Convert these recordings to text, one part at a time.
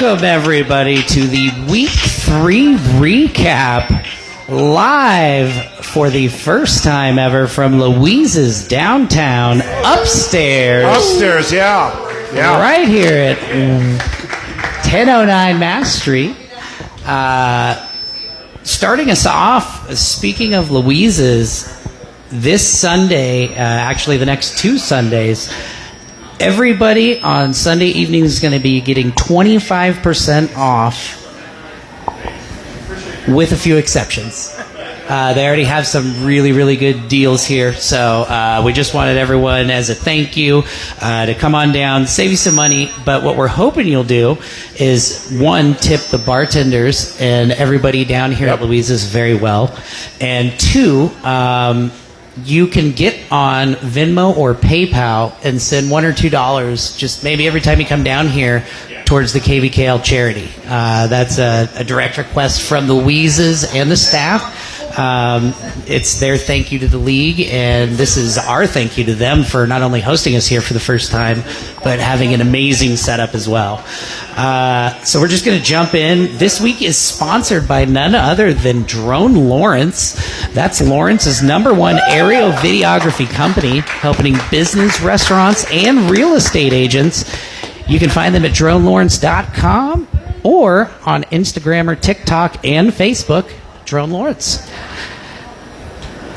Welcome, everybody, to the Week 3 recap, live for the first time ever from Louise's downtown upstairs. Upstairs, yeah. Right here at 1009 Mass Street. Starting us off, speaking of Louise's, this Sunday, actually the next 2 Sundays, everybody on Sunday evening is going to be getting 25% off, with a few exceptions. They already have some really, really good deals here, so we just wanted everyone, as a thank you, to come on down, save you some money. But what we're hoping you'll do is, 1, tip the bartenders and everybody down here at Louise's very well, and 2, you can get on Venmo or PayPal and send $1 or $2 just maybe every time you come down here towards the KVKL charity. That's a direct request from Louise's and the staff. It's their thank you to the league, and this is our thank you to them for not only hosting us here for the first time, but having an amazing setup as well. So we're just going to jump in. This week is sponsored by none other than Drone Lawrence. That's Lawrence's #1 aerial videography company, helping business, restaurants, and real estate agents. You can find them at dronelawrence.com or on Instagram or TikTok and Facebook, Drone Lawrence.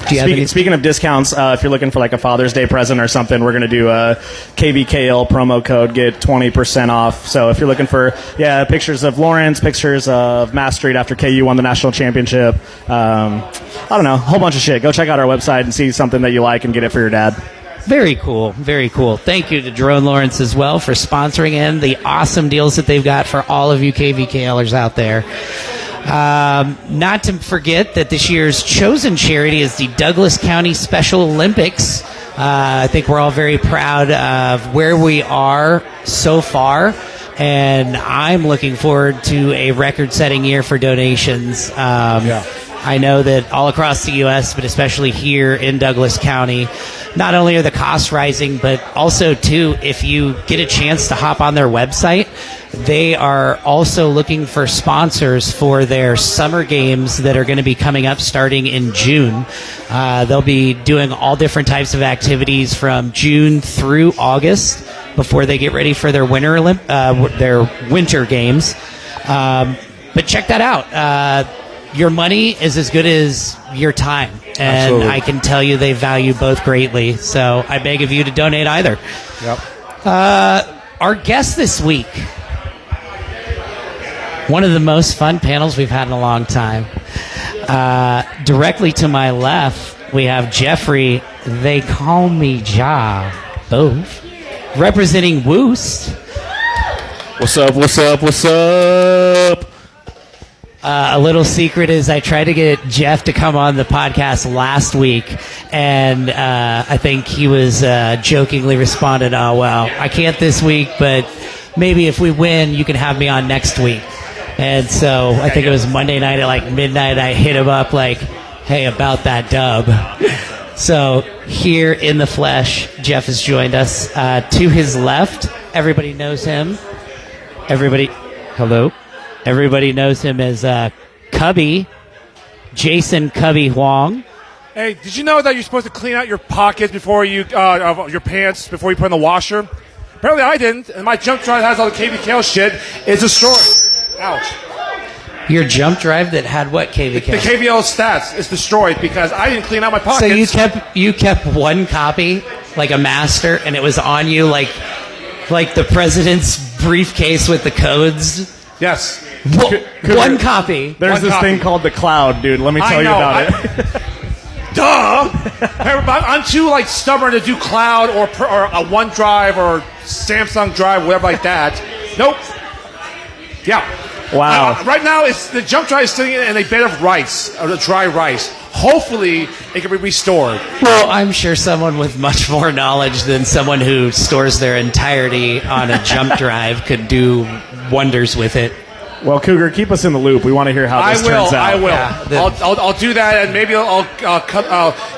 Speaking of discounts, if you're looking for like a Father's Day present or something, we're going to do a KVKL promo code, get 20% off. So if you're looking for pictures of Lawrence, pictures of Mass Street after KU won the national championship, I don't know, a whole bunch of shit. Go check out our website and see something that you like and get it for your dad. Very cool, very cool. Thank you to Drone Lawrence as well for sponsoring and the awesome deals that they've got for all of you KVKLers out there. Not to forget that this year's chosen charity is the Douglas County Special Olympics. I think we're all very proud of where we are so far, and I'm looking forward to a record-setting year for donations. I know that all across the U.S., but especially here in Douglas County, not only are the costs rising, but also, too, if you get a chance to hop on their website, they are also looking for sponsors for their summer games that are going to be coming up starting in June. They'll be doing all different types of activities from June through August before they get ready for their winter games. But check that out. Your money is as good as your time, and absolutely. I can tell you they value both greatly, so I beg of you to donate either. Yep. Our guest this week, one of the most fun panels we've had in a long time. Directly to my left, we have Jeffrey, they call me Ja, both, representing Woost. What's up? A little secret is I tried to get Jeff to come on the podcast last week, and I think he was jokingly responded, "Oh, well, I can't this week, but maybe if we win, you can have me on next week." And so I think it was Monday night at like midnight, I hit him up like, "Hey, about that dub." So here in the flesh, Jeff has joined us. To his left, everybody knows him. Hello. Everybody knows him as Cubby, Jason Cubby Huang. Hey, did you know that you're supposed to clean out your pockets before you, of your pants before you put in the washer? Apparently I didn't, and my jump drive has all the KVKL shit is destroyed. Ouch. Your jump drive that had what KVKL? The KVL stats is destroyed because I didn't clean out my pockets. So you kept one copy, like a master, and it was on you like the president's briefcase with the codes? Yes. One copy. There's this thing called the cloud, dude. Let me tell you about it. Duh! I'm too stubborn to do cloud or a OneDrive or Samsung Drive, whatever like that. Nope. Yeah. Wow. Right now, the jump drive is sitting in a bed of rice, or dry rice. Hopefully, it can be restored. Well, I'm sure someone with much more knowledge than someone who stores their entirety on a jump drive could do wonders with it. Well, Cougar, keep us in the loop. We want to hear how this turns out. I will. Yeah, I'll do that, and maybe I'll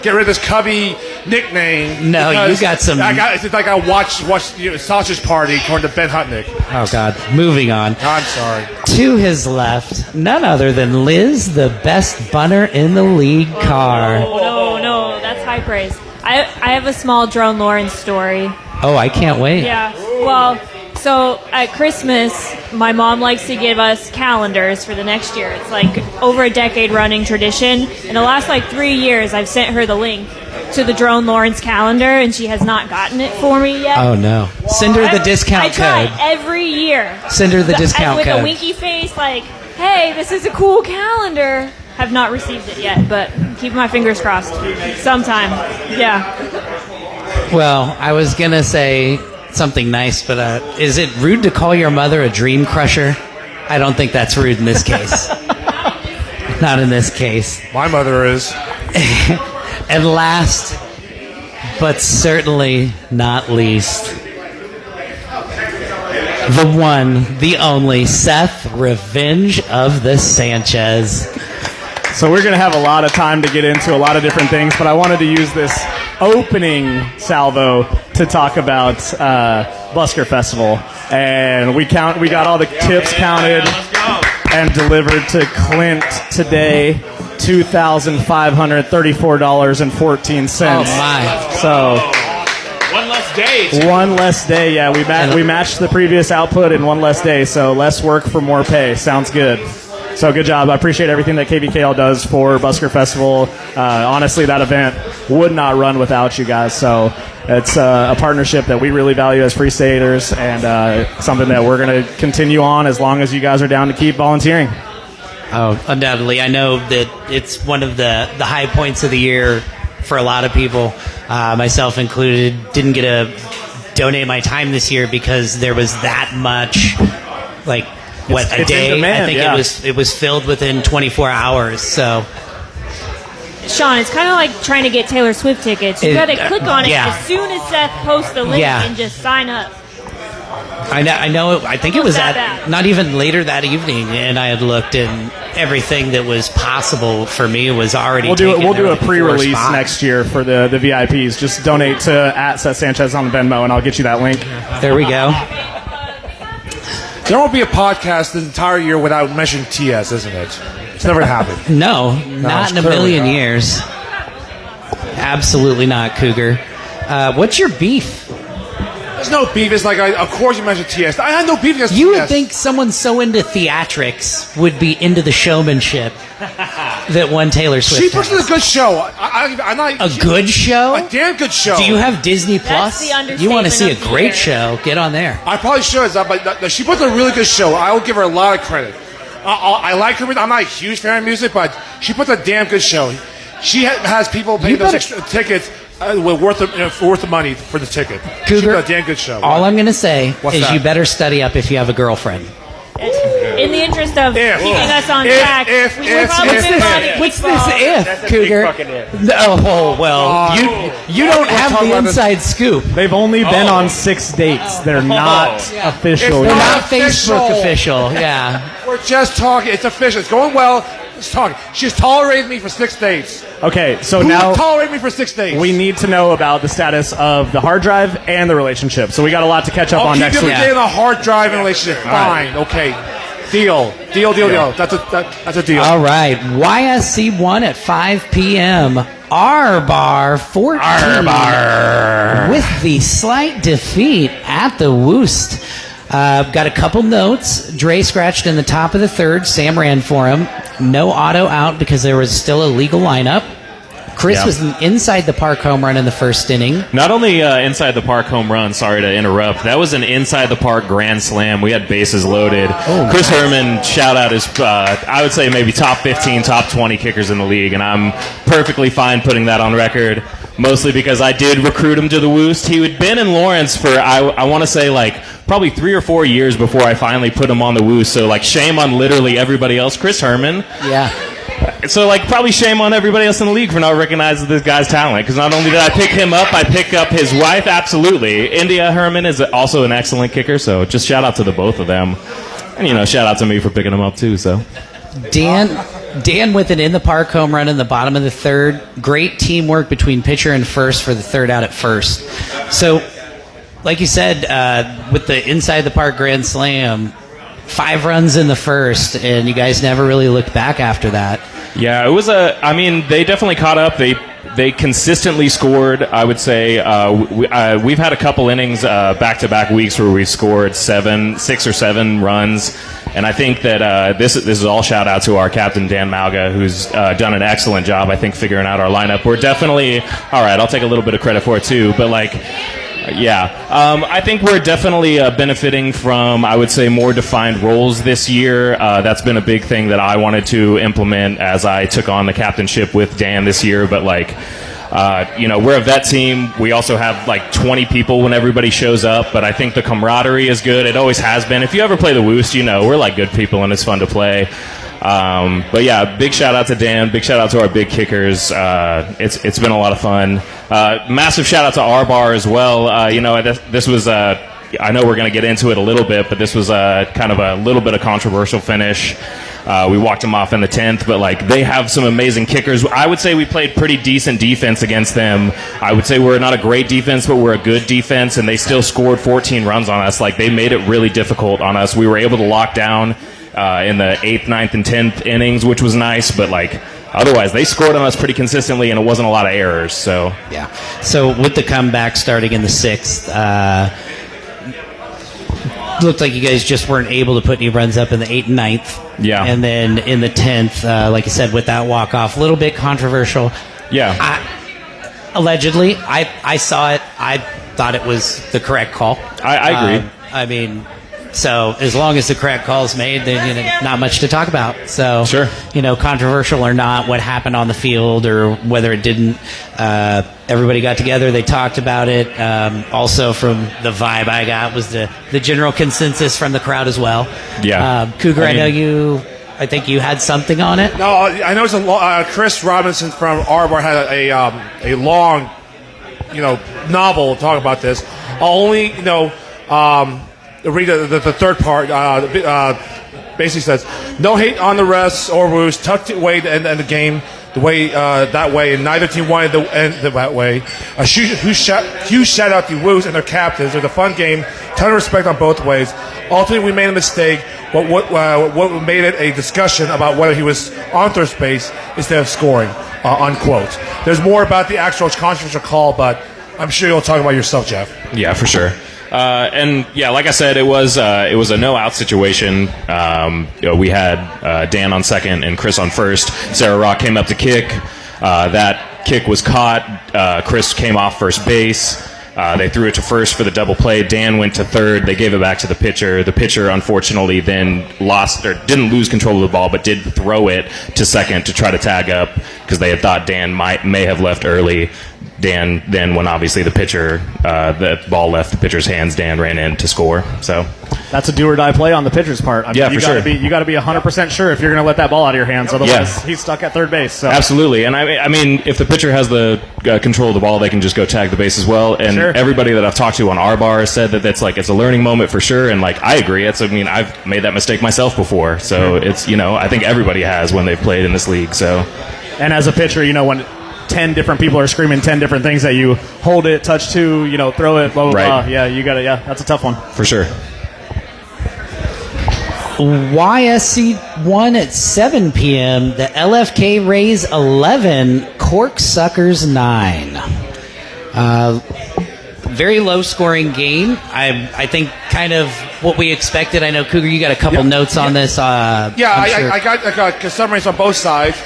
get rid of this Cubby nickname. No, you got some- It's like I watched Sausage Party according to Ben Hutnick. Oh, God. Moving on. I'm sorry. To his left, none other than Liz, the best bunner in the league car. No, that's high praise. I have a small Drone Lawrence story. Oh, I can't wait. Yeah. Well, so at Christmas, my mom likes to give us calendars for the next year. It's like over a decade running tradition. In the last 3 years, I've sent her the link to the Drone Lawrence calendar, and she has not gotten it for me yet. Oh, no. Send her the discount I try code. every year. Send her the discount with code. a winky face, like, hey, this is a cool calendar. Have not received it yet, but keep my fingers crossed. Sometime. Yeah. Well, I was going to say something nice, but is it rude to call your mother a dream crusher? I don't think that's rude in this case. Not in this case. My mother is. And last, but certainly not least, the one, the only, Seth Revenge of the Sanchez. So we're going to have a lot of time to get into a lot of different things, but I wanted to use this opening salvo to talk about Busker Festival. And we got all the tips counted and delivered to Clint today, $2,534.14. Oh, my. So One less day. one less day, yeah. We matched the previous output in one less day, so less work for more pay. Sounds good. So good job. I appreciate everything that KBKL does for Busker Festival. Honestly, that event would not run without you guys. So it's a partnership that we really value as Free Staters, and something that we're going to continue on as long as you guys are down to keep volunteering. Oh, undoubtedly. I know that it's one of the high points of the year for a lot of people, myself included. Didn't get to donate my time this year because there was that much, a It's day. in demand, I think yeah. it was filled within 24 hours. So Sean, it's kind of like trying to get Taylor Swift tickets. You got to click on it yeah. as soon as Seth posts the link Yeah. and just sign up. I know. I think it was Not that at bad. not even later that evening, and I had looked, and everything that was possible for me was already. We'll do taken a before pre-release spot. next year for the VIPs. Just donate to @Seth Sanchez on the Venmo, and I'll get you that link. There we go. There won't be a podcast the entire year without mentioning TS, isn't it? It's never happened. No, not in a clearly million not. years. Absolutely not, Cougar. What's your beef? There's no beef. It's of course you mentioned TS. I had no beef against You TS. would think someone so into theatrics would be into the showmanship that one Taylor Swift she puts has. on a good show. I'm not A good show? a damn good show. Do you have Disney Plus? the You want to see a understatement of the great year. show? Get on there. I probably should, but she puts on a really good show. I will give her a lot of credit. I like her. I'm not a huge fan of music, but she puts a damn good show. She has people paying those extra tickets worth the money for the ticket. She Cougar, puts a damn good show. All I'm going to say What's is that? you better study up if you have a girlfriend. In the interest of keeping us on track, we will probably if- move on to What's Kickball. this if, Cougar? Oh, well, you don't have talk the about this. inside scoop. They've only been on 6 dates. They're not official It's They're yet. not Facebook official. official. Yeah. We're just talking. It's official. It's going well. It's talking. She's tolerated me for 6 days. Okay, so Who now would tolerate me for 6 days? we need to know about the status of the hard drive and the relationship. So we got a lot to catch up I'll on keep next you week. every day on a hard drive and relationship. Fine. Okay. Deal. That's a deal. All right. YSC1 at 5 p.m. R Bar 14. With the slight defeat at the Woost. Got a couple notes. Dre scratched in the top of the third. Sam ran for him. No auto out because there was still a legal lineup. Chris Yeah. was an inside the park home run in the first inning. Not only inside the park home run, sorry to interrupt, that was an inside the park grand slam. We had bases loaded. Chris Herman, shout out, is I would say maybe top 15, top 20 kickers in the league, and I'm perfectly fine putting that on record, mostly because I did recruit him to the Woost. He had been in Lawrence for, I want to say, probably 3 or 4 years before I finally put him on the Woost, so shame on literally everybody else. Chris Herman. Yeah. So, probably shame on everybody else in the league for not recognizing this guy's talent. Because not only did I pick him up, I picked up his wife, absolutely. India Herman is also an excellent kicker, so just shout out to the both of them. And, shout out to me for picking him up, too, so. Dan, Dan with an in-the-park home run in the bottom of the third. Great teamwork between pitcher and first for the third out at first. So, like you said, with the inside-the-park grand slam, 5 runs in the first, and you guys never really looked back after that. Yeah, it was they definitely caught up. They consistently scored. I would say we've had a couple innings back-to-back weeks where we've scored 6 or 7 runs, and I think that this is all shout out to our captain Dan Malga, who's done an excellent job, I think, figuring out our lineup. We're definitely all right. I'll take a little bit of credit for it too, but I think we're definitely benefiting from, I would say, more defined roles this year. That's been a big thing that I wanted to implement as I took on the captainship with Dan this year. But, we're a vet team. We also have, 20 people when everybody shows up. But I think the camaraderie is good. It always has been. If you ever play the Woost, we're, good people, and it's fun to play. Big shout out to Dan. Big shout out to our big kickers. It's been a lot of fun. Massive shout out to our bar as well. This was I know we're going to get into it a little bit, but this was kind of a little bit of controversial finish. We walked them off in the 10th, but they have some amazing kickers. I would say we played pretty decent defense against them. I would say we're not a great defense, but we're a good defense, and they still scored 14 runs on us. They made it really difficult on us. We were able to lock down in the 8th, 9th, and 10th innings, which was nice, but otherwise they scored on us pretty consistently, and it wasn't a lot of errors. So with the comeback starting in the 6th, looked like you guys just weren't able to put any runs up in the 8th and 9th. Yeah. And then in the 10th, like you said, with that walk-off, a little bit controversial. Yeah. Allegedly, I saw it. I thought it was the correct call. I agree. So as long as the correct call is made, then not much to talk about. So, sure. Controversial or not, what happened on the field or whether it didn't, everybody got together, they talked about it. Also from the vibe I got was the general consensus from the crowd as well. Yeah. Cougar, I think you had something on it. No, I know it's Chris Robinson from Arbor had a long, novel to talk about this. I'll only, read the third part. Basically says, no hate on the refs or Woost. Tucked away to end the game that way, and neither team wanted to end it that way. Huge shout out to Woost and their captains. It was a fun game. Ton of respect on both ways. Ultimately, we made a mistake. But what made it a discussion about whether he was on third base instead of scoring, unquote. There's more about the actual controversial call, but I'm sure you'll talk about yourself, Jeff. Yeah, for sure. Like I said, it was a no-out situation. We had Dan on second and Chris on first. Sarah Rock came up to kick. That kick was caught. Chris came off first base. They threw it to first for the double play. Dan went to third. They gave it back to the pitcher. The pitcher, unfortunately, then didn't lose control of the ball, but did throw it to second to try to tag up because they had thought Dan may have left early. Dan then, when obviously the ball left the pitcher's hands, Dan ran in to score. So that's a do or die play on the pitcher's part. For sure. You got to be 100% sure if you're going to let that ball out of your hands. Otherwise, he's stuck at third base. So. Absolutely, and I mean, if the pitcher has the control of the ball, they can just go tag the base as well. And everybody that I've talked to on our bar said that it's a learning moment for sure. And I agree. I've made that mistake myself before. So it's I think everybody has when they've played in this league. So, and as a pitcher, when 10 different people are screaming 10 different things at you, hold it, touch two, throw it, blah, blah, blah. Yeah, you got it. Yeah, that's a tough one. For sure. YSC 1 at 7 p.m. The LFK Rays 11, Corksuckers 9. Very low-scoring game. I think kind of what we expected. I know, Cougar, you got a couple notes on this. I got summaries on both sides.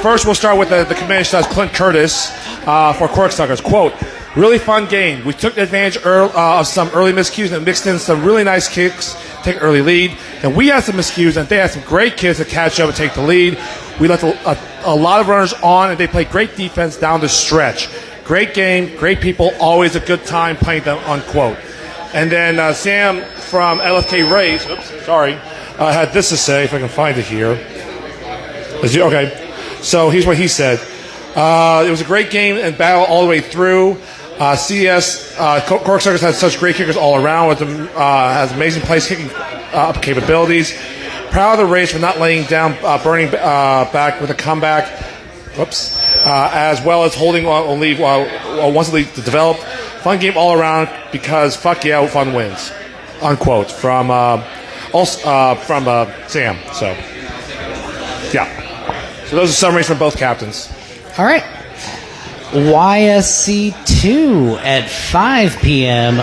First, we'll start with the commander says Clint Curtis for Corksuckers. Quote, really fun game. We took advantage of some early miscues and mixed in some really nice kicks, take an early lead. And we had some miscues, and they had some great kids to catch up and take the lead. We left a lot of runners on, and they played great defense down the stretch. Great game, great people, always a good time playing them, unquote. And then Sam from LFK Rays, had this to say, if I can find it here. Okay, so here's what he said. It was a great game and battle all the way through. Corksuckers had such great kickers all around with them, has amazing place kicking capabilities. proud of the race for not laying down, burning back with a comeback. Whoops. As well as holding on lead once the lead developed. Fun game all around because fuck yeah, fun wins. Unquote from Sam. So yeah. So those are summaries from both captains. All right. YSC 2 at 5 p.m.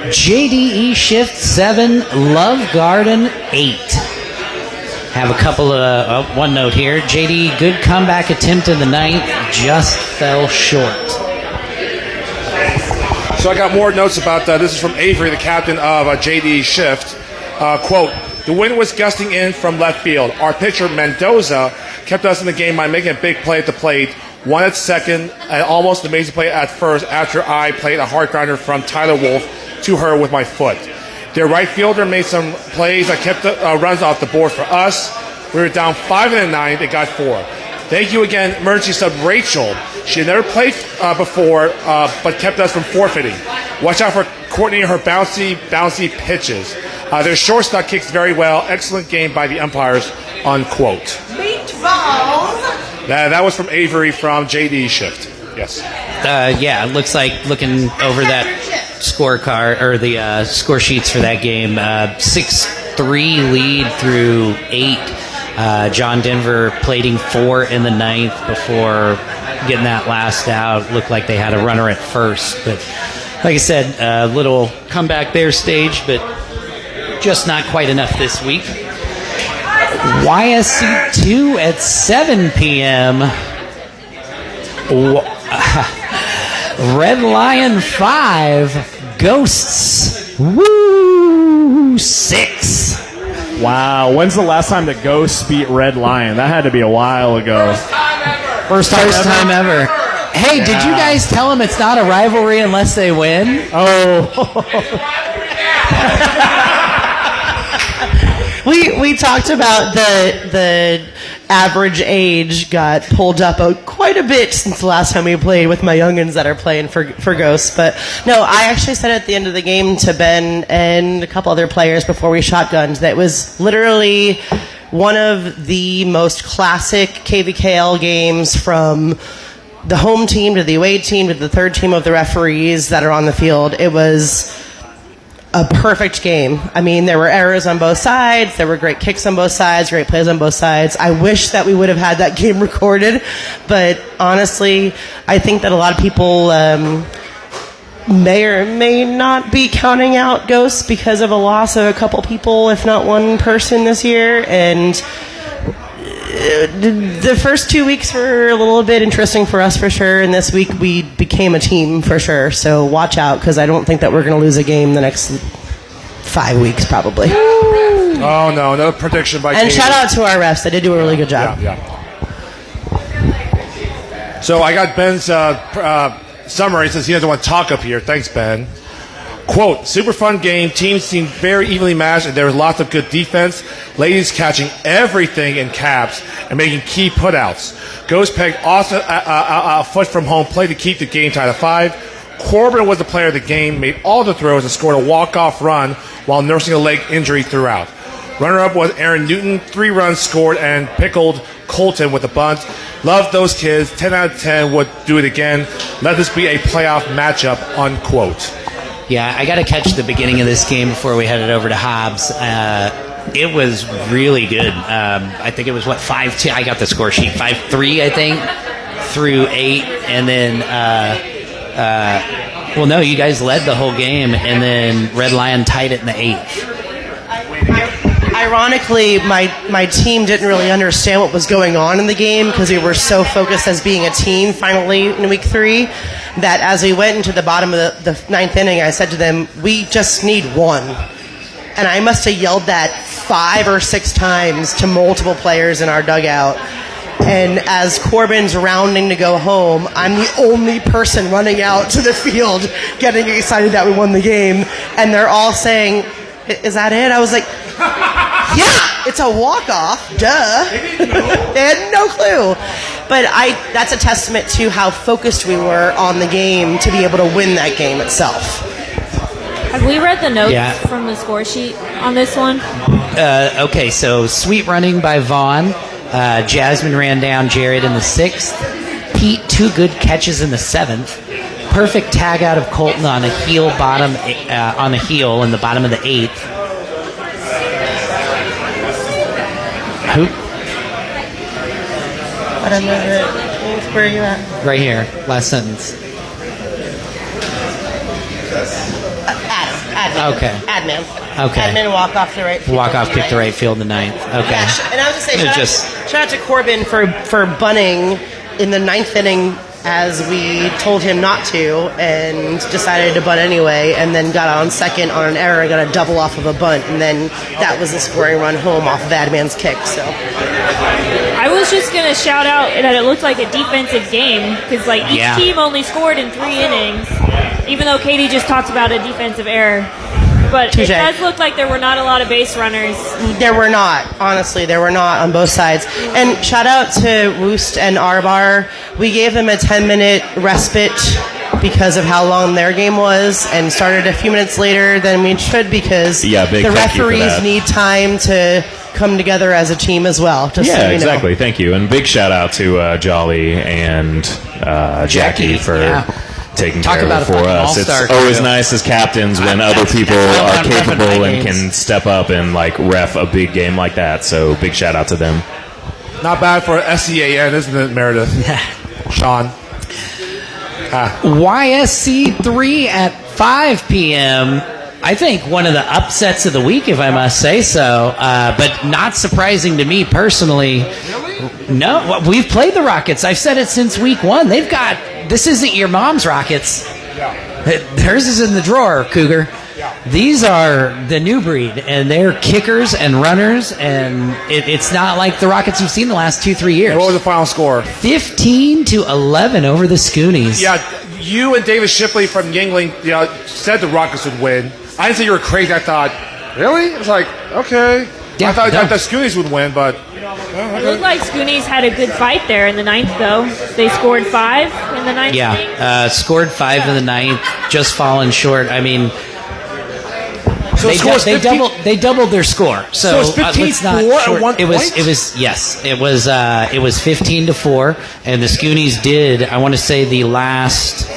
JDE Shift 7, Love Garden 8. Have a couple of one note here. JD, good comeback attempt in the 9th, just fell short. So I got more notes about this is from Avery, the captain of JDE Shift. Quote, the wind was gusting in from left field. Our pitcher, Mendoza, kept us in the game by making a big play at the plate, one at second, and almost an amazing play at first after I played a hard grounder from Tyler Wolf to her with my foot. Their right fielder made some plays that kept the runs off the board for us. We were down 5 in the 9th. They got 4. Thank you again, emergency sub Rachel. She had never played before, but kept us from forfeiting. Watch out for coordinating her bouncy pitches. Their shortstop kicks very well. Excellent game by the umpires, unquote. Meatballs! That was from Avery from JD Shift. Yes. Yeah, it looks like looking over that scorecard or the score sheets for that game, 6-3 lead through 8. John Denver plating 4 in the 9th before getting that last out. Looked like they had a runner at first, but like I said, a little comeback there staged, but just not quite enough this week. YSC 2 at 7 p.m. Red Lion 5, Ghosts, woo, 6. Wow, when's the last time the Ghosts beat Red Lion? That had to be a while ago. First time ever. Hey, did you guys tell them it's not a rivalry unless they win? Oh. We talked about the average age got pulled up quite a bit since the last time we played with my youngins that are playing for Ghosts. But no, I actually said at the end of the game to Ben and a couple other players before we shotgunned that it was literally one of the most classic KVKL games, from the home team to the away team to the third team of the referees that are on the field. It was a perfect game. I mean, there were errors on both sides. There were great kicks on both sides, great plays on both sides. I wish that we would have had that game recorded, but honestly, I think that a lot of people may or may not be counting out Ghosts because of a loss of a couple people, if not one person this year, and the first 2 weeks were a little bit interesting for us for sure, and this week we became a team for sure, so watch out because I don't think that we're going to lose a game the next 5 weeks probably. Oh no, another prediction by And Katie. shout out to our refs, they did do a really good job. Yeah. So I got Ben's summary since he doesn't want to talk up here. Thanks, Ben. Quote, super fun game. Teams seemed very evenly matched, and there was lots of good defense. Ladies catching everything in caps and making key putouts. Ghost pegged Austin a foot from home plate to keep the game tied at 5. Corbin was the player of the game, made all the throws, and scored a walk-off run while nursing a leg injury throughout. Runner-up was Aaron Newton, 3 runs scored, and pickled Colton with a bunt. Loved those kids. 10 out of 10 would do it again. Let this be a playoff matchup, unquote. Yeah, I got to catch the beginning of this game before we headed over to Hobbs. It was really good. I think it was, 5-2? I got the score sheet. 5-3, I think, through 8. And then, well, no, you guys led the whole game, and then Red Lion tied it in the 8th. Ironically, my team didn't really understand what was going on in the game because we were so focused as being a team finally in week 3 that as we went into the bottom of the 9th inning, I said to them, we just need 1. And I must have yelled that 5 or 6 times to multiple players in our dugout. And as Corbin's rounding to go home, I'm the only person running out to the field getting excited that we won the game. And they're all saying, is that it? I was like, yeah, it's a walk-off, duh. They had no clue. But that's a testament to how focused we were on the game to be able to win that game itself. Have we read the notes from the score sheet on this one? Okay, so Sweet Running by Vaughn. Jasmine ran down Jared in the 6th. Pete, 2 good catches in the 7th. Perfect tag out of Colton on a heel on a heel in the bottom of the 8th. Who? I don't know. Where are you at? Right here, last sentence. Admin. Okay. Admin. Okay. Admin walk off the right field. Walk off, kick the right field in the 9th. Okay. Yeah, and I was just saying, Just- shout out to Corbin for bunting in the 9th inning as we told him not to, and decided to bunt anyway, and then got on second on an error and got a double off of a bunt, and then that was the scoring run home off of Adman's kick. So I was just going to shout out that it looked like a defensive game because like each Yeah. team only scored in 3 innings, even though Katie just talked about a defensive error. But Touche. it does look like there were not a lot of base runners. there were not, honestly, there were not on both sides. And shout out to Woost and Arbar. We gave them a 10-minute respite because of how long their game was, and started a few minutes later than we should because Yeah, big the thank you for referees that. need time to come together as a team as well. Just so Yeah, you know. exactly. Thank you. And big shout out to Jolly and Jackie for yeah. taking Talk care about of it a for fucking us. all-star It's always crew. nice as captains when other That's- people that's how are I'm repping capable my and games. can step up and like ref a big game like that. So big shout out to them. Not bad for SEAN, isn't it, Meredith? Sean. YSC3 at 5 p.m. I think one of the upsets of the week, if I must say so, but not surprising to me personally. No, we've played the Rockets. I've said it since week 1. They've got, this isn't your mom's Rockets. Hers is in the drawer, Cougar. These are the new breed, and they're kickers and runners, and it's not like the Rockets you've seen the last 2-3 years. What was the final score? 15-11 over the Scoonies. Yeah, you and David Shipley from Yingling said the Rockets would win. I didn't say you were crazy. I thought, really? It's like, okay. Yeah, I thought no. the Scoonies would win, but It looked like Scoonies had a good fight there in the 9th, though. They scored 5 in the 9th. Yeah, scored 5 in the 9th, just falling short. I mean, so they, the score was 15 they doubled their score. So, it's let's 15-4 not at short- one it was point? it was 15-4, and the Scoonies did. I want to say the last.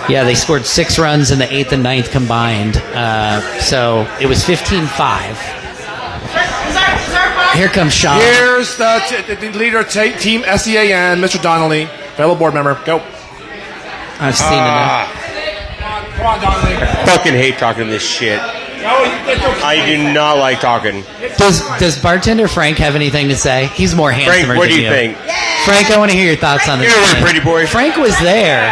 Yeah, they scored 6 runs in the 8th and 9th combined. So it was 15-5. Here comes Sean. Here's the leader of Team SEAN, Mr. Donnelly, fellow board member. Go. I've seen enough. Come on, Donnelly. Fucking hate talking this shit. I do not like talking. Does bartender Frank have anything to say? He's more handsomer Frank, what than do you think? Frank, I want to hear your thoughts on this. Get over it, pretty boy. Frank was there.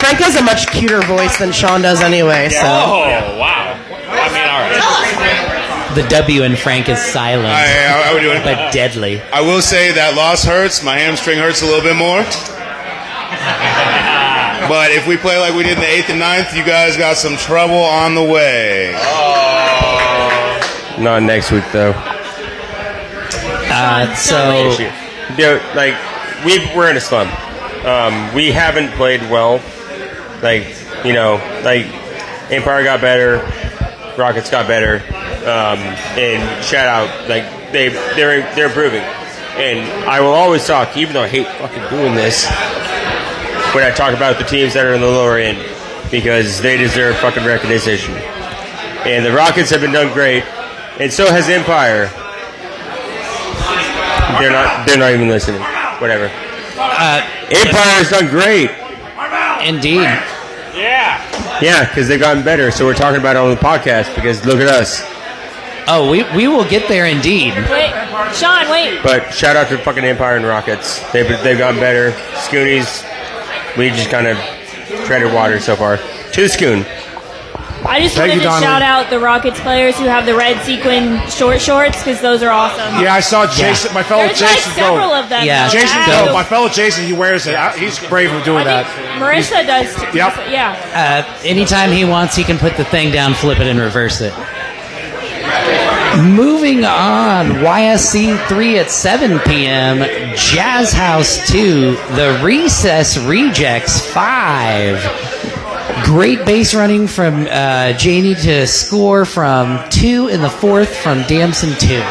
Frank has a much cuter voice than Sean does anyway, so. Oh, wow. I mean, all right. The W in Frank is silent, How we doing? but deadly. I will say that loss hurts. My hamstring hurts a little bit more. But if we play like we did in the 8th and 9th, you guys got some trouble on the way. Not next week though. So Dude, like we're in a slump. We haven't played well. Like Empire got better, Rockets got better, and shout out they're improving. And I will always talk, even though I hate fucking doing this, when I talk about the teams that are in the lower end, because they deserve fucking recognition. And the Rockets have been done great, and so has Empire. They're not even listening. Whatever. Empire has done great. indeed, Yeah, because they've gotten better. So we're talking about it on the podcast because look at us. oh, we will get there indeed. Wait, Sean, wait. But shout out to fucking Empire and Rockets. They've gotten better. Scoonies, we just kind of treaded water so far. To the Scoon. I just Thank wanted you, to Donnelly. shout out the Rockets players who have the red sequin short shorts because those are awesome. Yeah, I saw Jason, my fellow There's like Jason several go. of them. Yeah, though. Jason I go. have My fellow Jason, he wears it. He's brave for doing I that. think Marissa does too. Yep. Yeah. Anytime he wants, he can put the thing down, flip it, and reverse it. Moving on, YSC 3 at 7 p.m., Jazz House 2, the Recess Rejects 5. Great base running from Janie to score from 2 in the 4th from Damson 2.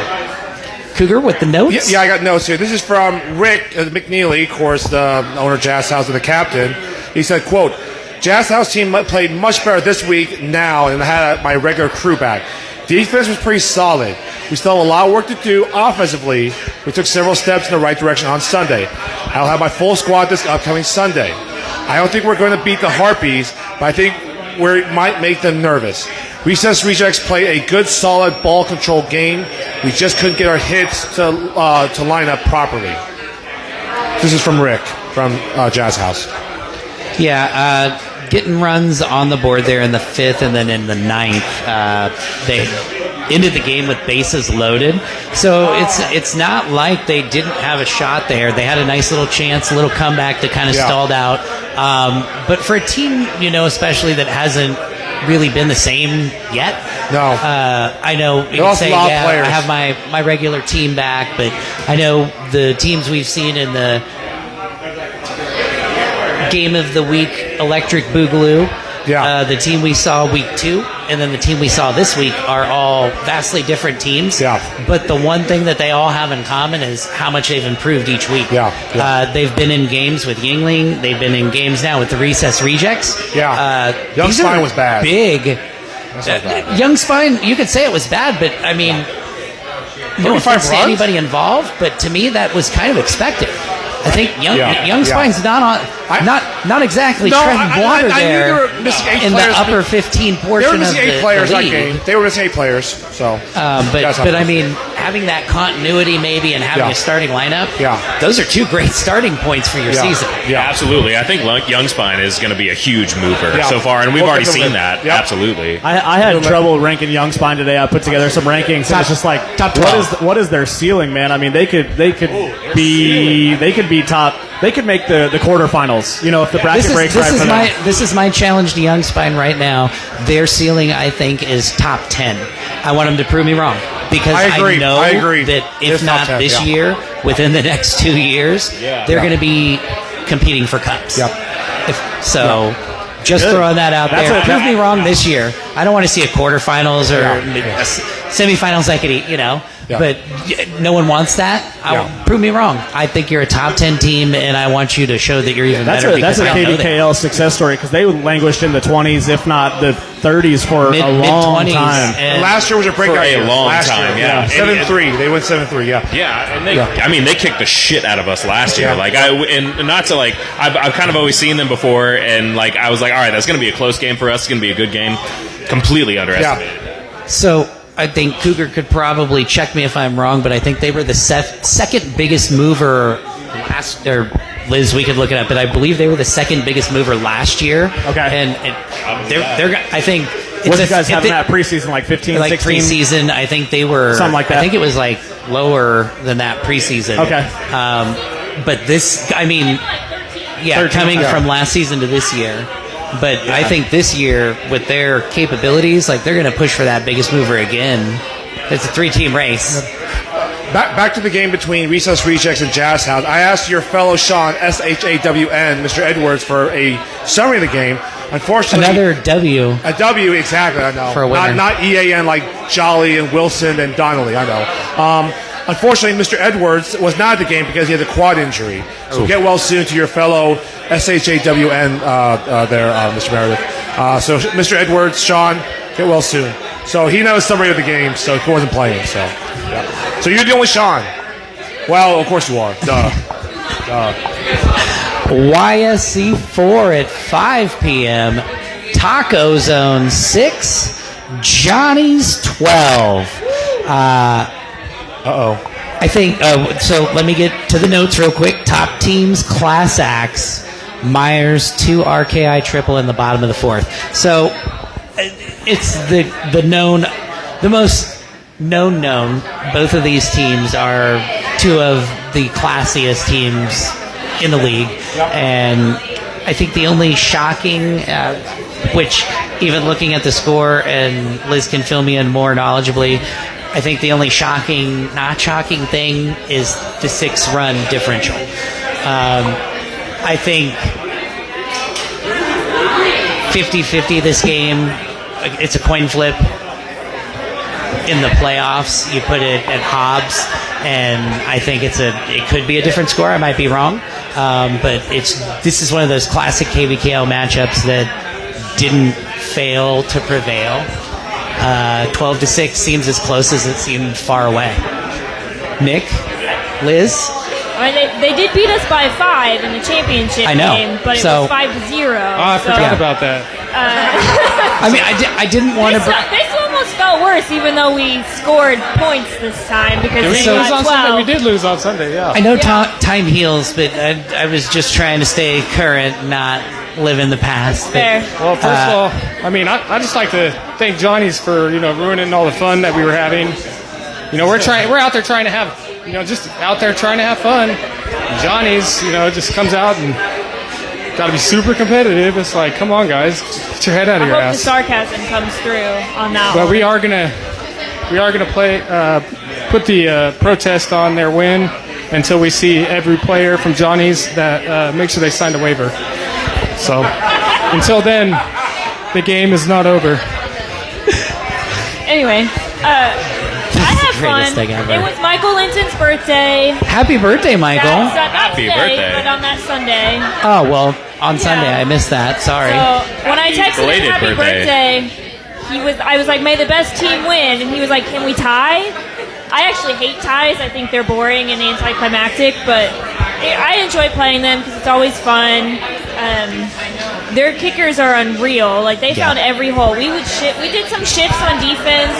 Cougar with the notes? Yeah, I got notes here. This is from Rick McNeely, of course, the owner of Jazz House and the captain. He said, quote, Jazz House team played much better this week now and had my regular crew back. Defense was pretty solid. We still have a lot of work to do offensively. We took several steps in the right direction on Sunday. I'll have my full squad this upcoming Sunday. I don't think we're going to beat the Harpies, but I think we might make them nervous. Recess Rejects played a good, solid ball control game. We just couldn't get our hits to line up properly. This is from Rick from Jazz House. Yeah, getting runs on the board there in the 5th and then in the 9th. They ended the game with bases loaded. So it's not like they didn't have a shot there. They had a nice little chance, a little comeback that kind of stalled out. But for a team, especially that hasn't really been the same yet. No. I know you can say, I have my regular team back, but I know the teams we've seen in the Game of the Week, Electric Boogaloo, the team we saw week 2, and then the team we saw this week are all vastly different teams. Yeah. But the one thing that they all have in common is how much they've improved each week. They've been in games with Yingling. They've been in games now with the Recess Rejects. Young Spine was bad. Big. Young Spine, you could say it was bad, but I mean, no offense to anybody involved, but to me that was kind of expected. I think Young Spine's not exactly treading water there in the upper 15 portion of the league. They were missing 8 players that game. They were missing 8 players. So, but I mean, having that continuity maybe and having a starting lineup, those are 2 great starting points for your season. Yeah, absolutely. I think Young Spine is going to be a huge mover so far, and we've already seen that. Absolutely. I had trouble ranking Young Spine today. I put together some rankings, and it's just like, top 12. What is their ceiling, man? I mean, they could be top. They could make the quarterfinals. If the bracket breaks right for them. This is my challenge to Young Spine right now. Their ceiling, I think, is top 10. I want them to prove me wrong because I know that if not 10, this year, within the next 2 years, they're going to be competing for cups. Just throwing that out there. Prove me wrong this year. I don't want to see a quarterfinals or semifinals I could eat, But no one wants that. Prove me wrong. I think you're a top 10 team, and I want you to show that you're even better. That's a KDKL success story because they languished in the 20s, if not the 30s, for a long time. And last year was a breakout year. A long time, 7-3. They went 7-3. Yeah, and they kicked the shit out of us last year. I've kind of always seen them before, and I was like, all right, that's going to be a close game for us. It's going to be a good game. Completely underestimated. So I think Cougar could probably check me if I'm wrong, but I think they were the second biggest mover last. Or Liz, we could look it up, but I believe they were the second biggest mover last year. Okay, and they're I think. What did you guys have in that preseason, like 15, 16? Preseason, I think they were... Something like that. I think it was, lower than that preseason. Okay. But this, I mean, 13, coming from last season to this year. But I think this year, with their capabilities, they're going to push for that biggest mover again. It's a 3-team race. Back to the game between Recess Rejects and Jazz House. I asked your fellow Sean, SHAWN, Mr. Edwards, for a summary of the game. Unfortunately, another W. A W, exactly. I know. For a winner. Not EAN like Jolly and Wilson and Donnelly. I know. Unfortunately, Mr. Edwards was not at the game because he had a quad injury. So get well soon to your fellow SHAWN there, Mr. Meredith. So Mr. Edwards, Sean, get well soon. So he knows summary of the game, so he wasn't playing. So you're the only Sean. Well, of course you are. Duh. YSC 4 at 5 p.m. Taco Zone 6. Johnny's 12. I think, so let me get to the notes real quick. Top teams, class acts. Myers, 2 RKI triple in the bottom of the 4th. So it's the most known. Both of these teams are 2 of the classiest teams in the league. And I think the only shocking, which even looking at the score, and Liz can fill me in more knowledgeably, I think the only not shocking thing is the 6-run differential. I think 50-50 this game. It's a coin flip. In the playoffs, you put it at Hobbs, and I think it could be a different score. I might be wrong, but this is one of those classic KBKL matchups that didn't fail to prevail. 12-6 seems as close as it seemed far away. Nick, Liz. I mean, they did beat us by 5 in the championship game, but it was 5-0. I forgot about that. I mean, I didn't want to. This almost felt worse, even though we scored points this time because Did we they lose got on 12. Sunday? We did lose on Sunday, yeah. I know time heals, but I was just trying to stay current, not live in the past. But, Fair. Well, first of all, I mean, I just like to thank Johnny's for ruining all the fun that we were having. We're out there trying to have just out there trying to have fun. Johnny's just comes out and got to be super competitive. It's like, come on, guys, get your head out of your I hope ass. the sarcasm comes through on that But one. we are gonna play, put the protest on their win until we see every player from Johnny's that make sure they signed a waiver. So until then, the game is not over. Anyway, I had greatest fun. thing ever. It was Michael Linton's birthday. Happy birthday, Michael! Happy birthday. But on that Sunday. Oh well, on Sunday I missed that. Sorry. So when I texted him Belated happy birthday, I was like, may the best team win, and he was like, can we tie? I actually hate ties. I think they're boring and anticlimactic, but I enjoy playing them because it's always fun. Their kickers are unreal. Like they found every hole. We did some shifts on defense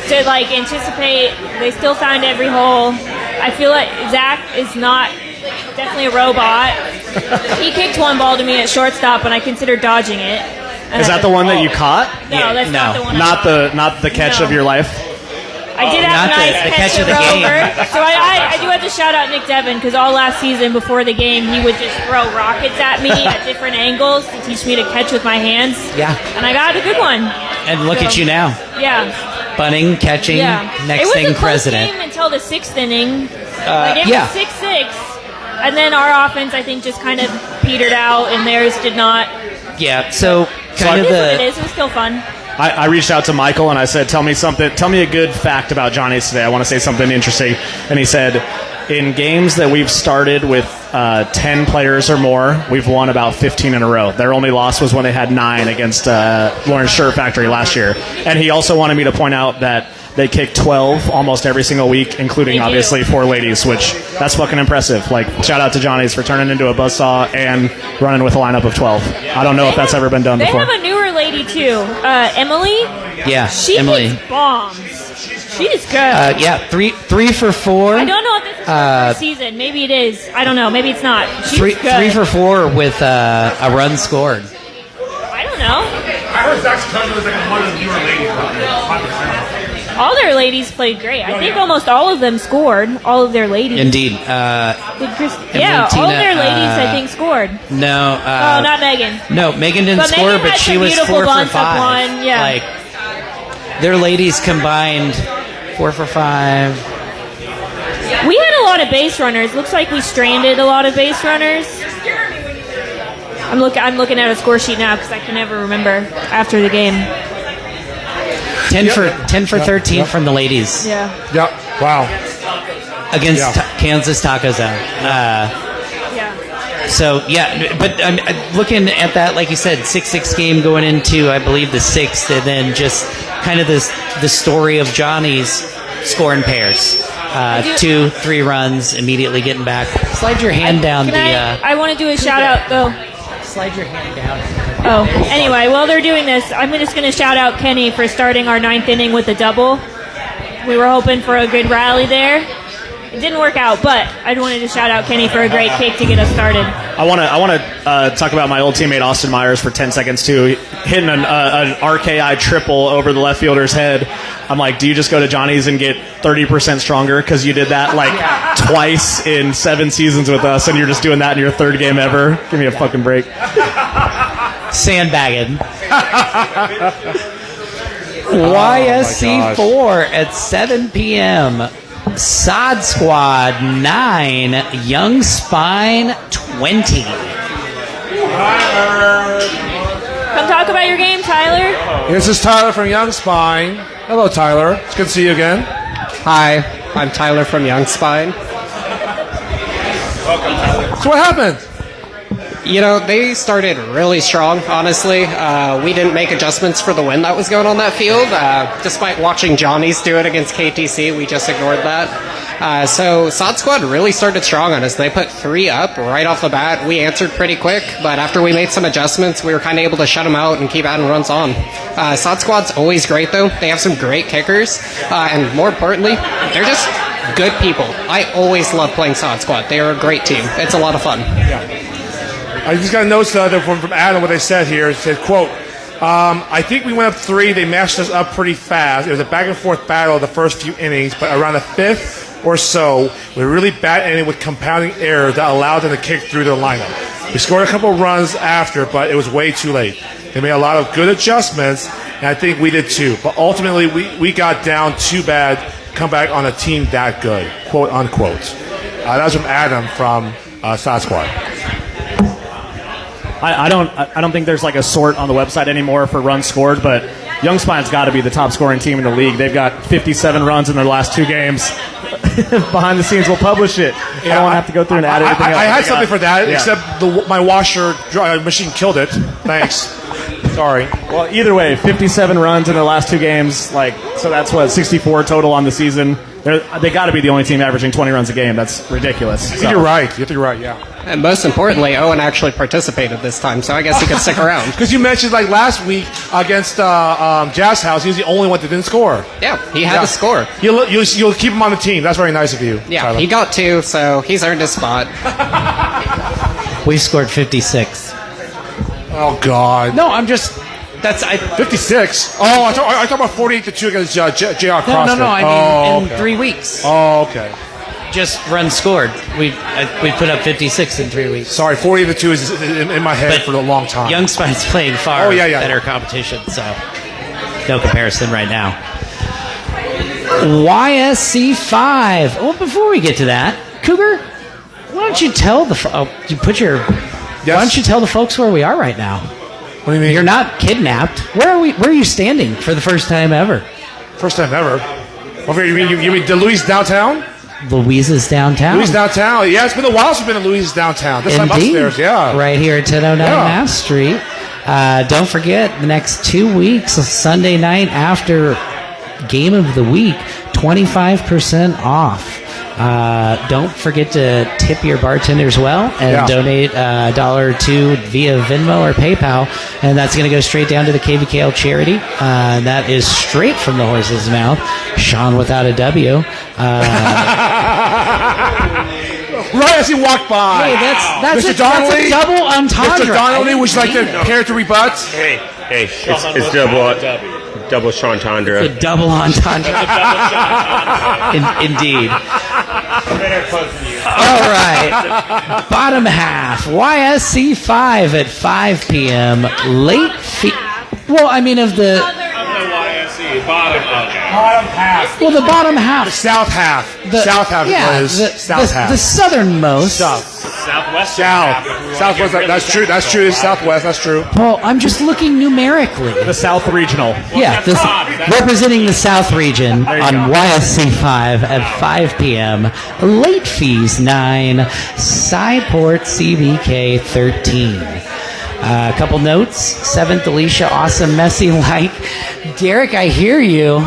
to like anticipate. They still found every hole. I feel like Zach is not definitely a robot. He kicked one ball to me at shortstop, and I considered dodging it. Is that the one that you caught? No, that's not the one. Not the catch No. of your life. I did have not a nice the catch catch of the over. game. So I do have to shout out Nick Devon because all last season before the game he would just throw rockets at me at different angles to teach me to catch with my hands. Yeah. And I got a good one. And look at you now, Yeah. bunting, catching, Yeah. next it was thing a close president. game until the 6th inning. It yeah. was 6-6. And then our offense, I think, just kind of petered out, and theirs did not. Yeah. So It kind is of what it the is. It was still fun. I reached out to Michael and I said, tell me a good fact about Johnny's today. I want to say something interesting. And he said, in games that we've started with 10 players or more, we've won about 15 in a row. Their only loss was when they had 9 against Lawrence Shirt Factory last year. And he also wanted me to point out that they kick 12 almost every single week, including They do. obviously 4 ladies, which that's fucking impressive. Like, shout out to Johnny's for turning into a buzzsaw and running with a lineup of 12. I don't know if that's ever been done They before. have a newer lady, too. Emily. yeah, She Emily. hits bombs. She's good. Yeah, three for 4. I don't know if this is her first season. Maybe it is. I don't know. Maybe it's not. She's good. 3 for 4 with a run scored. I don't know. I heard Zach's cousin was like one of the newer ladies. All their ladies played great. I think almost all of them scored. All of their ladies. Indeed. Did yeah, all Tina, of their ladies, I think, scored. No. Oh, not Megan. No, Megan didn't But score, Megan but had she some was beautiful 4 for bunts 5. up one, yeah. Like their ladies combined 4 for 5. We had a lot of base runners. Looks like we stranded a lot of base runners. I'm looking at a score sheet now because I can never remember after the game. 10 for 13 from the ladies Yeah. Yep. Wow. against Yeah. Kansas Taco Zone. Yeah. So yeah, but looking at that, like you said, 6-6 game going into I believe the 6th, and then just kind of the story of Johnny's scoring pairs. 2-3 runs, immediately getting back. Slide your hand down I want to do a shout out though. Slide your hand down. Oh, anyway, while they're doing this, I'm just going to shout out Kenny for starting our 9th inning with a double. We were hoping for a good rally there. It didn't work out, but I wanted to shout out Kenny for a great kick to get us started. I want to talk about my old teammate Austin Myers for 10 seconds too. Hitting an RKI triple over the left fielder's head. I'm like, do you just go to Johnny's and get 30% stronger because you did that like twice in 7 seasons with us, and you're just doing that in your 3rd game ever? Give me a fucking break. Sandbagging. YSC 4 at 7 p.m. Sod Squad 9, Young Spine 20. Come talk talk about your game, Tyler. This is Tyler from Young Spine. Hello, Tyler. It's good to see you again. Hi, I'm Tyler from Young Spine. So what happened? You know, they started really strong, honestly. We didn't make adjustments for the wind that was going on that field. Despite watching Johnny's do it against KTC, we just ignored that. So Sod Squad really started strong on us. They put 3 up right off the bat. We answered pretty quick, but after we made some adjustments, we were kind of able to shut them out and keep adding runs on. Sod Squad's always great, though. They have some great kickers, and more importantly, they're just good people. I always love playing Sod Squad. They are a great team. It's a lot of fun. Yeah. I just got a note from Adam, what they said here. It said, quote, I think we went up 3. They mashed us up pretty fast. It was a back-and-forth battle the first few innings, but around the 5th or so, we were really bad inning with compounding errors that allowed them to kick through their lineup. We scored a couple runs after, but it was way too late. They made a lot of good adjustments, and I think we did too. But ultimately, we got down too bad to come back on a team that good, quote, unquote. That was from Adam from Sod Squad. I don't think there's like a sort on the website anymore for runs scored, but Young Spine's got to be the top scoring team in the league. They've got 57 runs in their last 2 games. Behind the scenes, we'll publish it. I don't want to have to go through and add everything else. I had something for that, except my washer machine killed it. Thanks. Sorry. Well, either way, 57 runs in their last 2 games. So that's what, 64 total on the season. They got to be the only team averaging 20 runs a game. That's ridiculous. I think you're right. You have to be right, yeah. And most importantly, Owen actually participated this time, so I guess he could stick around. Because you mentioned, last week against Jazz House, he was the only one that didn't score. Yeah, he had to score. You'll keep him on the team. That's very nice of you, Yeah, Tyler. he got 2, so he's earned his spot. We scored 56. Oh, God. No, I'm just... That's 56. Oh, I thought about 48-2 against JR CrossFit. No. I mean, in 3 weeks. Oh, okay. Just runs scored. We put up 56 in 3 weeks. Sorry, 48-2 is in my head for a long time. Young Spine's playing far better competition, so no comparison right now. YSC 5. Well, before we get to that, Cougar, why don't you tell the why don't you tell the folks where we are right now? What do you mean? You're not kidnapped. Where are you standing for the first time ever? First time ever? Okay, you mean the Louise downtown? Louise's downtown. Louise downtown. Yeah, it's been a while since we've been to Louise's downtown. This time upstairs, yeah. Right here at 1009 Mass Street. Don't forget, the next 2 weeks, Sunday night after Game of the Week, 25% off. Don't forget to tip your bartenders well and donate $1 or $2 via Venmo or PayPal, and that's going to go straight down to the KVKL charity. That is straight from the horse's mouth. Sean without a W. Right as he walked by. Hey, that's Mr. Donnelly, a double entendre. Mr. Donnelly, would you like to care to rebut? Hey, it's double Sean Tundra. A double entendre. Indeed. All right. Bottom half. YSC 5 at 5 p.m. Late fee. Well, I mean, of the... Bottom half. Well, the bottom half. The south half. South half is south half. The southernmost. Southwest. Southwest. That's true. That's true. Southwest. That's true. Well, I'm just looking numerically. The South Regional. Yeah, representing the South region on YSC 5 at 5 p.m. Late fees 9. Side port CBK 13. A couple notes. 7th, Alicia, awesome, messy like. Derek, I hear you.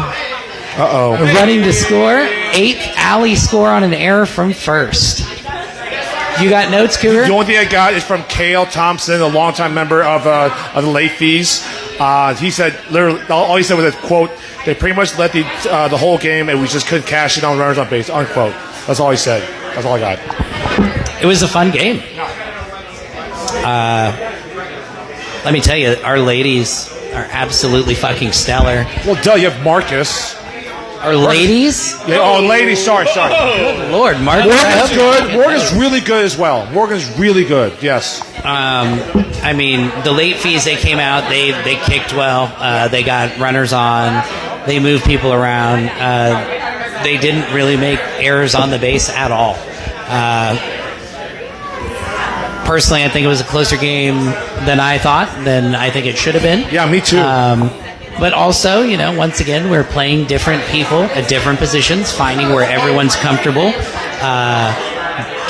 Uh-oh. Running to score. 8th, Allie score on an error from first. You got notes, Cougar? The only thing I got is from Cale Thompson, a longtime member of the late fees. He said, literally, all he said was, quote, they pretty much let the whole game and we just couldn't cash it on runners on base, unquote. That's all he said. That's all I got. It was a fun game. Let me tell you, our ladies are absolutely fucking stellar. Well, duh, you have Marcus. Our ladies? Yeah, ladies, sorry. Good Lord, Marcus. Morgan's good. Morgan's really good as well. Morgan's really good, yes. I mean, the late fees, they came out, they kicked well. They got runners on. They moved people around. They didn't really make errors on the base at all. personally, I think it was a closer game than I think it should have been. Yeah, me too. But also, once again, we're playing different people at different positions, finding where everyone's comfortable.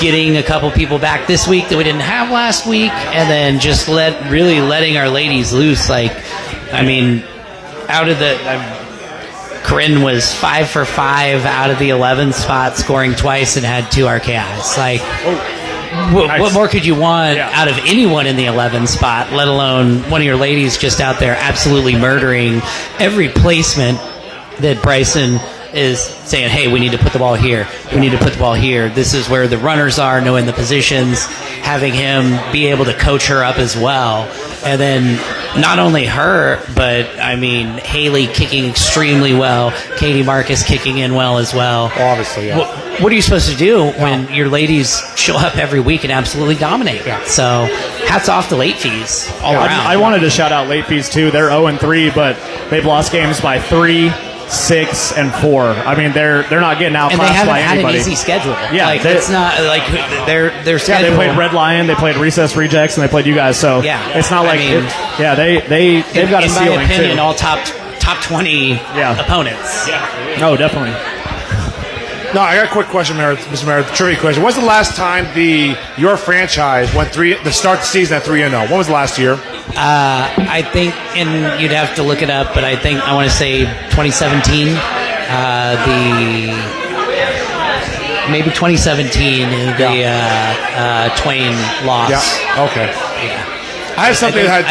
Getting a couple people back this week that we didn't have last week, and then just really letting our ladies loose. Out of the Corinne was 5 for 5 out of the 11 spot, scoring twice and had 2 RKIs. What more could you want out of anyone in the 11 spot, let alone one of your ladies just out there absolutely murdering every placement that Bryson is saying, hey, we need to put the ball here. We need to put the ball here. This is where the runners are, knowing the positions, having him be able to coach her up as well. And then not only her, but, Haley kicking extremely well. Katie Marcus kicking in well as well. Obviously, yeah. What are you supposed to do when your ladies show up every week and absolutely dominate? Yeah. So hats off to late fees all around. I wanted to shout out late fees, too. They're 0-3, but they've lost games by 3, 6, and 4. They're not getting outclassed by anybody. And they haven't had an easy schedule. Yeah, it's not like their schedule. Yeah, they played Red Lion, they played Recess Rejects, and they played you guys. So it's not like they've got a ceiling, in my opinion, too. all top 20 opponents. Yeah. No, definitely. No, I got a quick question, Mr. Merritt, trivia question. When's the last time your franchise went to start the season at 3-0? When was the last year? I think, and you'd have to look it up, but I want to say 2017. Maybe 2017 the Twain loss. Yeah. Okay. Yeah. I had something that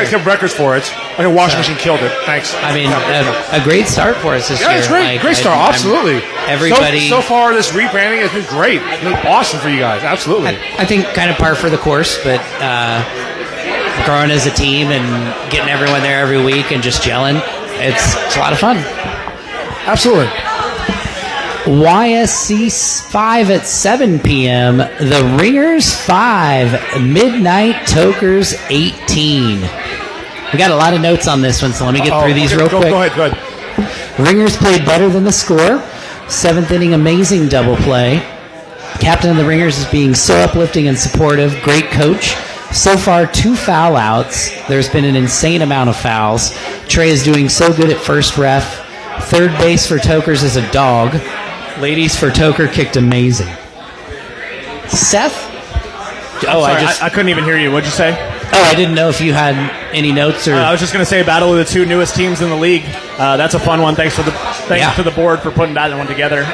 kept records for it. Like a washing machine killed it. Thanks. A great start for us this year. Yeah, it's great. Great start. Absolutely. Everybody. So far, this rebranding has been great. It's been awesome for you guys. Absolutely. I think kind of par for the course, but growing as a team and getting everyone there every week and just gelling, it's a lot of fun. Absolutely. YSC 5 at 7 p.m. The Ringers 5, Midnight Tokers 18. We got a lot of notes on this one, so let me get through these real quick. Go ahead. Ringers played better than the score. 7th inning, amazing double play. Captain of the Ringers is being so uplifting and supportive. Great coach. So far, 2 foul outs. There's been an insane amount of fouls. Trey is doing so good at first ref. Third base for Tokers is a dog. Ladies for Toker kicked amazing. Seth? I couldn't even hear you. What'd you say? Oh, I didn't know if you had any notes or. I was just going to say, battle of the 2 newest teams in the league. That's a fun one. Thanks to the board for putting that one together.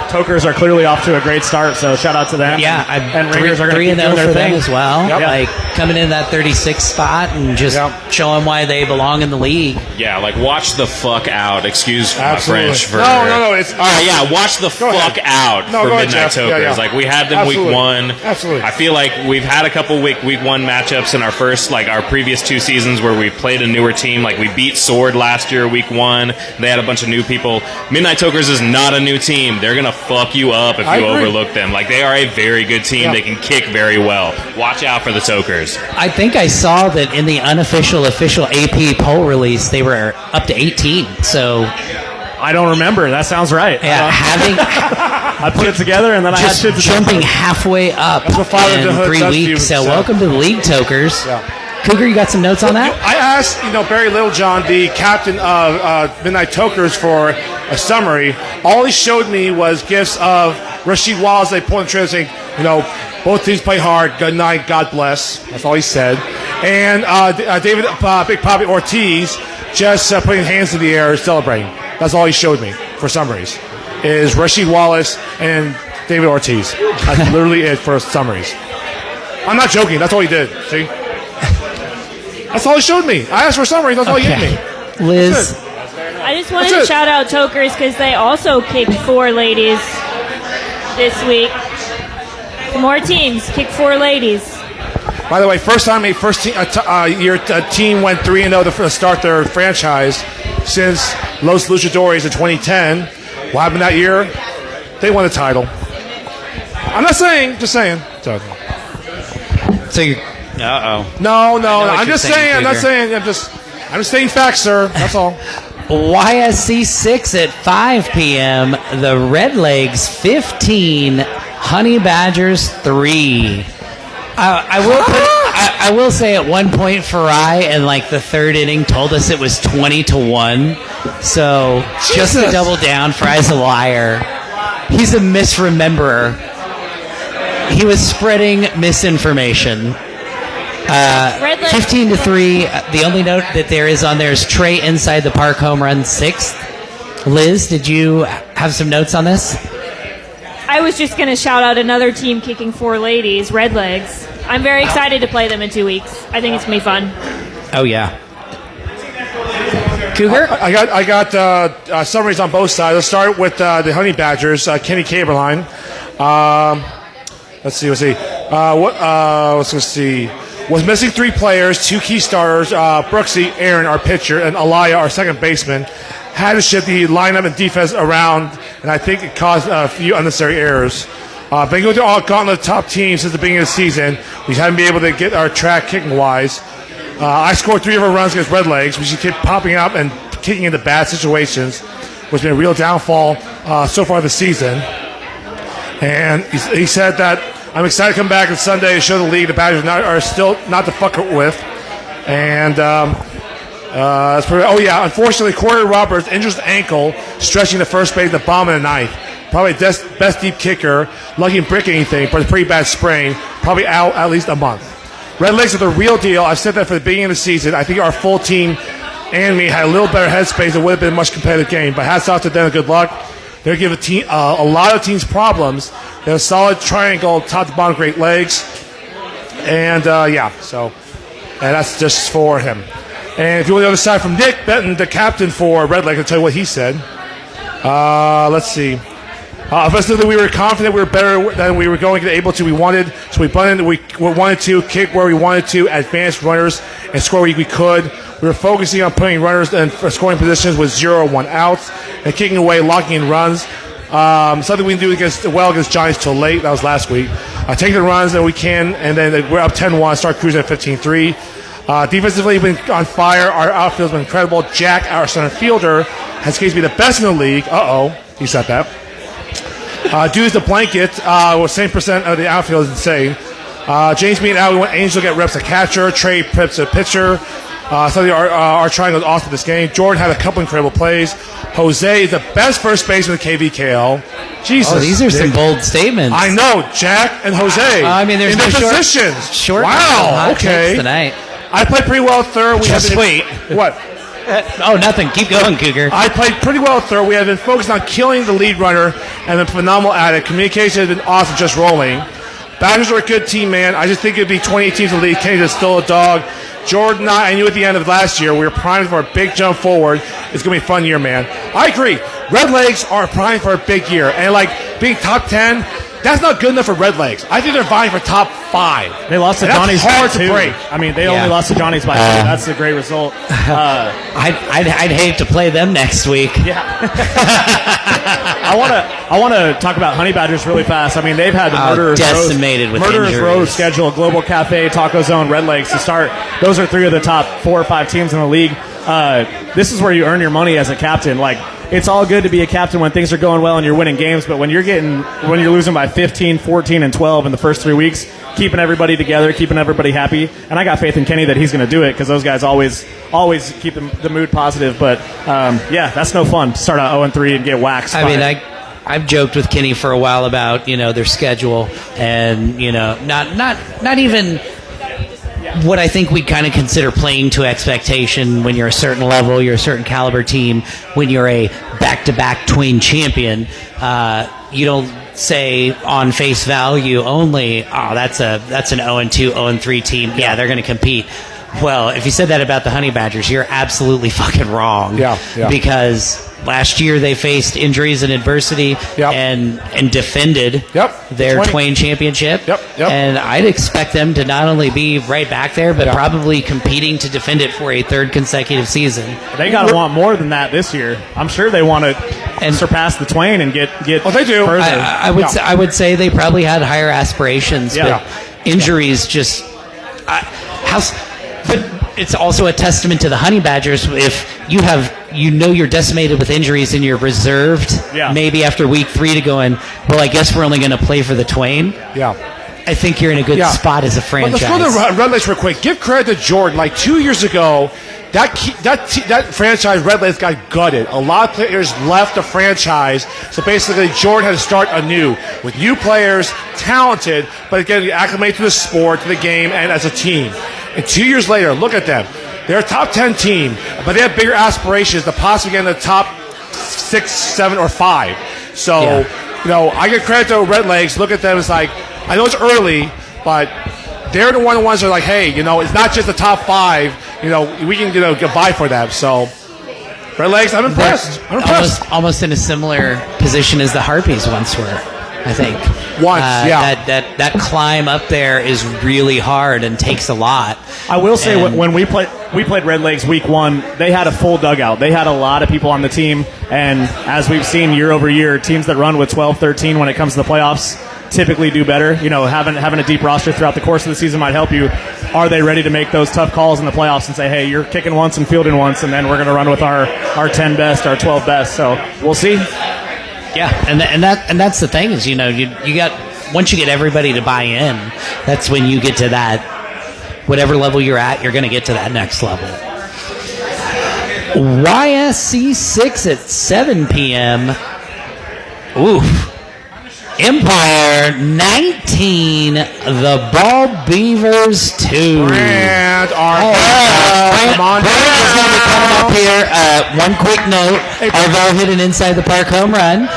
Tokers are clearly off to a great start, so shout out to them. Yeah, and Ringers are going to keep doing their thing as well. Yep. Like coming in that 36th spot and just showing why they belong in the league. Yeah, watch the fuck out. Excuse Absolutely. my French. No. It's all right. Yeah, watch the fuck out for Midnight Tokers. We had them Absolutely. week 1. Absolutely. I feel like we've had a couple week 1 matchups in our first our previous 2 seasons where we played a newer team. We beat Sword last year week 1. They had a bunch of new people. Midnight Tokers is not a new team. They're gonna fuck you up if you overlook them. They are a very good team. Yeah. They can kick very well. Watch out for the Tokers. I think I saw that in the official AP poll release, they were up to 18. So I don't remember. That sounds right. Yeah, I put it together and then I had to jumping halfway up in 3 weeks. So welcome to the league, Tokers. Yeah. Cougar, you got some notes on that? I asked, Barry Littlejohn, the captain of Midnight Tokers, for a summary. All he showed me was gifs of Rasheed Wallace. They pulled the trigger saying, both teams play hard. Good night. God bless. That's all he said. And David Big Poppy Ortiz just putting hands in the air, celebrating. That's all he showed me for summaries. Is Rasheed Wallace and David Ortiz. That's literally it for summaries. I'm not joking. That's all he did. See? That's all he showed me. I asked for summaries. That's all he gave me. Liz? I just wanted to shout out Tokers because they also kicked 4 ladies this week. More teams kick 4 ladies. By the way, first time a team went 3-0 to start their franchise since Los Luchadores in 2010. What happened that year? They won the title. I'm not saying, just saying. So you're... Uh-oh. No. I'm just saying. I'm not saying. I'm just stating facts, sir. That's all. YSC 6 at 5 p.m. The Redlegs 15. Honey Badgers 3. I will say at one point Farai in like the third inning told us it was 20-1. So just to double down, Farai's a liar. He's a misrememberer. He was spreading misinformation. 15-3. The only note that there is on there is Trey inside the park home run 6th. Liz, did you have some notes on this? I was just going to shout out another team kicking 4 ladies, Redlegs. I'm very excited to play them in 2 weeks. I think it's going to be fun. Oh, yeah. Cougar? I got summaries on both sides. Let's start with the Honey Badgers, Kenny Caberline. Let's see. Let's see. Was missing 3 players, 2 key starters, Brooksy, Aaron, our pitcher, and Alaya, our second baseman. Had to shift the lineup and defense around, and I think it caused a few unnecessary errors. Been going through all gauntlet top teams since the beginning of the season. We haven't been able to get our track kicking-wise. I scored 3 of our runs against Redlegs, which kept popping up and kicking into bad situations, which has been a real downfall so far this season. And he said that, I'm excited to come back on Sunday and show the league the Badgers are still not to fuck with. And unfortunately, Corey Roberts injures the ankle, stretching the first base, the bottom of the 9th. Probably best deep kicker, lucky to break anything, but a pretty bad sprain. Probably out at least a month. Redlegs are the real deal. I've said that for the beginning of the season. I think our full team and me had a little better headspace. It would have been a much competitive game. But hats off to them and good luck. They're giving a lot of teams problems. They're a solid triangle, top to bottom, great legs. And, and that's just for him. And if you want the other side from Nick Benton, the captain for Redleg, I'll tell you what he said. Let's see. Offensively, we were confident we were better than we were going to be able to. We wanted to kick where we wanted to, advance runners, and score where we could. We were focusing on putting runners in scoring positions with 0-1 outs and kicking away, locking in runs. Something we can do against Giants till late. That was last week. Take the runs that we can, and then we're up 10-1, start cruising at 15-3. Defensively, we've been on fire. Our outfield's been incredible. Jack, our center fielder, has case to be the best in the league. He said that. Due to the blanket, same percent of the outfield is insane. James being out, we want Angel to get reps at catcher. Trey Prips at pitcher. Our triangle is awesome this game. Jordan had a couple incredible plays. Jose is the best first baseman in KVKL. Jesus. Oh, these are some bold statements. I know. Jack and Jose. There's in no their positions. Short wow. Okay. Tonight. I played pretty well at third. Wait. What? Nothing. Keep going, Cougar. I played pretty well at third. We have been focused on killing the lead runner and been phenomenal at it. Communication has been awesome, just rolling. Badgers are a good team, man. I just think it'd be 28 teams in the league. Kenny is still a dog. Jordan and I knew at the end of last year we were primed for a big jump forward. It's going to be a fun year, man. I agree. Redlegs are primed for a big year. And, being top 10, that's not good enough for Redlegs. I think they're vying for top 5. They lost to Johnny's by 2. To break. They only lost to Johnny's by 2. That's a great result. I'd hate to play them next week. Yeah. I want to talk about Honey Badgers really fast. They've had the Murderers Row schedule, Global Cafe, Taco Zone, Redlegs to start. Those are 3 of the top 4 or 5 teams in the league. This is where you earn your money as a captain. It's all good to be a captain when things are going well and you're winning games, but when you're losing by 15, 14, and 12 in the first 3 weeks, keeping everybody together, keeping everybody happy, and I got faith in Kenny that he's going to do it because those guys always keep the mood positive. But that's no fun to start out 0-3 and get waxed. I've joked with Kenny for a while about their schedule and not even what I think we'd kind of consider playing to expectation when you're a certain level, you're a certain caliber team. When you're a back-to-back Twain champion, you don't say on face value only, that's an 0-2, 0-3 team. Yeah, they're going to compete. Well, if you said that about the Honey Badgers, you're absolutely fucking wrong. Yeah. Because last year they faced injuries and adversity and defended their Twain championship. And I'd expect them to not only be right back there, but probably competing to defend it for a 3rd consecutive season. They got to want more than that this year. I'm sure they want to surpass the Twain and get they do. Further. I would say they probably had higher aspirations, but injuries just... But it's also a testament to the Honey Badgers if you're decimated with injuries and you're reserved maybe after week 3 to go in, well, I guess we're only going to play for the Twain. Yeah. I think you're in a good spot as a franchise. But let's go to Red Legs real quick. Give credit to Jordan. Like 2 years ago, that franchise, Red Legs, got gutted. A lot of players left the franchise. So basically, Jordan had to start anew with new players, talented, but again, acclimated to the sport, to the game, and as a team. And 2 years later, look at them. They're a top 10 team, but they have bigger aspirations to possibly get in the top 6, 7, or 5. So, I give credit to Red Legs. Look at them. It's like, I know it's early, but they're the ones that are like, hey, it's not just the top 5. We can, get by for them. So, Red Legs, I'm impressed. Almost in a similar position as the Harpies once were, I think. That climb up there is really hard and takes a lot. I will say when we played Red Legs week 1, they had a full dugout. They had a lot of people on the team, and as we've seen year over year, teams that run with 12-13 when it comes to the playoffs typically do better. Having a deep roster throughout the course of the season might help you. Are they ready to make those tough calls in the playoffs and say, hey, you're kicking once and fielding once, and then we're going to run with our 10 best, our 12 best? So we'll see. Yeah, and that's the thing is, you got, once you get everybody to buy in, that's when you get to that, whatever level you're at, you're going to get to that next level. YSC 6 at 7 p.m. Oof. Empire 19, the Ball Beavers 2. Brant, Come on up here. One quick note. Arvell hit an inside the park home run.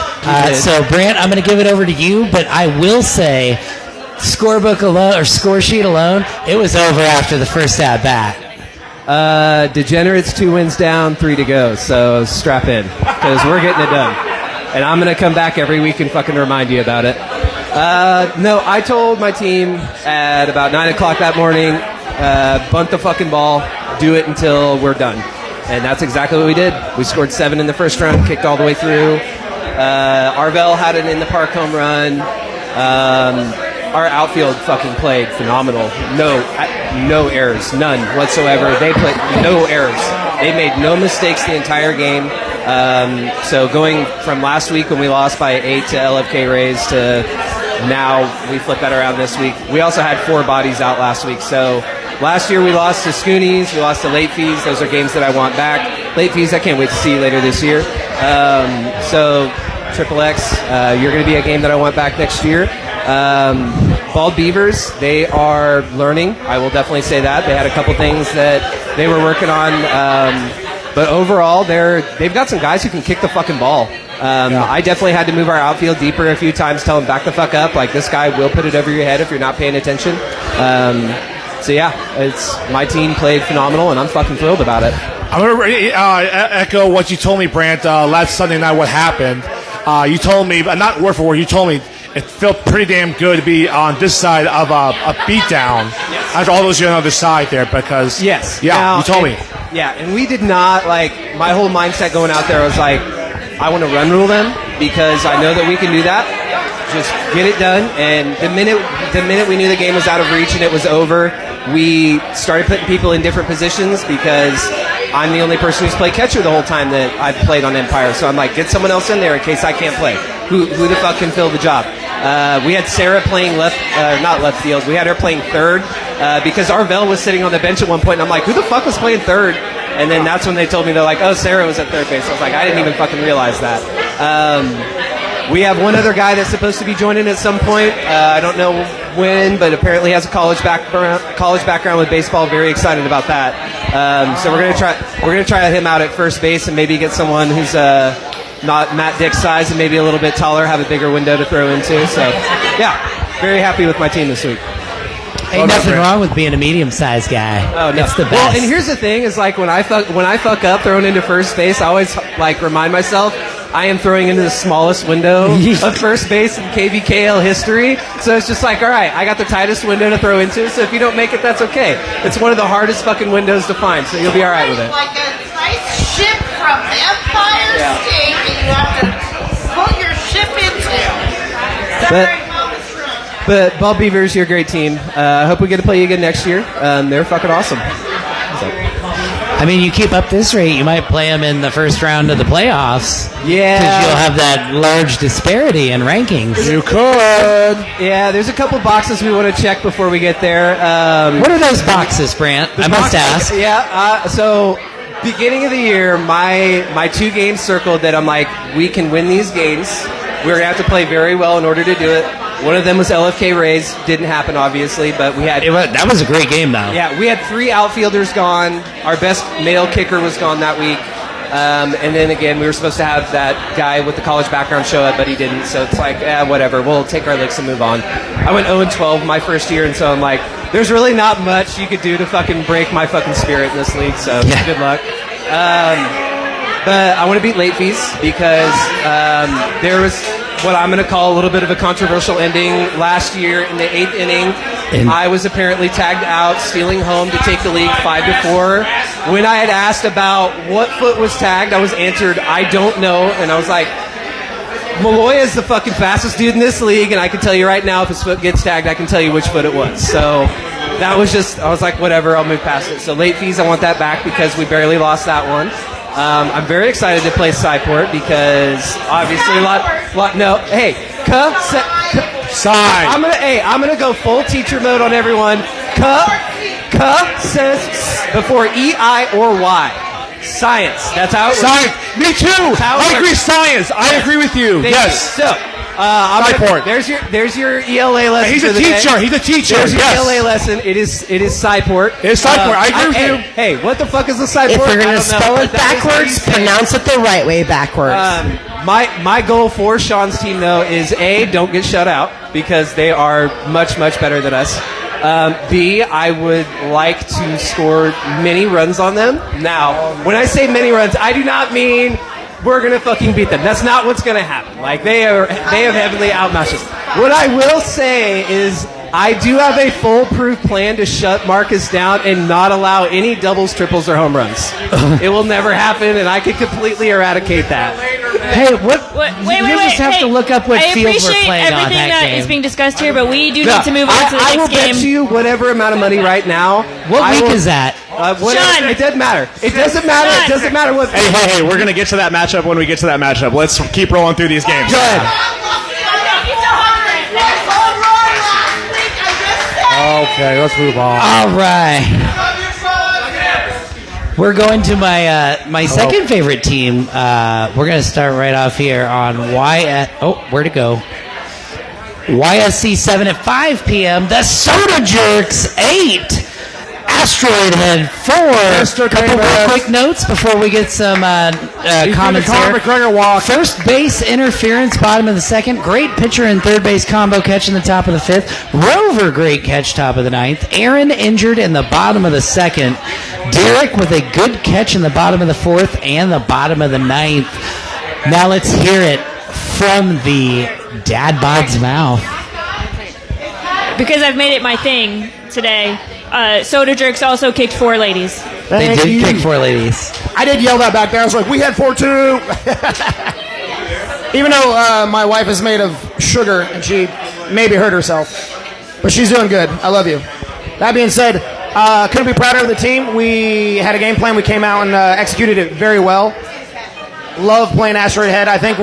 So, Brant, I'm going to give it over to you, but I will say, scorebook alone, or score sheet alone, it was over after the first at-bat. Degenerates 2 wins down, 3 to go. So, strap in, because we're getting it done. And I'm going to come back every week and fucking remind you about it. No, I told my team at about 9 o'clock that morning, bunt the fucking ball, do it until we're done. And that's exactly what we did. We scored 7 in the first round, kicked all the way through. Arvell had an in-the-park home run. Our outfield fucking played phenomenal. No errors, none whatsoever. They played no errors. They made no mistakes the entire game. So going from last week when we lost by 8 to LFK Rays to now we flip that around this week. We also had 4 bodies out last week. So last year we lost to Scoonies, we lost to Late Fees. Those are games that I want back. Late Fees, I can't wait to see you later this year. So Triple X, you're going to be a game that I want back next year. Bald Beavers, they are learning. I will definitely say that. They had a couple things that they were working on. But overall, they've got some guys who can kick the fucking ball. I definitely had to move our outfield deeper a few times, tell them back the fuck up. Like, this guy will put it over your head if you're not paying attention. So, yeah, my team played phenomenal, and I'm fucking thrilled about it. I'm going to echo what you told me, Brant, last Sunday night, what happened. You told me, not word for word, you told me it felt pretty damn good to be on this side of a beatdown after all those years on the other side there because... Yes. Yeah, now, you told me. Yeah, and we did not, my whole mindset going out there was like, I want to run rule them because I know that we can do that. Just get it done. And the minute we knew the game was out of reach and it was over, we started putting people in different positions because I'm the only person who's played catcher the whole time that I've played on Empire. So I'm like, get someone else in there in case I can't play. Who the fuck can fill the job? We had Sarah playing not left field. We had her playing third because Arvell was sitting on the bench at one point, and I'm like, who the fuck was playing third? And then that's when they told me, they're like, oh, Sarah was at third base. I was like, I didn't even fucking realize that. We have one other guy that's supposed to be joining at some point. I don't know when, but apparently has a college background with baseball. Very excited about that. So we're gonna try him out at first base and maybe get someone who's not Matt Dick's size and maybe a little bit taller, have a bigger window to throw into. So yeah, very happy with my team this week. Ain't nothing wrong with being a medium-sized guy. Oh, no. It's the best. Well, and here's the thing: is like when I fuck up throwing into first base, I always remind myself I am throwing into the smallest window of first base in KVKL history. So it's just like, all right, I got the tightest window to throw into. So if you don't make it, that's okay. It's one of the hardest fucking windows to find. So you'll be all right with it. Like a nice ship from Empire State that you have to put your ship into. But Ball Beavers, you're a great team. I hope we get to play you again next year. They're fucking awesome. So. I mean, you keep up this rate, you might play them in the first round of the playoffs. Yeah. Because you'll have that large disparity in rankings. You could. Yeah, there's a couple boxes we want to check before we get there. What are those boxes, Brant? I must ask. Yeah, so beginning of the year, my 2 games circled that I'm like, we can win these games. We're going to have to play very well in order to do it. One of them was LFK Rays. Didn't happen, obviously, but we had... That was a great game, though. Yeah, we had 3 outfielders gone. Our best male kicker was gone that week. And then, again, we were supposed to have that guy with the college background show up, but he didn't. So it's like, whatever. We'll take our licks and move on. I went 0-12 my first year, and so I'm like, there's really not much you could do to fucking break my fucking spirit in this league, so good luck. But I want to beat late fees because there was what I'm going to call a little bit of a controversial ending last year in the 8th inning. I was apparently tagged out, stealing home to take the league 5-4. When I had asked about what foot was tagged, I was answered, I don't know. And I was like, Malloy is the fucking fastest dude in this league, and I can tell you right now if his foot gets tagged, I can tell you which foot it was. So that was just, I was like, whatever, I'll move past it. So late fees, I want that back because we barely lost that one. I'm very excited to play Cyport because obviously Sign. I'm gonna go full teacher mode on everyone. Says before E, I, or Y. Science. That's how it works. Science. Me too. I agree. Science. I agree with you. Yes. So, there's your ELA lesson. He's a teacher. He's a teacher. There's your ELA lesson. It is Cyport. It's Cyport. I agree with you. Hey, what the fuck is the Cyport? If you're going to spell it backwards, pronounce it the right way backwards. My goal for Sean's team, though, is A, don't get shut out because they are much, much better than us. B, I would like to score many runs on them. Now, when I say many runs, I do not mean we're going to fucking beat them. That's not what's going to happen. Like, they have heavily outmatched us. What I will say is I do have a foolproof plan to shut Marcus down and not allow any doubles, triples, or home runs. It will never happen, and I can completely eradicate that. Hey, you just have to look up what field we're playing on that game. I appreciate everything that is being discussed here, but we do need to move on to the next game. I will bet you whatever amount of money right now. What week is that? Sean! It doesn't matter. It doesn't matter. It doesn't matter what. Hey, we're going to get to that matchup when we get to that matchup. Let's keep rolling through these games. Good. Okay, let's move on. All right. We're going to my second favorite team. We're going to start right off here on where'd it go? YSC 7 at 5 p.m. The Soda Jerks 8. Asteroid Head 4. A couple more quick notes before we get some comments here. First base interference, bottom of the second. Great pitcher and third base combo catch in the top of the fifth. Rover, great catch, top of the ninth. Aaron injured in the bottom of the second. Derek with a good catch in the bottom of the fourth and the bottom of the ninth. Now let's hear it from the dad bod's mouth. Because I've made it my thing today. Soda Jerks also kicked 4 ladies. They did kick 4 ladies. I did yell that back there. I was like, we had 4 too. Even though my wife is made of sugar and she maybe hurt herself. But she's doing good. I love you. That being said, couldn't be prouder of the team. We had a game plan. We came out and executed it very well. Love playing Asteroid Head. I think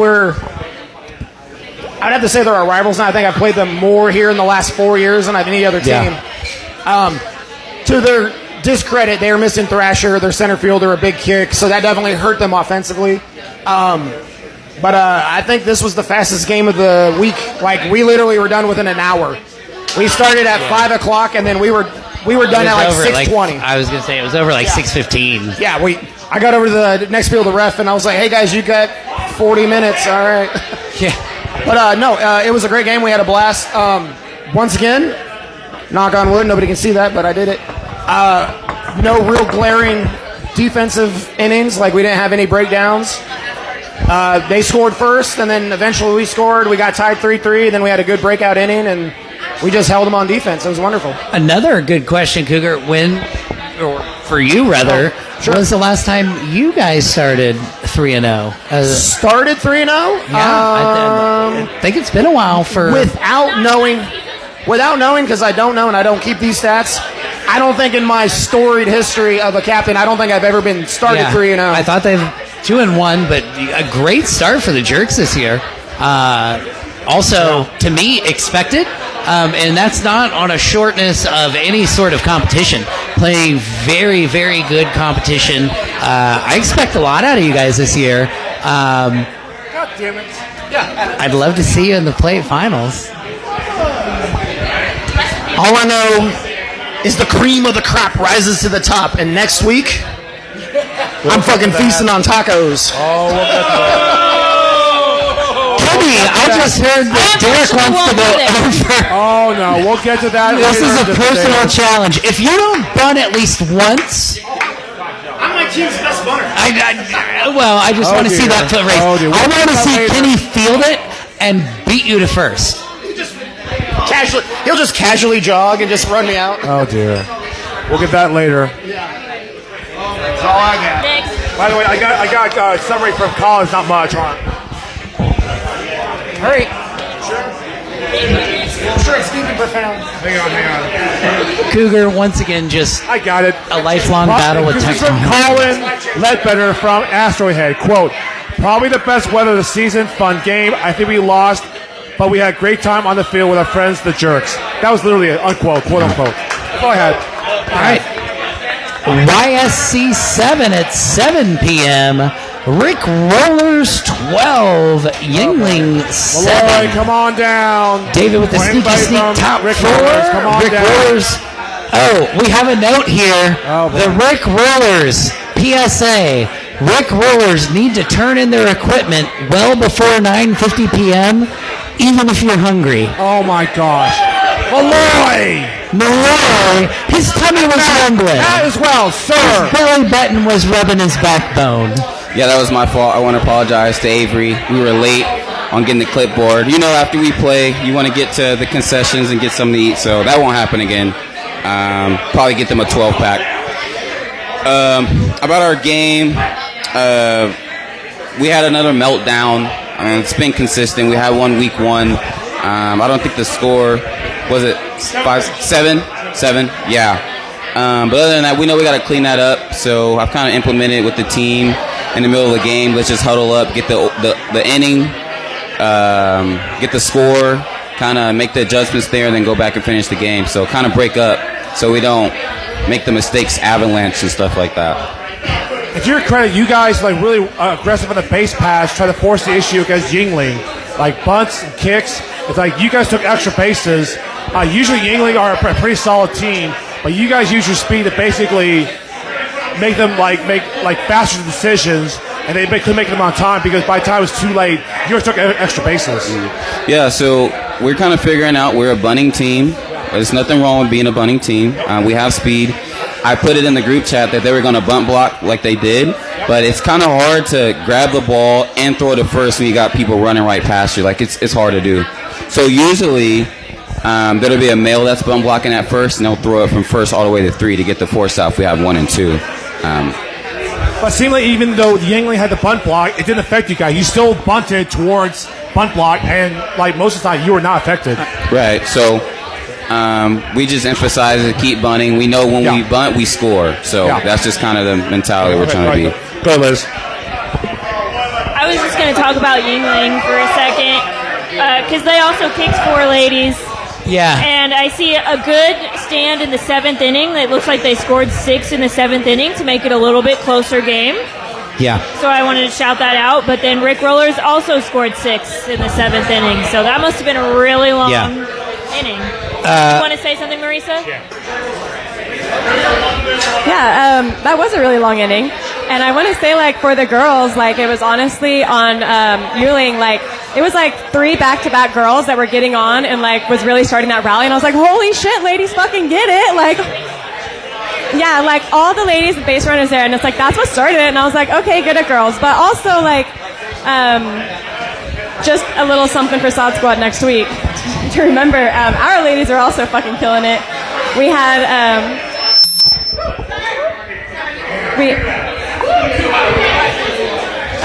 I'd have to say they're our rivals now. I think I've played them more here in the last 4 years than any other team. Yeah. To their discredit, they were missing Thrasher, their center fielder, a big kick, so that definitely hurt them offensively. But I think this was the fastest game of the week. Like, we literally were done within an hour. We started at 5 o'clock, and then we were done at like 6:20. I was going to say, it was over like 6:15. Yeah, I got over to the next field, the ref, and I was like, hey, guys, you got 40 minutes, all right. Yeah. But, it was a great game. We had a blast. Once again, knock on wood, nobody can see that, but I did it. No real glaring defensive innings, like we didn't have any breakdowns. They scored first, and then eventually we scored. We got tied 3-3, then we had a good breakout inning, and we just held them on defense. It was wonderful. Another good question, Cougar. For you, rather, sure. was the last time you guys started 3-0? Started 3-0? Yeah, I think it's been a while for... Without knowing, because I don't know and I don't keep these stats, I don't think in my storied history of a captain, I don't think I've ever been started 3-0. I thought they've 2-1, but a great start for the Jerks this year. Also, to me, expected, and that's not on a shortness of any sort of competition. Playing very, very good competition. I expect a lot out of you guys this year. God damn it. Yeah. I'd love to see you in the plate finals. All I know is the cream of the crop rises to the top, and next week, I'm fucking feasting on tacos. Oh, we'll get that. I just heard that Derek wants to go over. Oh, no. We'll get to that. This is a personal challenge. If you don't bunt at least once... I'm my team's best bunter. I just want to see that foot race. I want to see Kenny field it and beat you to first. He'll just casually jog and just run me out. Oh, dear. We'll get that later. That's all I got. Next. By the way, I got a summary from college, not much on. Hurry. I'm sure it's deep and profound. Hang on. Cougar, once again, just I got it. A lifelong battle with This is from technology. Colin Ledbetter from Astrohead. Quote, probably the best weather of the season, fun game. I think we lost, but we had a great time on the field with our friends, the Jerks. That was literally an unquote, quote unquote. That's all I had. All right. YSC 7 at 7 p.m. Rick Rollers 12, Yingling 7. Malloy, come on down. David with the sneaky sneak top Rick 4. Rollers, come on Rick down. Rollers. Oh, we have a note here. The Rick Rollers PSA. Rick Rollers need to turn in their equipment well before 9:50 p.m., even if you're hungry. Oh my gosh. Malloy, his tummy was rumbling. That as well, sir. His belly button was rubbing his backbone. Yeah, that was my fault. I want to apologize to Avery. We were late on getting the clipboard. You know, after we play, you want to get to the concessions and get something to eat, so that won't happen again. Probably get them a 12-pack. About our game, we had another meltdown. It's been consistent. We had one week 1. I don't think the score, was it 7? Yeah. But other than that, we know we got to clean that up. So I've kind of implemented with the team in the middle of the game. Let's just huddle up, get the inning, get the score, kind of make the adjustments there, and then go back and finish the game. So kind of break up so we don't make the mistakes avalanche and stuff like that. And to your credit, you guys like really aggressive on the base pass, try to force the issue against Yingling, like bunts and kicks. It's like you guys took extra bases. Usually Yingling are a pretty solid team, but you guys use your speed to basically make them make faster decisions, and they couldn't make them on time because by the time it was too late, you guys took extra bases. Yeah, so we're kind of figuring out we're a bunting team. There's nothing wrong with being a bunting team. We have speed. I put it in the group chat that they were going to bunt block like they did, but it's kind of hard to grab the ball and throw it to first when you got people running right past you. Like, it's hard to do. So usually there'll be a male that's bunt blocking at first, and they'll throw it from first all the way to 3 to get the force out if we have 1 and 2. But seemingly, even though Yingling had the bunt block, it didn't affect you guys. You still bunted towards bunt block, and like most of the time, you were not affected. Right. So we just emphasize to keep bunting. We know when we bunt, we score. So that's just kind of the mentality we're trying to be. Go, Liz. I was just going to talk about Yingling for a second because they also kicked 4 ladies. Yeah. And I see a good stand in the 7th inning. It looks like they scored 6 in the 7th inning to make it a little bit closer game. Yeah. So I wanted to shout that out. But then Rick Rollers also scored 6 in the 7th inning. So that must have been a really long inning. You want to say something, Marisa? Yeah, that was a really long inning. And I want to say, for the girls, it was honestly on Yuling, it was 3 back-to-back girls that were getting on and, was really starting that rally. And I was like, holy shit, ladies fucking get it. All the ladies, the base runners there. And it's that's what started it. And I was like, okay, good at girls. But also, just a little something for Sod Squad next week. To remember, our ladies are also fucking killing it. We had,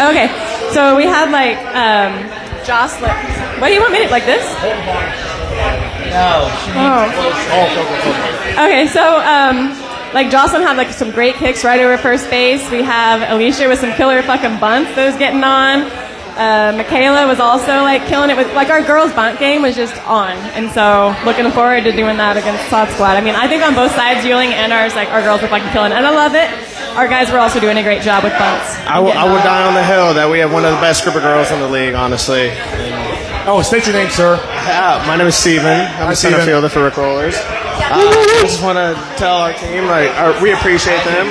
okay, so we had Jocelyn. What do you want me to like this? Okay, so like Jocelyn had like some great kicks right over first base. We have Alicia with some killer fucking bunts that was getting on. Michaela was also like killing it with like our girls bunt game was just on, and so looking forward to doing that against Slot Squad. I mean, I think on both sides, Yuling and ours, like our girls were fucking killing it, and I love it. Our guys were also doing a great job with bunts. I would die on the hill that we have one of the best group of girls in the league, honestly. Oh, state your name, sir. My name is Steven. I'm a center fielder for Rick Rollers. I just want to tell our team, we appreciate them.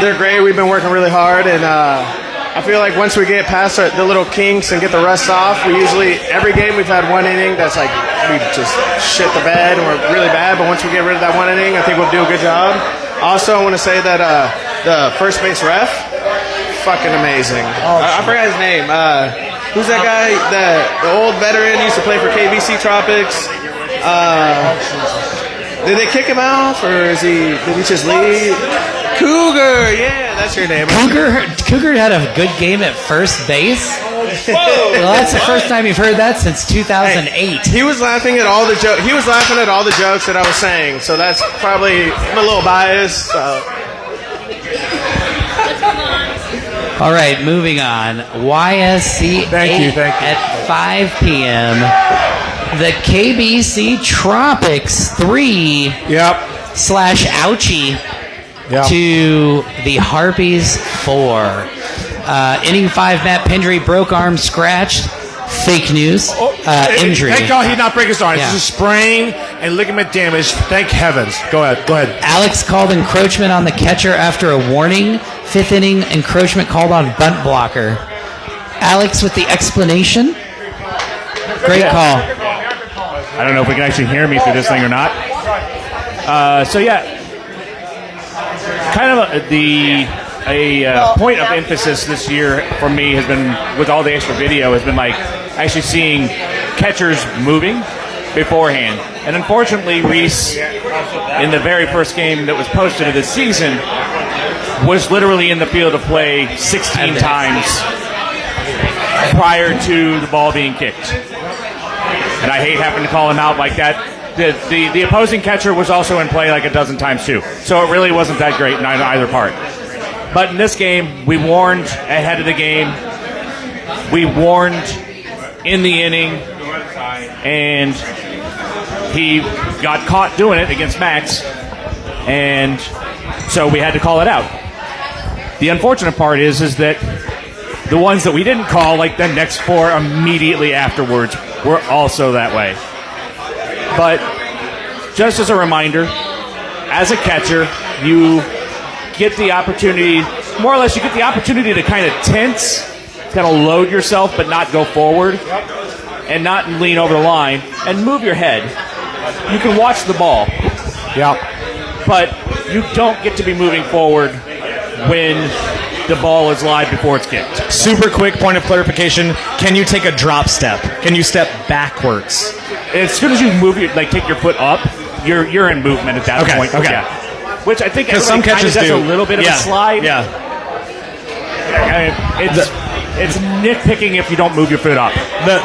They're great. We've been working really hard, and I feel like once we get past the little kinks and get the rust off, we usually, every game we've had one inning that's like, we just shit the bed and we're really bad, but once we get rid of that one inning, I think we'll do a good job. Also, I want to say that the first base ref, fucking amazing. I forgot his name. Who's that guy? The old veteran used to play for KVC Tropics. Did they kick him off, or did he just leave? Cougar, yeah, that's your name. Cougar had a good game at first base. Well, that's the first time you've heard that since 2008. Hey, he was laughing at all the jokes. He was laughing at all the jokes that I was saying. So that's probably, I'm a little biased. All right, moving on. YSC Thank you. at 5 p.m. The KBC Tropics 3 /Ouchie to the Harpies 4. Inning 5, Matt Pendry, broke arm, scratched. Fake news. Injury. Thank God he did not break his arm. This is sprain and ligament damage. Thank heavens. Go ahead. Alex called encroachment on the catcher after a warning. 5th inning, encroachment called on bunt blocker. Alex with the explanation. Great call. I don't know if we can actually hear me through this thing or not. Kind of a point of emphasis this year for me has been, with all the extra video, has been like actually seeing catchers moving beforehand. And unfortunately, Reese, in the very first game that was posted of this season, was literally in the field of play 16 times prior to the ball being kicked. And I hate having to call him out like that. The opposing catcher was also in play like a dozen times too. So it really wasn't that great in either part. But in this game, we warned ahead of the game. We warned in the inning. And he got caught doing it against Max. And so we had to call it out. The unfortunate part is that the ones that we didn't call, like the next 4 immediately afterwards, were also that way. But just as a reminder, as a catcher, you get the opportunity, more or less, you get the opportunity to kind of tense, kind of load yourself, but not go forward, and not lean over the line, and move your head. You can watch the ball. But you don't get to be moving forward when the ball is live before it's kicked. Super quick point of clarification. Can you take a drop step? Can you step backwards? As soon as you move, take your foot up, you're in movement at that point. Okay. Yeah. Which I think some catches does do a little bit of a slide. Yeah. It's nitpicking if you don't move your foot up.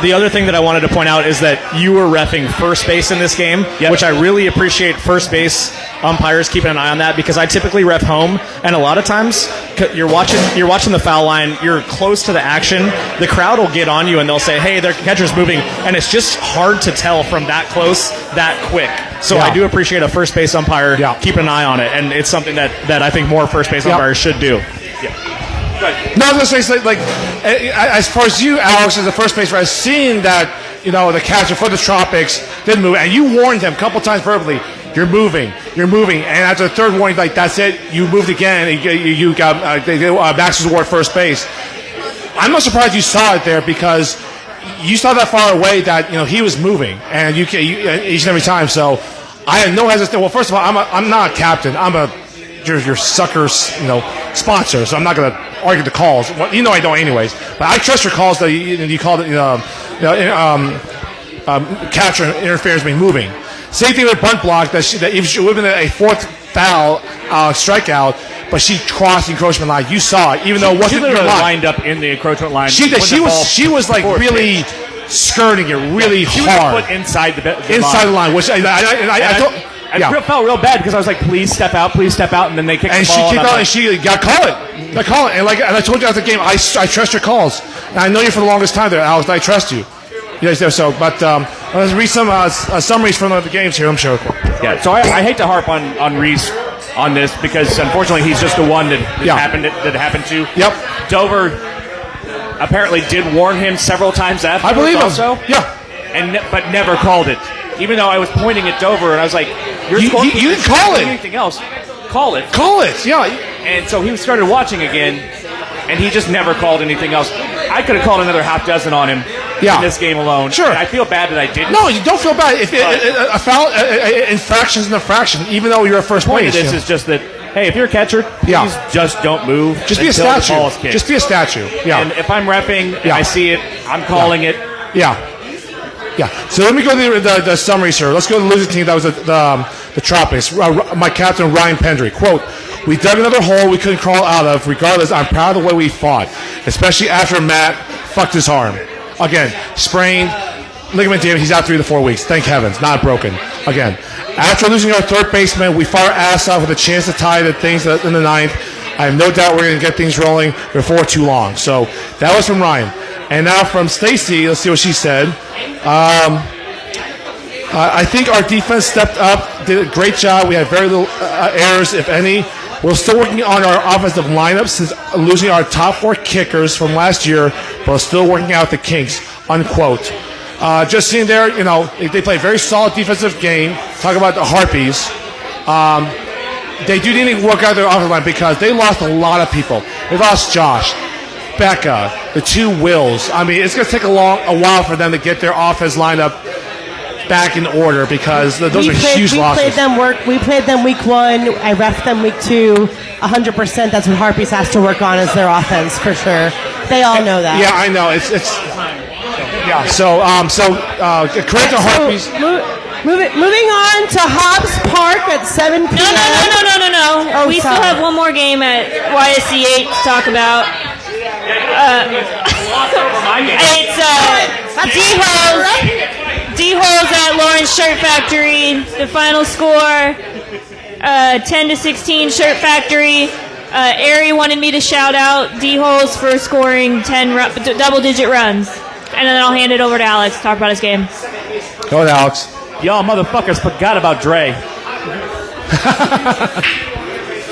The other thing that I wanted to point out is that you were reffing first base in this game, which I really appreciate first base umpires keeping an eye on that, because I typically ref home, and a lot of times you're watching the foul line, you're close to the action, the crowd will get on you and they'll say, hey, their catcher's moving, and it's just hard to tell from that close, that quick. So I do appreciate a first base umpire keeping an eye on it, and it's something that I think more first base umpires should do. No, I was going to say, as far as you, Alex, as a first baseman, I've seen that, the catcher for the Tropics didn't move, and you warned him a couple times verbally, you're moving, and after the third warning, that's it, you moved again, and you got Max's award first base. I'm not surprised you saw it there, because you saw that far away that, he was moving, and you each and every time, so I had no hesitation. Well, first of all, I'm not a captain, I'm your sucker's sponsor, so I'm not going to argue the calls. Well, I don't anyways. But I trust your calls that you called it. Catcher interference being moving. Same thing with bunt block. That if she would have been a 4th foul strikeout, but she crossed the encroachment line. You saw it, even though it wasn't your line. Lined up in the encroachment line. She was like really skirting it really She was hard. put inside the Inside the line, which I felt real bad because I was like, please step out, and then they kicked and the ball. She kicked out, and she got call it. And I told you after the game, I trust your calls. And I know you for the longest time there, Alex. I trust you. So, but let's read some summaries from the games here. I'm sure. Yeah. So I hate to harp on Reese on this because unfortunately he's just the one that happened to. Yep. Dover apparently did warn him several times after. I believe him. Also. Yeah. But never called it. Even though I was pointing at Dover and I was like, "You're you didn't call it. Anything else? Call it. Call it. Yeah." And so he started watching again, and he just never called anything else. I could have called another half dozen on him in this game alone. Sure. And I feel bad that I didn't. No, you don't feel bad. If a foul, infraction is an infraction, even though you're at first The point base. of this is just that, hey, if you're a catcher, please just don't move. Just be a until the statue. ball is kicked. Just be a statue. Yeah. And if I'm repping and I see it, I'm calling it. Yeah. So let me go to the summary, sir. Let's go to the losing team. That was the Tropics. My captain, Ryan Pendry. Quote, "We dug another hole we couldn't crawl out of. Regardless, I'm proud of the way we fought, especially after Matt fucked his arm. Again, sprained ligament damage. He's out 3 to 4 weeks. Thank heavens, not broken. Again, after losing our third baseman, we fought our ass off with a chance to tie the things in the ninth. I have no doubt we're going to get things rolling before too long." So that was from Ryan. And now from Stacy, let's see what she said. I think our defense stepped up, did a great job. We had very little errors, if any. We're still working on our offensive lineup since losing our top 4 kickers from last year, but we're still working out the kinks, unquote. Just seeing there, they play a very solid defensive game. Talk about the Harpies. They do need to work out their offensive line because they lost a lot of people. They lost Josh, Becca, the 2 Wills. I mean, it's going to take a while for them to get their offense lineup back in order because those are huge losses. We played them week 1. I refed them week 2. 100%. That's what Harpies has to work on is their offense for sure. They all know that. Yeah, I know. It's yeah. So credit to Harpies. Moving on to Hobbs Park at 7 p.m. No. Oh, we still sorry. have one more game at YSC 8 to talk about. It's D-Holes at Lawrence Shirt Factory. The final score, 10-16 Shirt Factory. Ari wanted me to shout out D-Holes for scoring 10 double-digit runs. And then I'll hand it over to Alex to talk about his game. Go ahead, Alex. Y'all motherfuckers forgot about Dre.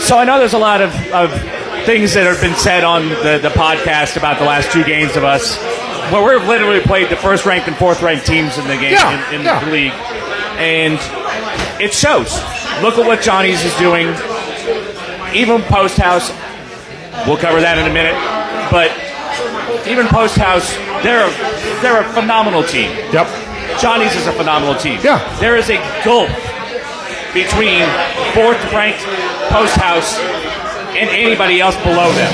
So I know there's a lot of things that have been said on the podcast about the last 2 games of us. Well, we've literally played the first-ranked and fourth-ranked teams in the game in the league. And it shows. Look at what Johnny's is doing. Even Post House, we'll cover that in a minute, but even Post House, they're a phenomenal team. Yep. Johnny's is a phenomenal team. Yeah. There is a gulf between fourth-ranked Post House and anybody else below them.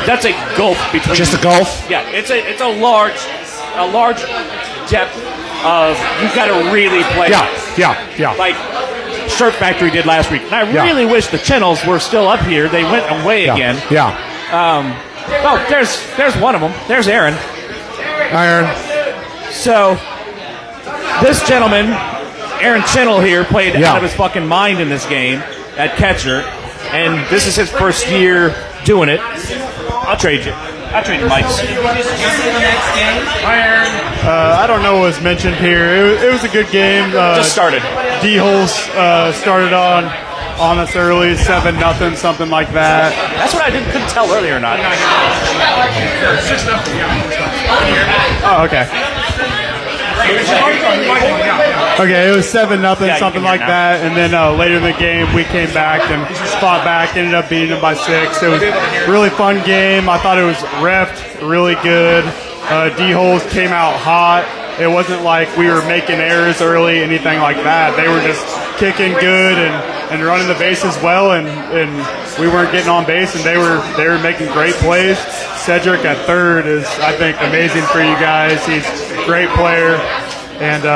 That's a gulf between. Just a gulf? Yeah, it's a large depth of you've got to really play. Yeah. Like Shirt Factory did last week. And I really wish the Channels were still up here. They went away again. Yeah. Oh, there's one of them. There's Aaron. So this gentleman, Aaron Channel here, played out of his fucking mind in this game at catcher, and this is his first year doing it. I'll trade you mics. Hi, Aaron. I don't know what was mentioned here. It was a good game. Just started. D-Holes started on us early, 7-0, something like that. That's what I couldn't tell earlier or not. Oh, okay. Okay, it was 7-0, something like that, and then later in the game we came back and fought back, ended up beating them by 6. It was a really fun game. I thought it was reffed really good. D-Holes came out hot. It wasn't like we were making errors early, anything like that. They were just kicking good and running the bases well, and we weren't getting on base, and they were making great plays. Cedric at third is, I think, amazing for you guys. He's a great player, and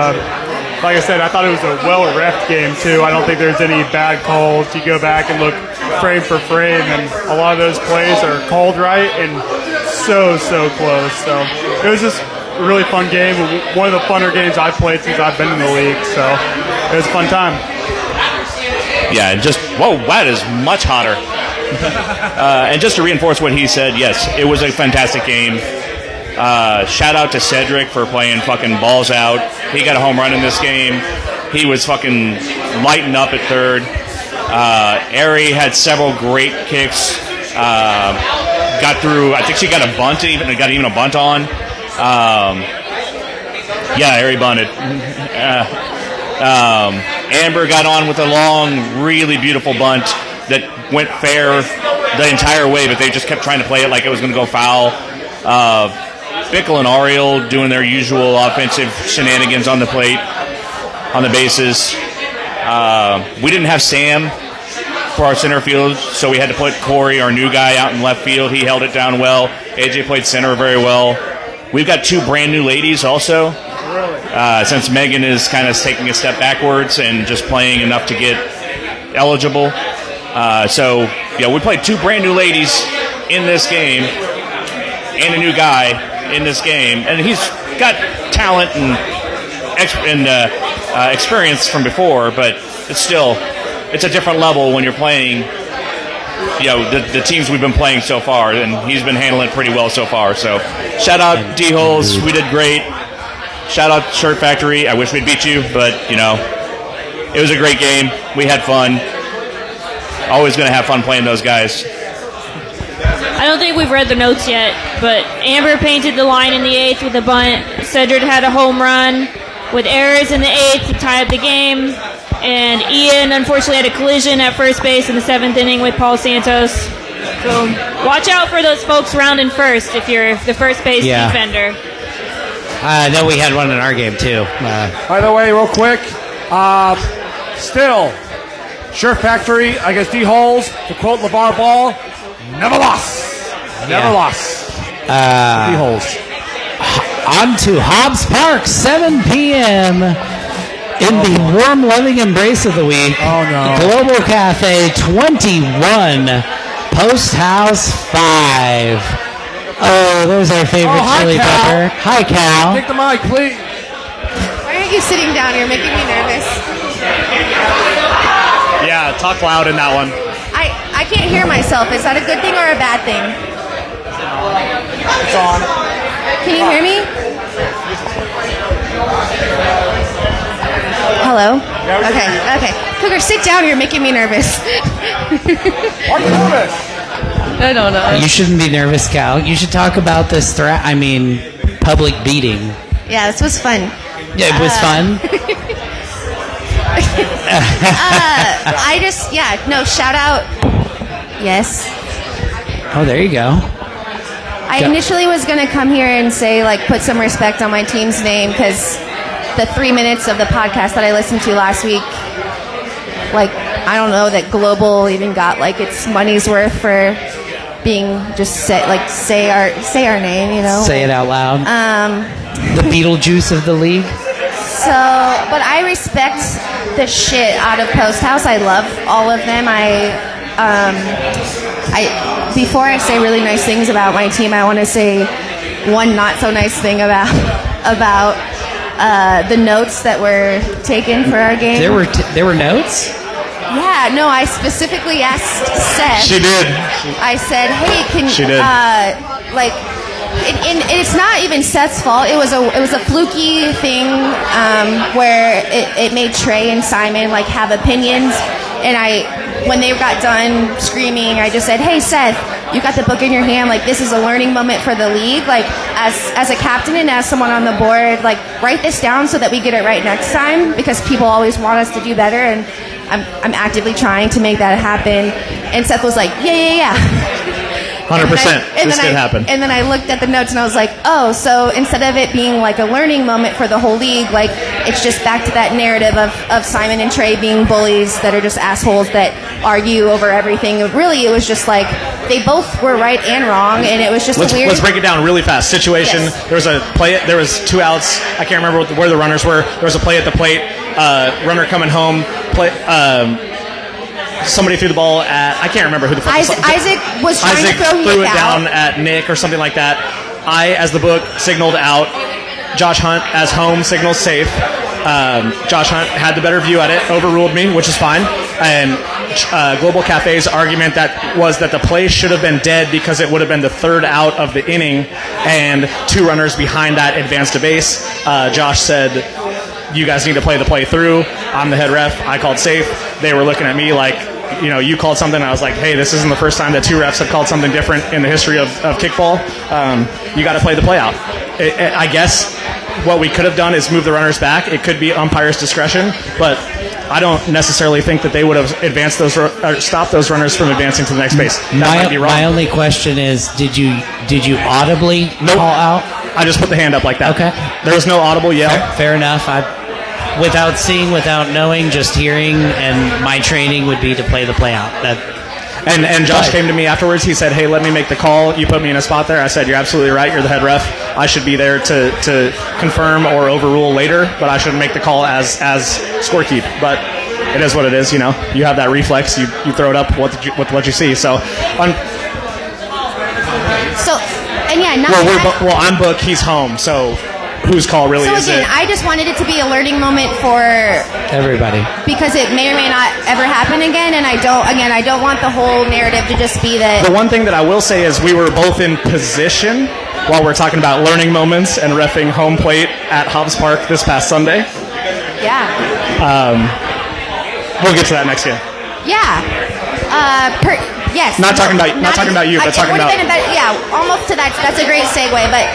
like I said, I thought it was a well-reffed game, too. I don't think there's any bad calls. You go back and look frame for frame, and a lot of those plays are called right and so close. So it was just really fun game. One of the funner games I've played since I've been in the league. So it was a fun time. Yeah, and just, whoa, that is much hotter. And just to reinforce what he said, yes, it was a fantastic game. Shout out to Cedric for playing fucking balls out. He got a home run in this game. He was fucking lighting up at third. Ari had several great kicks. Got through, I think she got a bunt, got even a bunt on. Yeah, Ari bunted. Amber got on with a long, really beautiful bunt that went fair the entire way, but they just kept trying to play it like it was going to go foul. Bickle and Ariel doing their usual offensive shenanigans on the plate, on the bases. We didn't have Sam for our center field, so we had to put Corey, our new guy, out in left field. He held it down well. AJ played center very well. We've got 2 brand new ladies also. Since Megan is kind of taking a step backwards and just playing enough to get eligible. So, yeah, we played 2 brand new ladies in this game and a new guy in this game. And he's got talent and experience from before, but it's a different level when you're playing, the teams we've been playing so far, and he's been handling it pretty well so far. So, shout out D-Holes. We did great. Shout out Shirt Factory. I wish we'd beat you, but, it was a great game. We had fun. Always going to have fun playing those guys. I don't think we've read the notes yet, but Amber painted the line in the 8th with a bunt. Cedric had a home run with errors in the 8th to tie up the game. And Ian, unfortunately, had a collision at first base in the 7th inning with Paul Santos. So watch out for those folks rounding first if you're the first base defender. No, we had one in our game, too. By the way, real quick, still, Shirt Factory against D-Holes, to quote LeVar Ball, never lost. Never lost. D-Holes. On to Hobbs Park, 7 p.m. in the warm, loving embrace of the week. Oh, no. Global Cafe 21, Post House 5. Oh, there's our favorite chili pepper. Hi, Cal. Take the mic, please. Why aren't you sitting down? You're making me nervous. Yeah, talk loud in that one. I can't hear myself. Is that a good thing or a bad thing? It's on. Can you hear me? Hello? Okay. Cougar, sit down. You're making me nervous. Are you nervous? I don't know. You shouldn't be nervous, Cal. You should talk about this public beating. Yeah, this was fun. Yeah, it was fun. Shout out. Yes. Oh, there you go. I initially was going to come here and say, put some respect on my team's name because the 3 minutes of the podcast that I listened to last week, I don't know that Global even got, its money's worth for being just say our name, Say it out loud. The Beetlejuice of the league. So, but I respect the shit out of Post House. I love all of them. Before I say really nice things about my team, I want to say one not so nice thing about the notes that were taken for our game. There were notes? Yeah, no, I specifically asked Seth. She did. I said, "Hey, can she did. It's not even Seth's fault. It was a fluky thing where it made Trey and Simon have opinions, and when they got done screaming, I just said, "Hey, Seth, you got the book in your hand. This is a learning moment for the league. As a captain and as someone on the board, write this down so that we get it right next time because people always want us to do better, and I'm actively trying to make that happen." And Seth was like, "Yeah." 100%. This did happen. And then I looked at the notes and I was like, oh, so instead of it being a learning moment for the whole league, it's just back to that narrative of Simon and Trey being bullies that are just assholes that argue over everything. Really, it was just they both were right and wrong, and it was just weird. Let's break it down really fast. Situation. Yes. There was a play. There was 2 outs. I can't remember where the runners were. There was a play at the plate. Runner coming home. Somebody threw the ball at, I can't remember who the fuck Isaac was trying to throw it down at Nick or something like that. I, as the book, signaled out. Josh Hunt as home signals safe. Josh Hunt had the better view at it, overruled me, which is fine. And Global Cafe's argument was that the play should have been dead because it would have been the third out of the inning, and 2 runners behind that advanced to base. Josh said, you guys need to play the play through. I'm the head ref. I called safe. They were looking at me like, you called something. I was like, hey, this isn't the first time that 2 refs have called something different in the history of kickball. You got to play the play out. I guess what we could have done is move the runners back. It could be umpire's discretion, but I don't necessarily think that they would have advanced those or stopped those runners from advancing to the next base. That might be wrong. My only question is, did you audibly call out? I just put the hand up like that. Okay. There was no audible yell. Fair enough. Without seeing, without knowing, just hearing, and my training would be to play the play out. And Josh came to me afterwards. He said, hey, let me make the call. You put me in a spot there. I said, you're absolutely right. You're the head ref. I should be there to confirm or overrule later, but I shouldn't make the call as scorekeep. But it is what it is. You have that reflex. You throw it up with what you see. So, I'm booked. He's home. So whose call really is it? I just wanted it to be a learning moment for everybody, because it may or may not ever happen again, and I don't want the whole narrative to just be that. The one thing that I will say is we were both in position while we're talking about learning moments and reffing home plate at Hobbs Park this past Sunday. Yeah. We'll get to that next game. Yeah. Yes. Not talking about you, but talking about. Almost to that. That's a great segue. But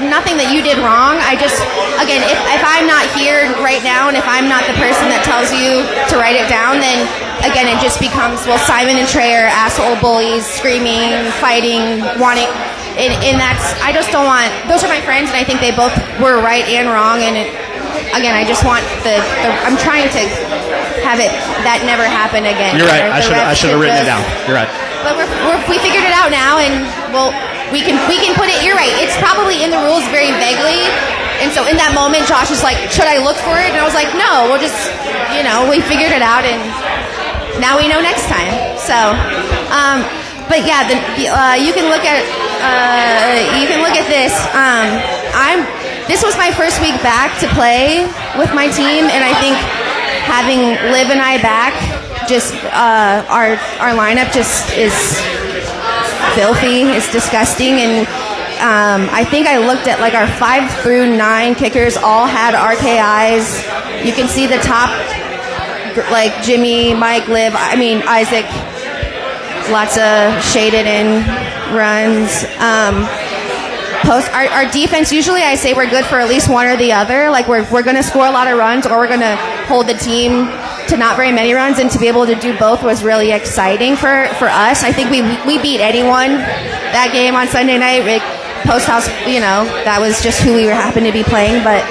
nothing that you did wrong. If I'm not here right now, and if I'm not the person that tells you to write it down, then again it just becomes, well, Simon and Trey are asshole bullies, screaming, fighting, wanting, and that's, I just don't want. Those are my friends, and I think they both were right and wrong. And I just want I'm trying to have it that never happen again. You're right. I should have written it down. You're right. But we figured it out now, and we can put it. You're right. It's probably in the rules very vaguely, and so in that moment, Josh is like, "Should I look for it?" And I was like, "No, we'll just, we figured it out, and now we know next time." So, but yeah, you can look at this. This was my first week back to play with my team, and I think having Liv and I back, just our lineup just is filthy. It's disgusting, and I think I looked at our 5 through 9 kickers all had RKIs. You can see the top, like Jimmy, Mike, Liv. Isaac. Lots of shaded in runs. Our defense, usually I say we're good for at least one or the other. Like we're going to score a lot of runs, or we're going to hold the team to not very many runs, and to be able to do both was really exciting for us. I think we beat anyone that game on Sunday night. Post House, that was just who we happened to be playing. But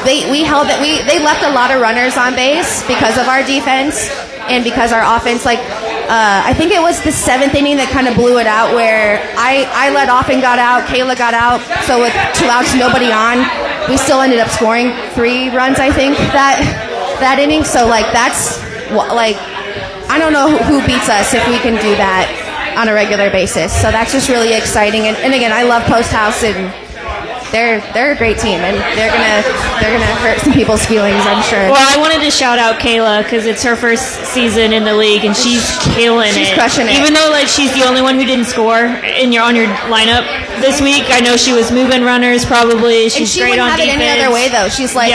they left a lot of runners on base because of our defense and because our offense, I think it was the 7th inning that kind of blew it out, where I led off and got out. Kayla got out. So with 2 outs, nobody on, we still ended up scoring 3 runs, I think, that inning. So that's I don't know who beats us if we can do that on a regular basis. So that's just really exciting. And again, I love Post House, and they're a great team, and they're gonna hurt some people's feelings, I'm sure. Well, I wanted to shout out Kayla because it's her first season in the league, and she's killing it. She's crushing it. Even though she's the only one who didn't score on your lineup this week, I know she was moving runners probably. She's great on defense. She wouldn't have it any other way though. She's like,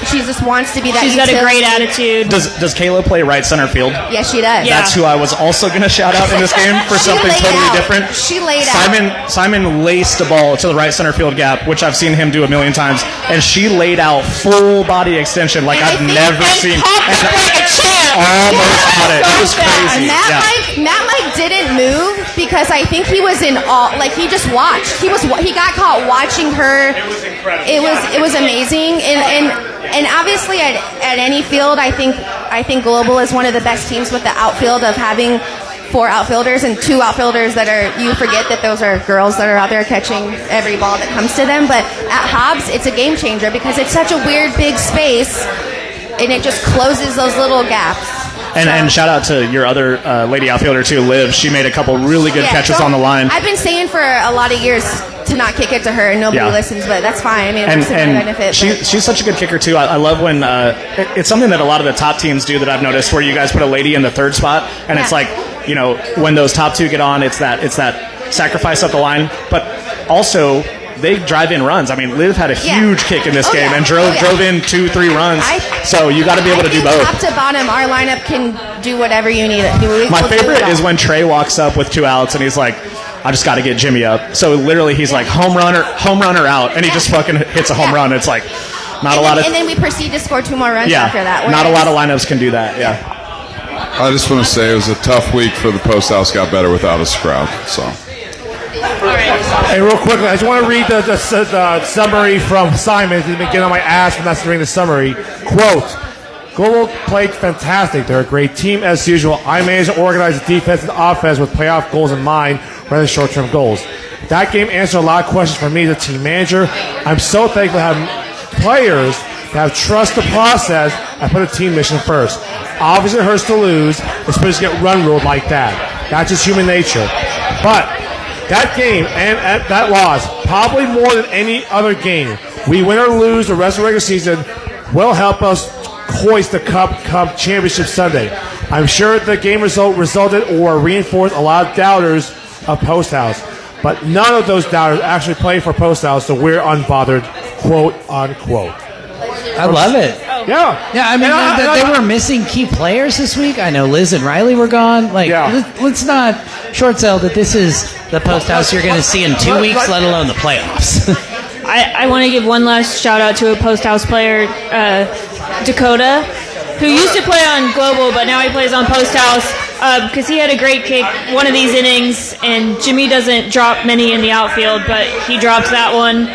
she just wants to be that. She's got a great attitude. Does Kayla play right center field? Yes, she does. That's who I was also going to shout out in this game for something totally different. She laid out. Simon laced a ball to the right center field gap, which I've seen him do a million times, and she laid out full body extension like I've never seen. Almost caught it. It was crazy. Matt Mike didn't move because I think he was in awe. He just watched. He got caught watching her. It was incredible. It was amazing, and obviously at any field, I think Global is one of the best teams with the outfield of having 4 outfielders and 2 outfielders that you forget that those are girls that are out there catching every ball that comes to them. But at Hobbs, it's a game changer because it's such a weird big space, and it just closes those little gaps. And shout out to your other lady outfielder too, Liv. She made a couple really good catches on the line. I've been saying for a lot of years to not kick it to her, and nobody listens, but that's fine. I mean, it's to my benefit. She's such a good kicker too. I love when it's something that a lot of the top teams do that I've noticed, where you guys put a lady in the third spot, and it's like, you know, when those top two get on, it's that sacrifice up the line, but also they drive in runs. I mean, Liv had a huge kick in this game and drove in 2-3 runs. So you got to be able to do both. Top to bottom, our lineup can do whatever you need it. My favorite is when Trey walks up with 2 outs and he's like, I just got to get Jimmy up. So literally he's like, home runner out, and he just fucking hits a home run. It's like not a lot of. And then we proceed to score 2 more runs after that. Not a lot of lineups can do that. Yeah. I just want to say it was a tough week for the Post House. Got better without us crowd. So. Hey, real quickly, I just want to read the summary from Simon. He's been getting on my ass for not reading the summary. Quote, Global played fantastic. They're a great team as usual. I managed to organize the defense and offense with playoff goals in mind rather than short-term goals. That game answered a lot of questions for me as a team manager. I'm so thankful to have players that have trust the process and put a team mission first. Obviously, it hurts to lose, especially to get run ruled like that. That's just human nature. But that game and that loss, probably more than any other game, we win or lose the rest of the regular season, will help us hoist the Cup championship Sunday. I'm sure the game resulted or reinforced a lot of doubters of Post House, but none of those doubters actually play for Post House, so we're unbothered, quote unquote. I love it. Yeah. Yeah, I mean, they were missing key players this week. I know Liz and Riley were gone. Like, let's not short sell that this is the Post House you're going to see in 2 weeks, let alone the playoffs. I want to give one last shout out to a Post House player, Dakota, who used to play on Global, but now he plays on Post House because he had a great kick one of these innings, and Jimmy doesn't drop many in the outfield, but he drops that one,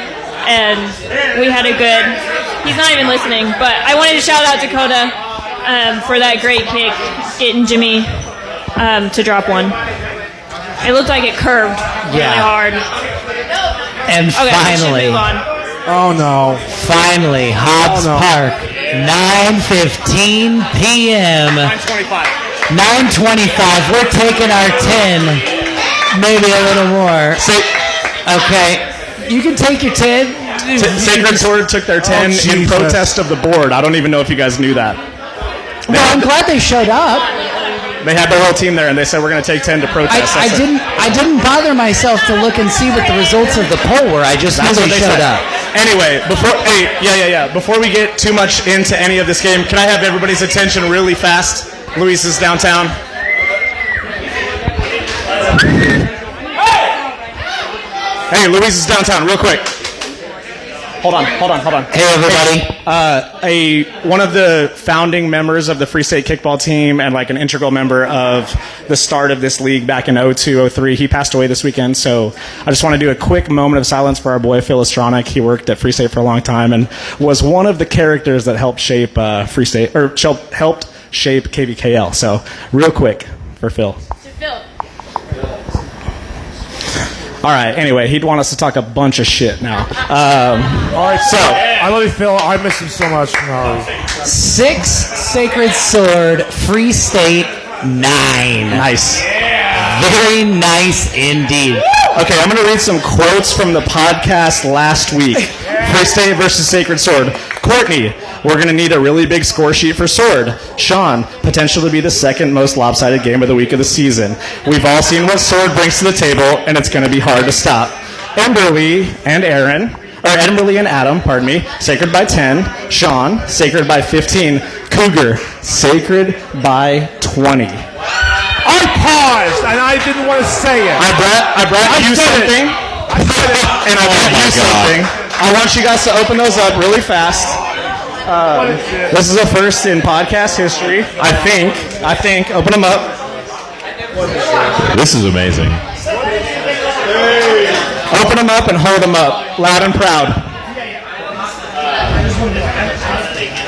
and we had a good. He's not even listening, but I wanted to shout out Dakota for that great kick, getting Jimmy to drop one. It looked like it curved really hard. And finally, oh no! Finally, Hobbs Park, 9:15 p.m. 9:25. We're taking our 10, maybe a little more. Okay, you can take your 10. Sacred Sword took their 10 in protest of the board. I don't even know if you guys knew that. Well, I'm glad they showed up. They had their whole team there, and they said we're going to take 10 to protest. I didn't bother myself to look and see what the results of the poll were. I just knew they showed up. Anyway, before we get too much into any of this game, can I have everybody's attention really fast? Luis is downtown. Hey, Luis is downtown, real quick. Hold on. Hey, everybody. One of the founding members of the Free State Kickball team and like an integral member of the start of this league back in 02-03, he passed away this weekend. So I just want to do a quick moment of silence for our boy Phil Estronic. He worked at Free State for a long time and was one of the characters that helped shape Free State, or helped shape KVKL. So real quick for Phil. All right, anyway, he'd want us to talk a bunch of shit now. All right, so I love you, Phil. I miss him so much. No. 6 Sacred Sword, Free State 9. Nice. Very nice indeed. Okay, I'm going to read some quotes from the podcast last week. Free State versus Sacred Sword. Courtney, we're going to need a really big score sheet for Sword. Sean, potential to be the second most lopsided game of the week of the season. We've all seen what Sword brings to the table, and it's going to be hard to stop. Emberly and Adam, Sacred by 10. Sean, Sacred by 15. Cougar, Sacred by 20. I paused, and I didn't want to say it. I brought you something. I said it. And I brought you something. I want you guys to open those up really fast. This is a first in podcast history, I think. Open them up. This is amazing. Open them up and hold them up, loud and proud.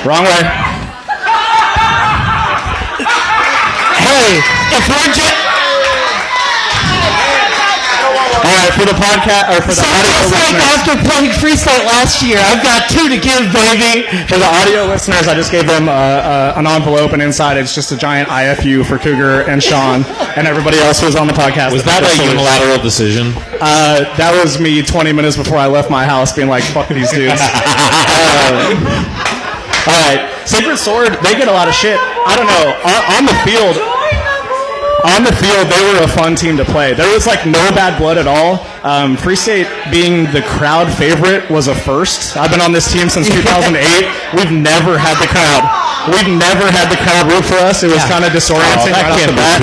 Wrong way. Hey, if we're just... All right, for the podcast, or for the audio listeners. After playing freestyle last year, I've got 2 to give, baby. For the audio listeners, I just gave them an envelope, and inside it's just a giant IFU for Cougar and Sean and everybody else who was on the podcast. Was that a unilateral decision? That was me 20 minutes before I left my house being like, fuck these dudes. All right, Sacred Sword, they get a lot of shit. I don't know. On the field, they were a fun team to play. There was like no bad blood at all. Free State being the crowd favorite was a first. I've been on this team since 2008. We've never had the crowd root for us. It was kind of disorienting right off the bat.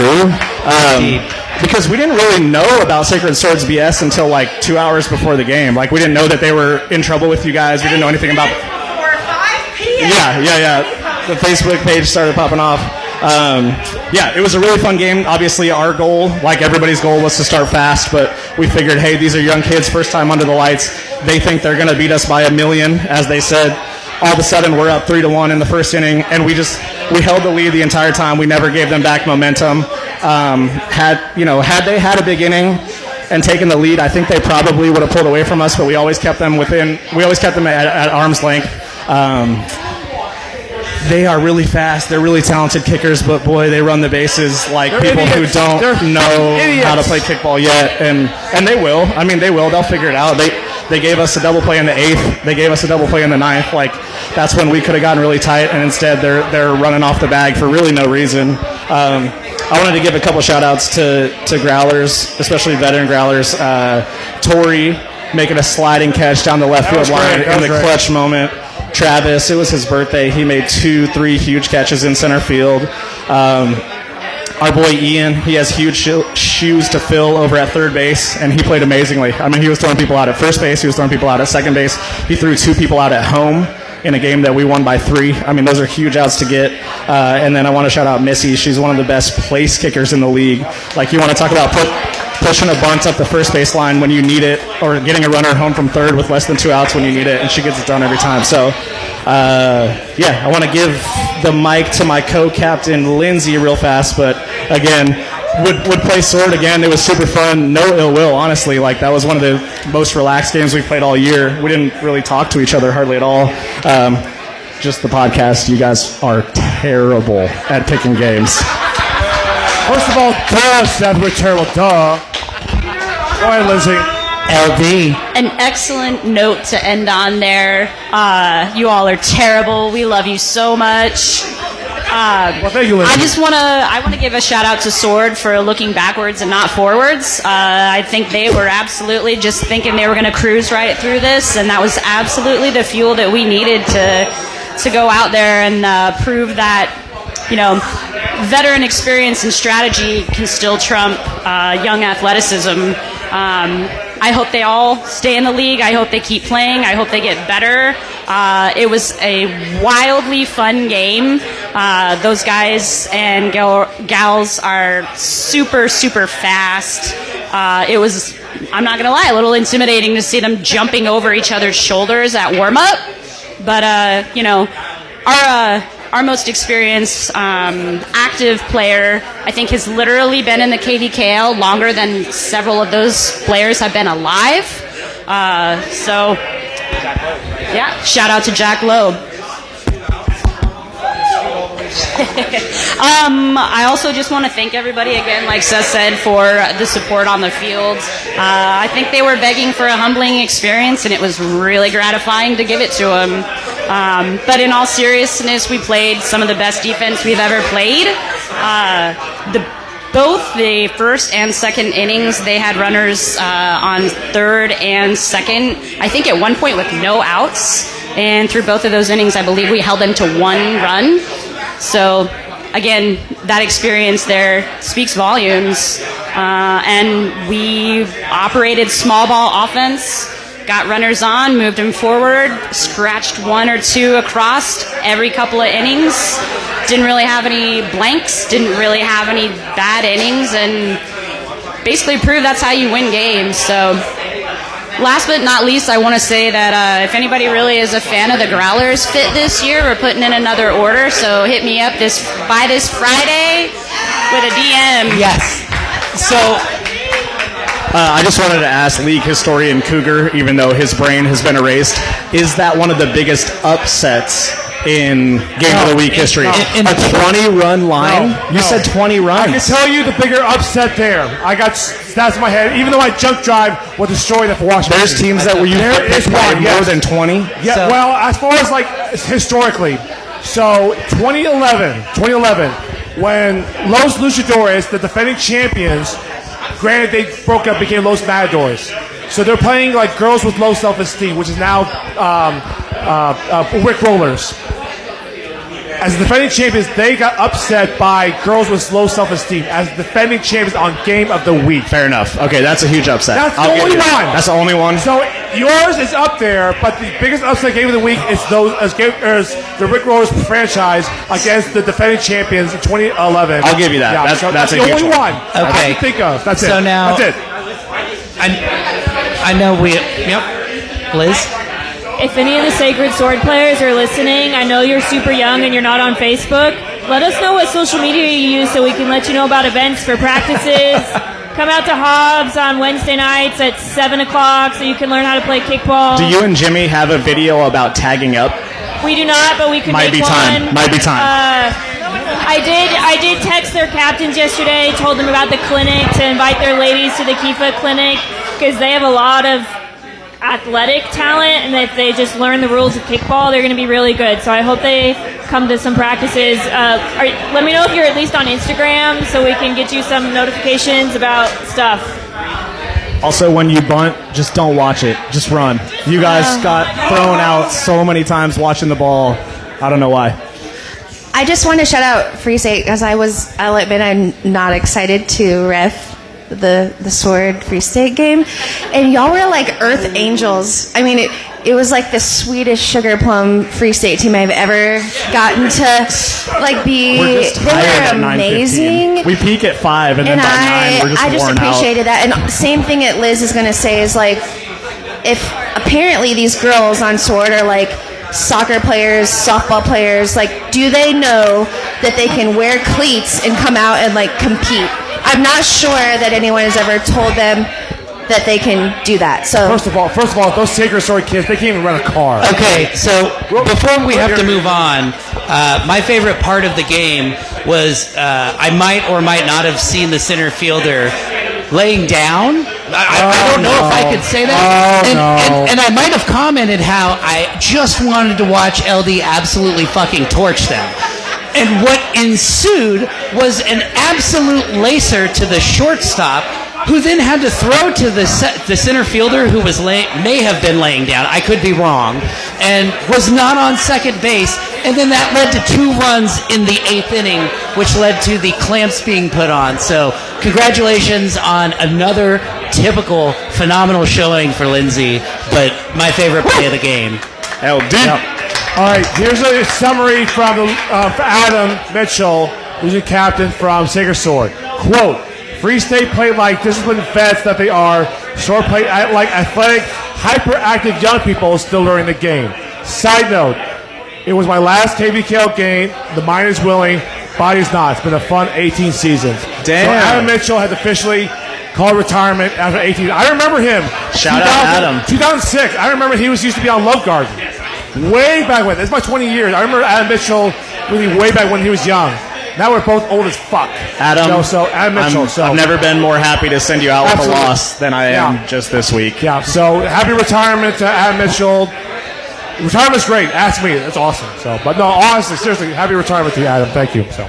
Because we didn't really know about Sacred Sword's BS until like 2 hours before the game. Like we didn't know that they were in trouble with you guys. We didn't know anything about. Yeah. The Facebook page started popping off. It was a really fun game. Obviously, our goal, like everybody's goal, was to start fast, but we figured, hey, these are young kids, first time under the lights. They think they're going to beat us by 1,000,000, as they said. All of a sudden, we're up 3-1 in the first inning, and we held the lead the entire time. We never gave them back momentum. Had they had a big inning and taken the lead, I think they probably would have pulled away from us, but we always kept them at arm's length. They are really fast. They're really talented kickers, but boy, they run the bases like They're people idiots. who don't They're know idiots. how to play kickball yet, and they will. I mean, they will. They'll figure it out. They gave us a double play in the 8th. They gave us a double play in the 9th. Like that's when we could have gotten really tight, and instead they're running off the bag for really no reason. I wanted to give a couple shout outs to Growlers, especially veteran Growlers. Tori making a sliding catch down the left field line in the clutch moment. Travis, it was his birthday. He made 2-3 huge catches in center field. Our boy Ian, he has huge shoes to fill over at third base, and he played amazingly. I mean, he was throwing people out at first base. He was throwing people out at second base. He threw 2 people out at home in a game that we won by 3. I mean, those are huge outs to get. And then I want to shout out Missy. She's one of the best place kickers in the league. Like, you want to talk about pushing a bunt up the first base line when you need it, or getting a runner home from third with less than 2 outs when you need it, and she gets it done every time. So, I want to give the mic to my co-captain, Lindsay, real fast, but again, would play Sword again. It was super fun. No ill will, honestly. Like, that was one of the most relaxed games we played all year. We didn't really talk to each other hardly at all. Just the podcast. You guys are terrible at picking games. First of all, duh, Seth, we're terrible. Duh. Go ahead, Lizzie. LD. An excellent note to end on there. You all are terrible. We love you so much. Well, thank you, Lizzie. I want to give a shout out to Sword for looking backwards and not forwards. I think they were absolutely just thinking they were going to cruise right through this, and that was absolutely the fuel that we needed to go out there and prove that, veteran experience and strategy can still trump young athleticism. I hope they all stay in the league. I hope they keep playing. I hope they get better. It was a wildly fun game. Those guys and gals are super, super fast. It was, I'm not going to lie, a little intimidating to see them jumping over each other's shoulders at warm-up. But, our most experienced active player, I think, has literally been in the KVKL longer than several of those players have been alive. Shout out to Jack Loeb. I also just want to thank everybody again, like Seth said, for the support on the field. I think they were begging for a humbling experience, and it was really gratifying to give it to them. But in all seriousness, we played some of the best defense we've ever played. Both the first and second innings, they had runners on third and second, I think at one point with no outs. And through both of those innings, I believe we held them to 1 run. So, again, that experience there speaks volumes. And we operated small ball offense, got runners on, moved them forward, scratched 1 or 2 across every couple of innings. Didn't really have any blanks, didn't really have any bad innings, and basically proved that's how you win games. So, last but not least, I want to say that if anybody really is a fan of the Growlers fit this year, we're putting in another order, so hit me up by this Friday with a DM. Yes. So, I just wanted to ask league historian Cougar, even though his brain has been erased, is that one of the biggest upsets in Game of the Week history? A 20-run line? You said 20 runs. I can tell you the bigger upset there. I got stats in my head. Even though my jump drive will destroy the Washington. There's teams that were there is one more than 20? Yeah, well, as far as like historically, so 2011, when Los Luchadores, the defending champions, granted they broke up, became Los Matadores. So they're playing like girls with low self-esteem, which is now Rick Rollers. As the defending champions, they got upset by girls with low self-esteem as defending champions on Game of the Week. Fair enough. Okay, that's a huge upset. That's the only one. That's the only one. So yours is up there, but the biggest upset Game of the Week is the Rick Rollers franchise against the defending champions in 2011. I'll give you that. Yeah, that's a the huge only one I Okay. can think of. That's it. So now- that's it. I know we. Yep. Liz? If any of the Sacred Sword players are listening, I know you're super young and you're not on Facebook. Let us know what social media you use so we can let you know about events for practices. Come out to Hobbs on Wednesday nights at 7 o'clock so you can learn how to play kickball. Do you and Jimmy have a video about tagging up? We do not, but we could Might make be time. one. Might be time. I did text their captains yesterday, told them about the clinic to invite their ladies to the Kifa clinic because they have a lot of athletic talent, and if they just learn the rules of kickball, they're going to be really good. So I hope they come to some practices. Let me know if you're at least on Instagram so we can get you some notifications about stuff. Also, when you bunt, just don't watch it. Just run. You guys got thrown out so many times watching the ball. I don't know why. I just want to shout out Free State because I'll admit I'm not excited to ref the Sword Free State game, and y'all were like Earth Angels. I mean, it was like the sweetest sugar plum Free State team I've ever gotten to like be. We're just tired they at were 9:15. amazing. We peak at 5, and then by 9 we're just I just worn out. appreciated that. And same thing that Liz is going to say is like, if apparently these girls on Sword are like soccer players, softball players, like, do they know that they can wear cleats and come out and like compete? I'm not sure that anyone has ever told them that they can do that. So First of all, those Sacred Sword kids, they can't even run a car. Okay, so before we have to move on, my favorite part of the game was I might or might not have seen the center fielder laying down. I don't know if I could say that. And I might have commented how I just wanted to watch LD absolutely fucking torch them. And what ensued was an absolute lacer to the shortstop, who then had to throw to the center fielder, who was may have been laying down. I could be wrong, and was not on second base. And then that led to 2 runs in the 8th inning, which led to the clamps being put on. So congratulations on another typical phenomenal showing for Lindsay, but my favorite play of the game. LD. Yep. All right, here's a summary from Adam Mitchell, who's a captain from Sacred Sword. Quote, Free State played like disciplined vets that they are. Sword played like athletic, hyperactive young people still during the game. Side note, it was my last KVKL game. The mind is willing, body's not. It's been a fun 18 seasons. Damn. So Adam Mitchell has officially called retirement after 18. I remember him. Shout out Adam. 2006. I remember he used to be on Love Garden. Way back when. It's about 20 years. I remember Adam Mitchell really way back when he was young. Now we're both old as fuck. Adam, so Adam Mitchell. I've never been more happy to send you out with a Absolutely. loss than I am just this week. Yeah, so happy retirement to Adam Mitchell. Retirement's great. Ask me. That's awesome. So, but no, honestly, seriously, happy retirement to you, Adam. Thank you. So.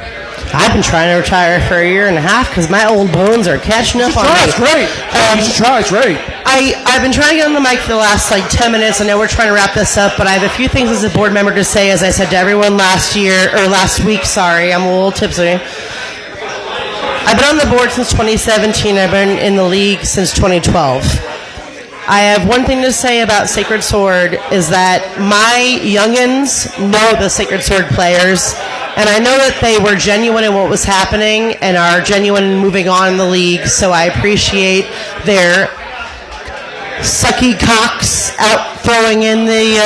I've been trying to retire for a year and a half because my old bones are catching up on me. It's great. You should try. It's great. I've been trying to get on the mic for the last 10 minutes. I know we're trying to wrap this up, but I have a few things as a board member to say. As I said to everyone last week, sorry, I'm a little tipsy. I've been on the board since 2017. I've been in the league since 2012. I have one thing to say about Sacred Sword is that my youngins know the Sacred Sword players, and I know that they were genuine in what was happening and are genuine in moving on in the league, so I appreciate their sucky cocks out throwing in the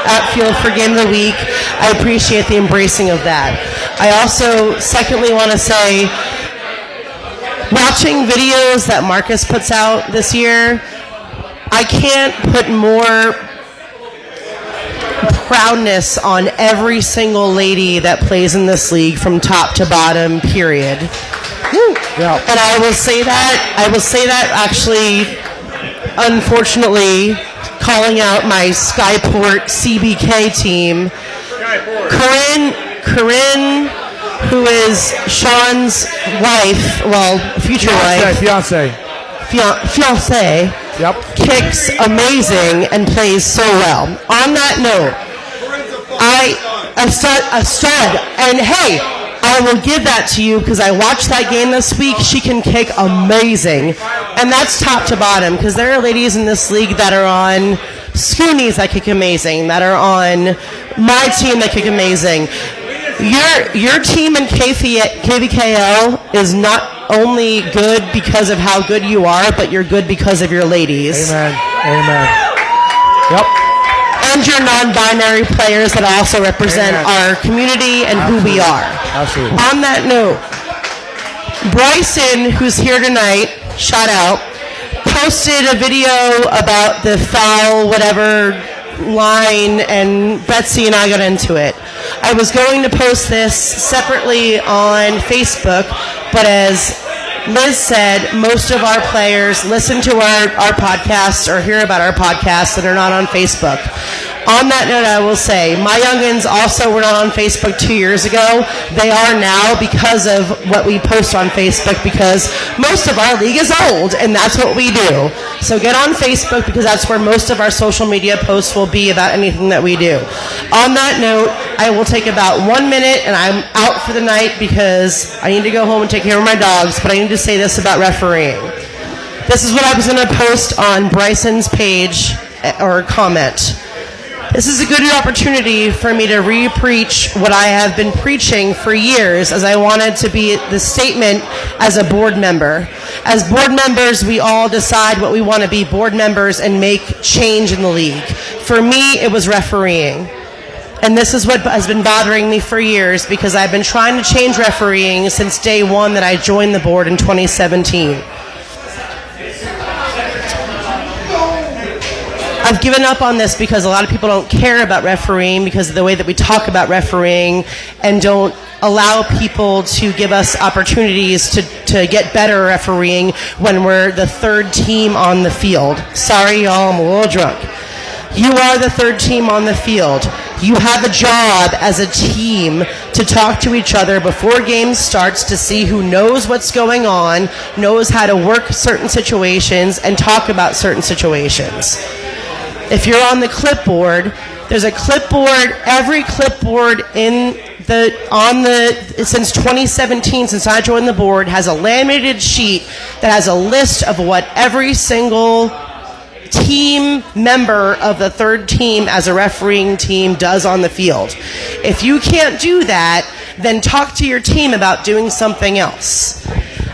outfield for Game of the Week. I appreciate the embracing of that. I also, secondly, want to say, not watching videos that Marcus puts out this year, I can't put more proudness on every single lady that plays in this league from top to bottom, period. Yeah. And I will say that actually, unfortunately, calling out my Skyport CBK team, Corinne, who is Sean's wife, well, future wife. Fiance. Fiance. Yep. Kicks amazing and plays so well. On that note, a stud, and hey, I will give that to you because I watched that game this week. She can kick amazing, and that's top to bottom because there are ladies in this league that are on Scoonies that kick amazing, that are on my team that kick amazing. Your team in KVKL is not only good because of how good you are, but you're good because of your ladies. Amen. Yep. And your non-binary players that also represent our community and who we are. Absolutely. On that note, Bryson, who's here tonight, shout out, posted a video about the foul whatever line, and Betsy and I got into it. I was going to post this separately on Facebook, but as Liz said, most of our players listen to our podcasts or hear about our podcasts and are not on Facebook. On that note, I will say, my youngins also were not on Facebook 2 years ago. They are now because of what we post on Facebook, because most of our league is old, and that's what we do. So get on Facebook because that's where most of our social media posts will be about anything that we do. On that note, I will take about 1 minute, and I'm out for the night because I need to go home and take care of my dogs, but I need to say this about refereeing. This is what I was going to post on Bryson's page or comment. This is a good opportunity for me to re-preach what I have been preaching for years, as I wanted to be the statement as a board member. As board members, we all decide what we want to be board members and make change in the league. For me, it was refereeing. And this is what has been bothering me for years, because I've been trying to change refereeing since day one that I joined the board in 2017. I've given up on this because a lot of people don't care about refereeing because of the way that we talk about refereeing and don't allow people to give us opportunities to get better refereeing when we're the third team on the field. Sorry, y'all, I'm a little drunk. You are the third team on the field. You have a job as a team to talk to each other before game starts to see who knows what's going on, knows how to work certain situations, and talk about certain situations. If you're on the clipboard, there's a clipboard, every clipboard since 2017, since I joined the board, has a laminated sheet that has a list of what every single team member of the third team as a refereeing team does on the field. If you can't do that, then talk to your team about doing something else.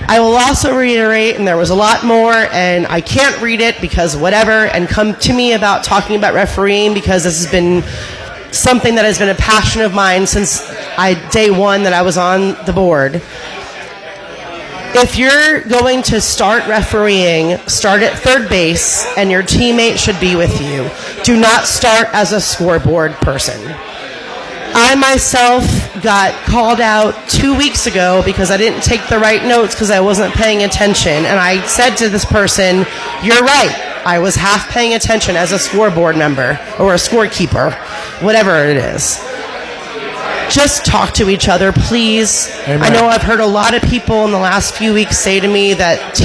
I will also reiterate, and there was a lot more, and I can't read it because whatever, and come to me about talking about refereeing because this has been something that has been a passion of mine since day one that I was on the board. If you're going to start refereeing, start at third base, and your teammate should be with you. Do not start as a scoreboard person. I myself got called out 2 weeks ago because I didn't take the right notes because I wasn't paying attention. And I said to this person, you're right. I was half paying attention as a scoreboard member or a scorekeeper, whatever it is. Just talk to each other, please. Amen. I know I've heard a lot of people in the last few weeks say to me that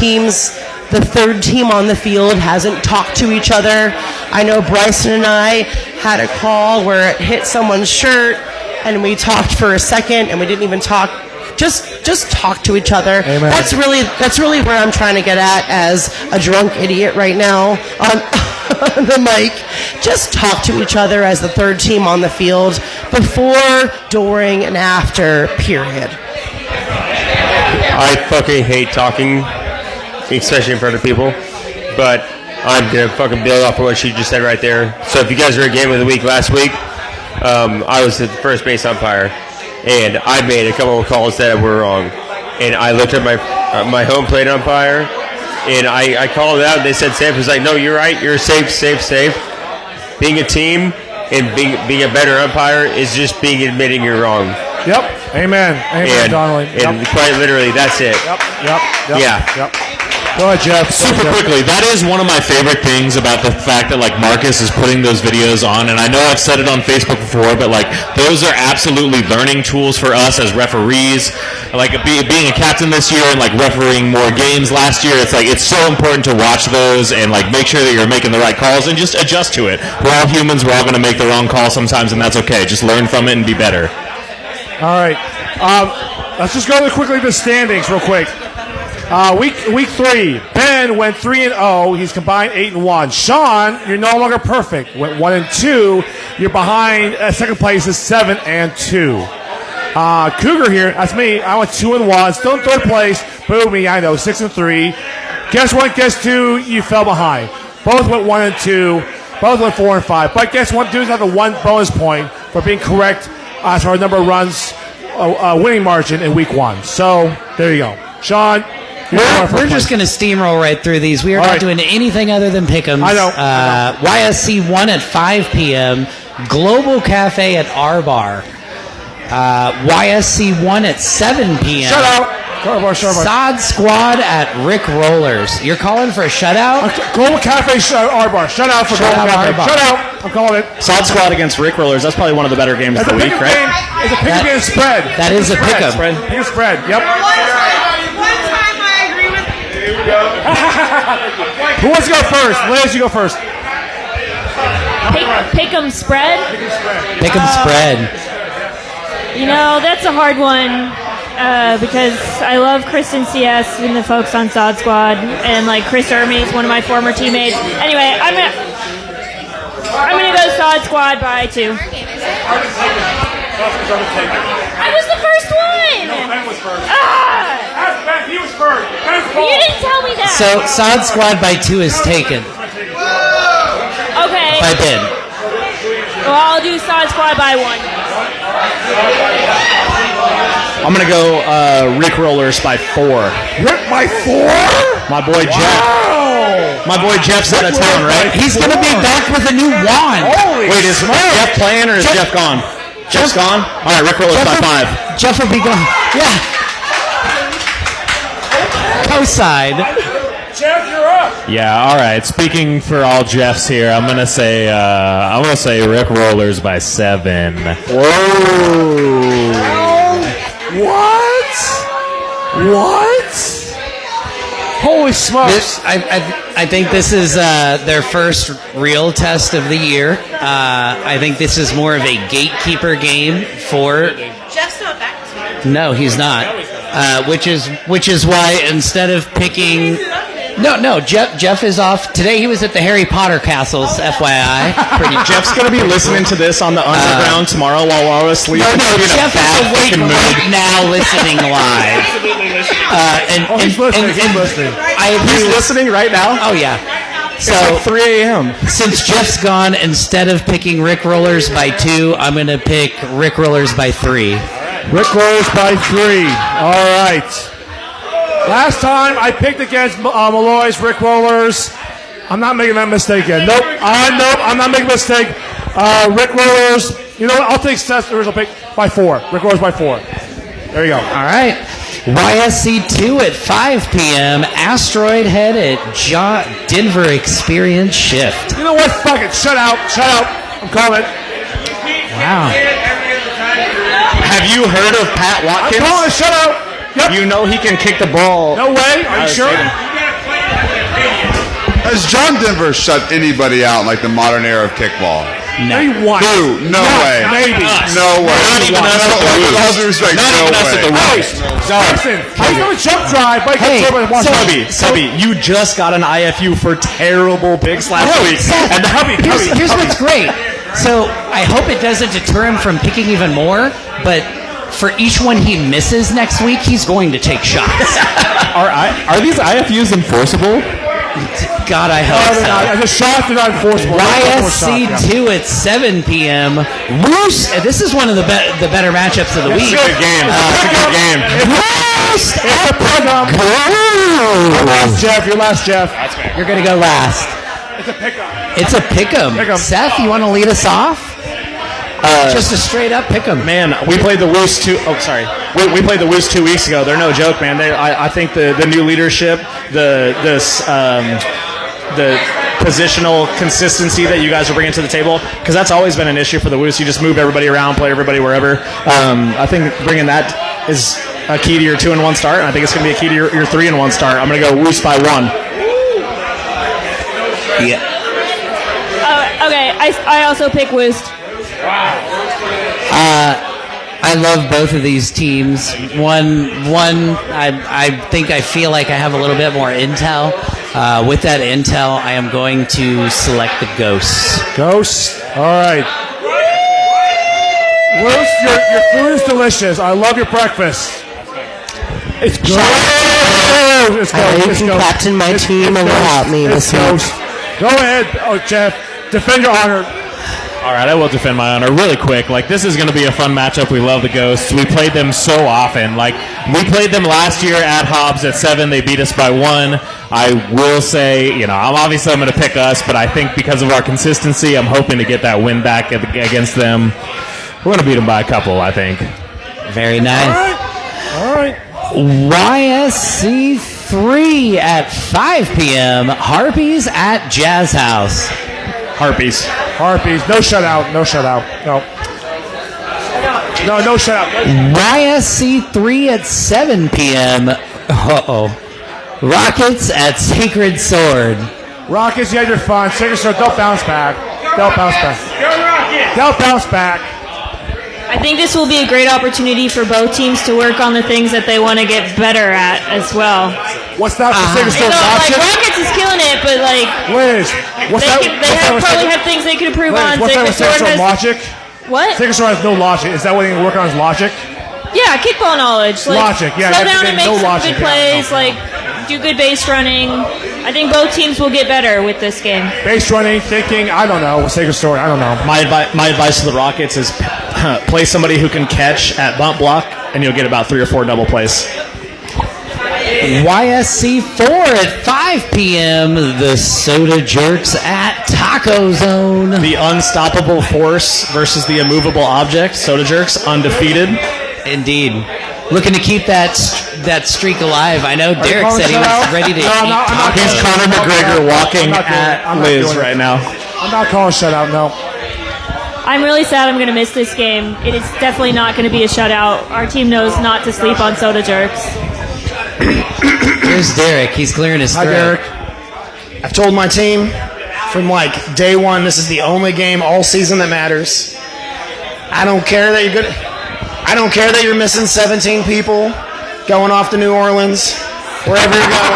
the third team on the field hasn't talked to each other. I know Bryson and I had a call where it hit someone's shirt and we talked for a second and we didn't even talk. Just talk to each other. Amen. That's really where I'm trying to get at as a drunk idiot right now on the mic. Just talk to each other as the third team on the field before, during, and after, period. I fucking hate talking, especially in front of people, but I'm going to fucking build off of what she just said right there. So if you guys were at Game of the Week last week, I was the first base umpire, and I made a couple of calls that were wrong. and I looked at my home plate umpire, and I called it out, and they said safe. I was like, no, you're right. You're safe. Being a team and being a better umpire is just admitting you're wrong. Yep. Amen, Donnelly. And quite literally, that's it. Yep. Yeah. Yep. Go ahead, Jeff. Super quickly, that is one of my favorite things about the fact that like Marcus is putting those videos on, and I know I've said it on Facebook before, but like those are absolutely learning tools for us as referees. Like being a captain this year and like refereeing more games last year, it's like it's so important to watch those and like make sure that you're making the right calls and just adjust to it. We're all humans. We're all going to make the wrong call sometimes, and that's okay. Just learn from it and be better. All right. Let's just go quickly to the standings real quick. Week 3, Ben went 3-0. He's combined 8-1. Sean, you're no longer perfect. Went 1-2. You're behind. Second place is 7-2. Cougar here. That's me. I went 2-1. Still in third place. Boo me. I know. 6-3. Guess what? Guess 2. You fell behind. Both went 1-2. Both went 4-5. But guess what? Dudes have the 1 bonus point for being correct as for our number of runs, winning margin in week 1. So there you go, Sean. We're just going to steamroll right through these. We are not doing anything other than pick'ems. I know. YSC 1 at 5 p.m. Global Cafe at R Bar. YSC 1 at 7 p.m. Shut out. Sod Squad at Rick Rollers. You're calling for a shutout? Global Cafe R Bar. Shut out for Global Cafe. Shut out. I'm calling it. Sod Squad against Rick Rollers. That's probably one of the better games of the week, right? It's a pick game spread. That is a pick'em. Pick spread. Yep. Who wants to go first? Liz, you go first. Pick'em spread? Pick'em spread. You know, that's a hard one because I love Kristen CS and the folks on Sod Squad, and like Chris Ermey is one of my former teammates. Anyway, I'm gonna go Sod Squad by 2. I was the first one. No, Ben was first. He was first. You didn't tell me that. So Sod Squad by 2 is taken. Okay. By Ben. Well, I'll do Sod Squad by 1. I'm going to go Rick Rollers by 4. Rick by 4? My boy Jeff. Wow. My boy Jeff's out of town, right? He's going to be back with a new wand. Wait, is Jeff playing or is Jeff gone? Jeff's gone? All right, Rick Rollers by 5. Jeff will be gone. Yeah. Co-side. Jeff, you're up. Yeah, all right. Speaking for all Jeffs here, I'm gonna say Rick Rollers by 7. Whoa! What? Holy smokes! I think this is their first real test of the year. I think this is more of a gatekeeper game for. Jeff's not back. No, he's not. Which is why instead of picking. No, Jeff is off. Today he was at the Harry Potter castles, FYI. Jeff's going to be listening to this on the underground tomorrow while we're all asleep. No, Jeff is awake right now listening live. He's listening. He's listening right now? Oh, yeah. So, it's like 3 a.m. Since Jeff's gone, instead of picking Rick Rollers by 2, I'm going to pick Rick Rollers by 3. Rick Rollers by 3. All right. Last time I picked against Malloy's Rick Rollers. I'm not making that mistake again. Nope, I'm not making a mistake. Rick Rollers. You know what? I'll take Seth's original pick by 4. Rick Rollers by 4. There you go. All right. YSC 2 at 5 p.m. Asteroid Head at Denver Experience Shift. You know what? Fuck it. Shut out. I'm calling. Wow. Have you heard of Pat Watkins? I'm calling. Shut out. Yep. You know he can kick the ball. No way. Are you sure? Has John Denver shut anybody out like the modern era of kickball? No. Who? No way. Maybe. No way. Not even us at the With all due respect, Not no even us at the way. Listen, I know a jump drive, but Subby, you just got an IFU for terrible picks last week. Seth, And here's what's great. So I hope it doesn't deter him from picking even more, but for each one he misses next week, he's going to take shots. Are these IFUs enforceable? God, I hope so. The shots are not enforceable. YSC2 at 7 p.m. Roost. This is one of the better matchups of the week. It's a good game. It's a good game. Roost at Last Jeff, you're last, Jeff. That's fair. You're going to go last. It's a pick'em. It's a pick'em. Seth, you want to lead us off? Just a straight up pick'em. Man, we played the Woos we played the Woos 2 weeks ago. They're no joke, man. I think the new leadership, the positional consistency that you guys are bringing to the table, because that's always been an issue for the Woos. You just move everybody around, play everybody wherever. I think bringing that is a key to your 2-1 start, and I think it's going to be a key to your 3-1 start. I'm going to go Woos by 1. Yeah. Okay, I also pick Woost. I love both of these teams. One, I think I feel like I have a little bit more intel. With that intel, I am going to select the Ghosts. Ghosts? All right. Roast, your food is delicious. I love your breakfast. It's good. It's I know you can captain my team without me this week. Go ahead, Jeff. Defend your honor. All right, I will defend my honor really quick. This is going to be a fun matchup. We love the Ghosts. We played them so often. We played them last year at Hobbs at 7. They beat us by 1. I will say, I'm going to pick us, but I think because of our consistency, I'm hoping to get that win back against them. We're going to beat them by a couple, I think. Very nice. All right. YSC3 at 5 p.m. Harpies at Jazz House. Harpies. No shutout. No shutout. YSC3 at 7 p.m. Rockets at Sacred Sword. Rockets, you had your fun. Sacred Sword, they'll bounce back. They'll bounce back. I think this will be a great opportunity for both teams to work on the things that they want to get better at as well. What's that for Sacred Sword? Rockets is killing it, but Liz, they probably have things they could improve on. What's that with Sacred Sword logic? What? Sacred Sword has no logic. Is that what they work on? Is logic? Yeah, kickball knowledge. Logic, yeah. Slow down and make some good plays. Do good base running. I think both teams will get better with this game. Base running, thinking, I don't know. Sacred Sword, I don't know. My advice to the Rockets is play somebody who can catch at bump block, and you'll get about 3 or 4 double plays. YSC4 at 5 p.m. The Soda Jerks at Taco Zone. The unstoppable force versus the immovable object. Soda Jerks, undefeated. Indeed. Looking to keep that streak alive. I know Derek said he was ready to eat tacos. He's Conor McGregor walking at Liz right now. I'm not calling shutout, no. I'm really sad I'm going to miss this game. It is definitely not going to be a shutout. Our team knows not to sleep on Soda Jerks. Here's Derek. He's clearing his throat. Hi, Derek. I've told my team from day one, this is the only game all season that matters. I don't care that you're good. I don't care that you're missing 17 people going off to New Orleans, wherever you're going.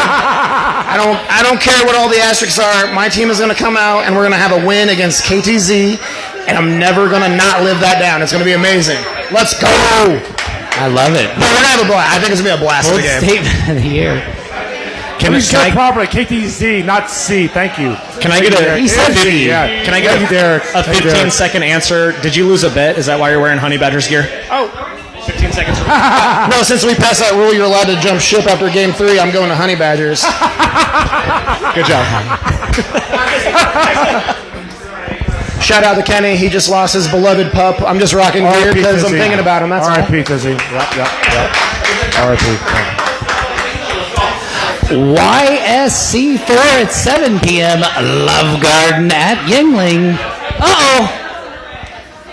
I don't care what all the asterisks are. My team is going to come out and we're going to have a win against KTZ, and I'm never going to not live that down. It's going to be amazing. Let's go. I love it. But we're going to have a blast. I think it's going to be a blast of the game. Statement of the year. Can I properly? KTZ, not C. Thank you. Can I get a? He said C. Yeah. Can I get a 15-second answer? Did you lose a bet? Is that why you're wearing Honey Badgers gear? Oh. 15 seconds. No, since we passed that rule, you're allowed to jump ship after game 3. I'm going to Honey Badgers. Good job. Shout out to Kenny. He just lost his beloved pup. I'm just rocking gear because I'm thinking about him. That's all. R.I.P. Tizzy. Yep. R.I.P. YSC4 at 7 p.m. Love Garden at Yingling. Uh-oh.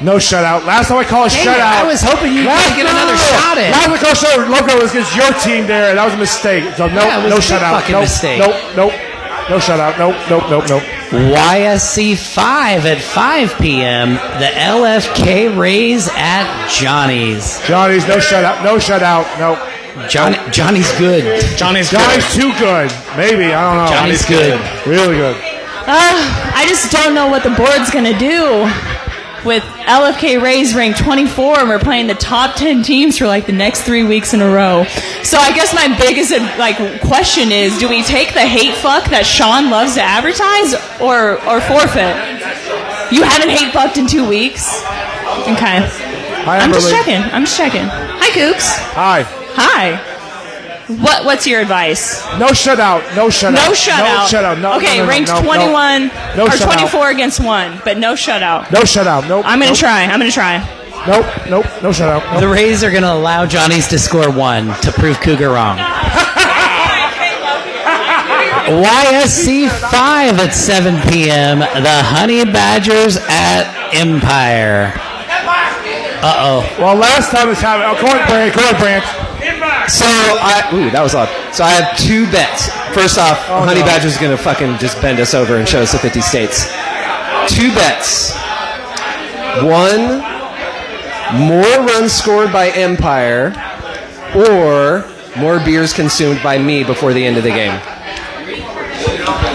No shutout. Last time I called a shutout. I was hoping you could get another shot in. Last time I called a shutout, logo was against your team there, and that was a mistake. So no shutout. Nope. No shutout. Nope. YSC5 at 5 p.m. The LFK Rays at Johnny's. Johnny's, no shutout. Nope. Johnny's good. Johnny's too good. Maybe, I don't know. Johnny's good. Really good. I just don't know what the board's going to do. with LFK Rays ranked 24, and we're playing the top 10 teams for like the next 3 weeks in a row. So I guess my biggest question is, do we take the hate fuck that Sean loves to advertise, or forfeit? You haven't hate fucked in 2 weeks? Okay. I'm just checking. Hi, Kooks. Hi. What's your advice? No shutout. No shutout. No, okay, no, ranked no, 21 no or shutout. 24 against 1, but no shutout. No shutout. Nope. I'm gonna try. Nope. No shutout. Nope. The Rays are going to allow Johnny's to score 1 to prove Cougar wrong. YSC 5 at 7 p.m. The Honey Badgers at Empire. Well, last time this happened. Go ahead, Branch. So, that was odd. So I have 2 bets. First off, Honey Badger's going to fucking just bend us over and show us the 50 states. 2 bets. 1, more runs scored by Empire, or more beers consumed by me before the end of the game.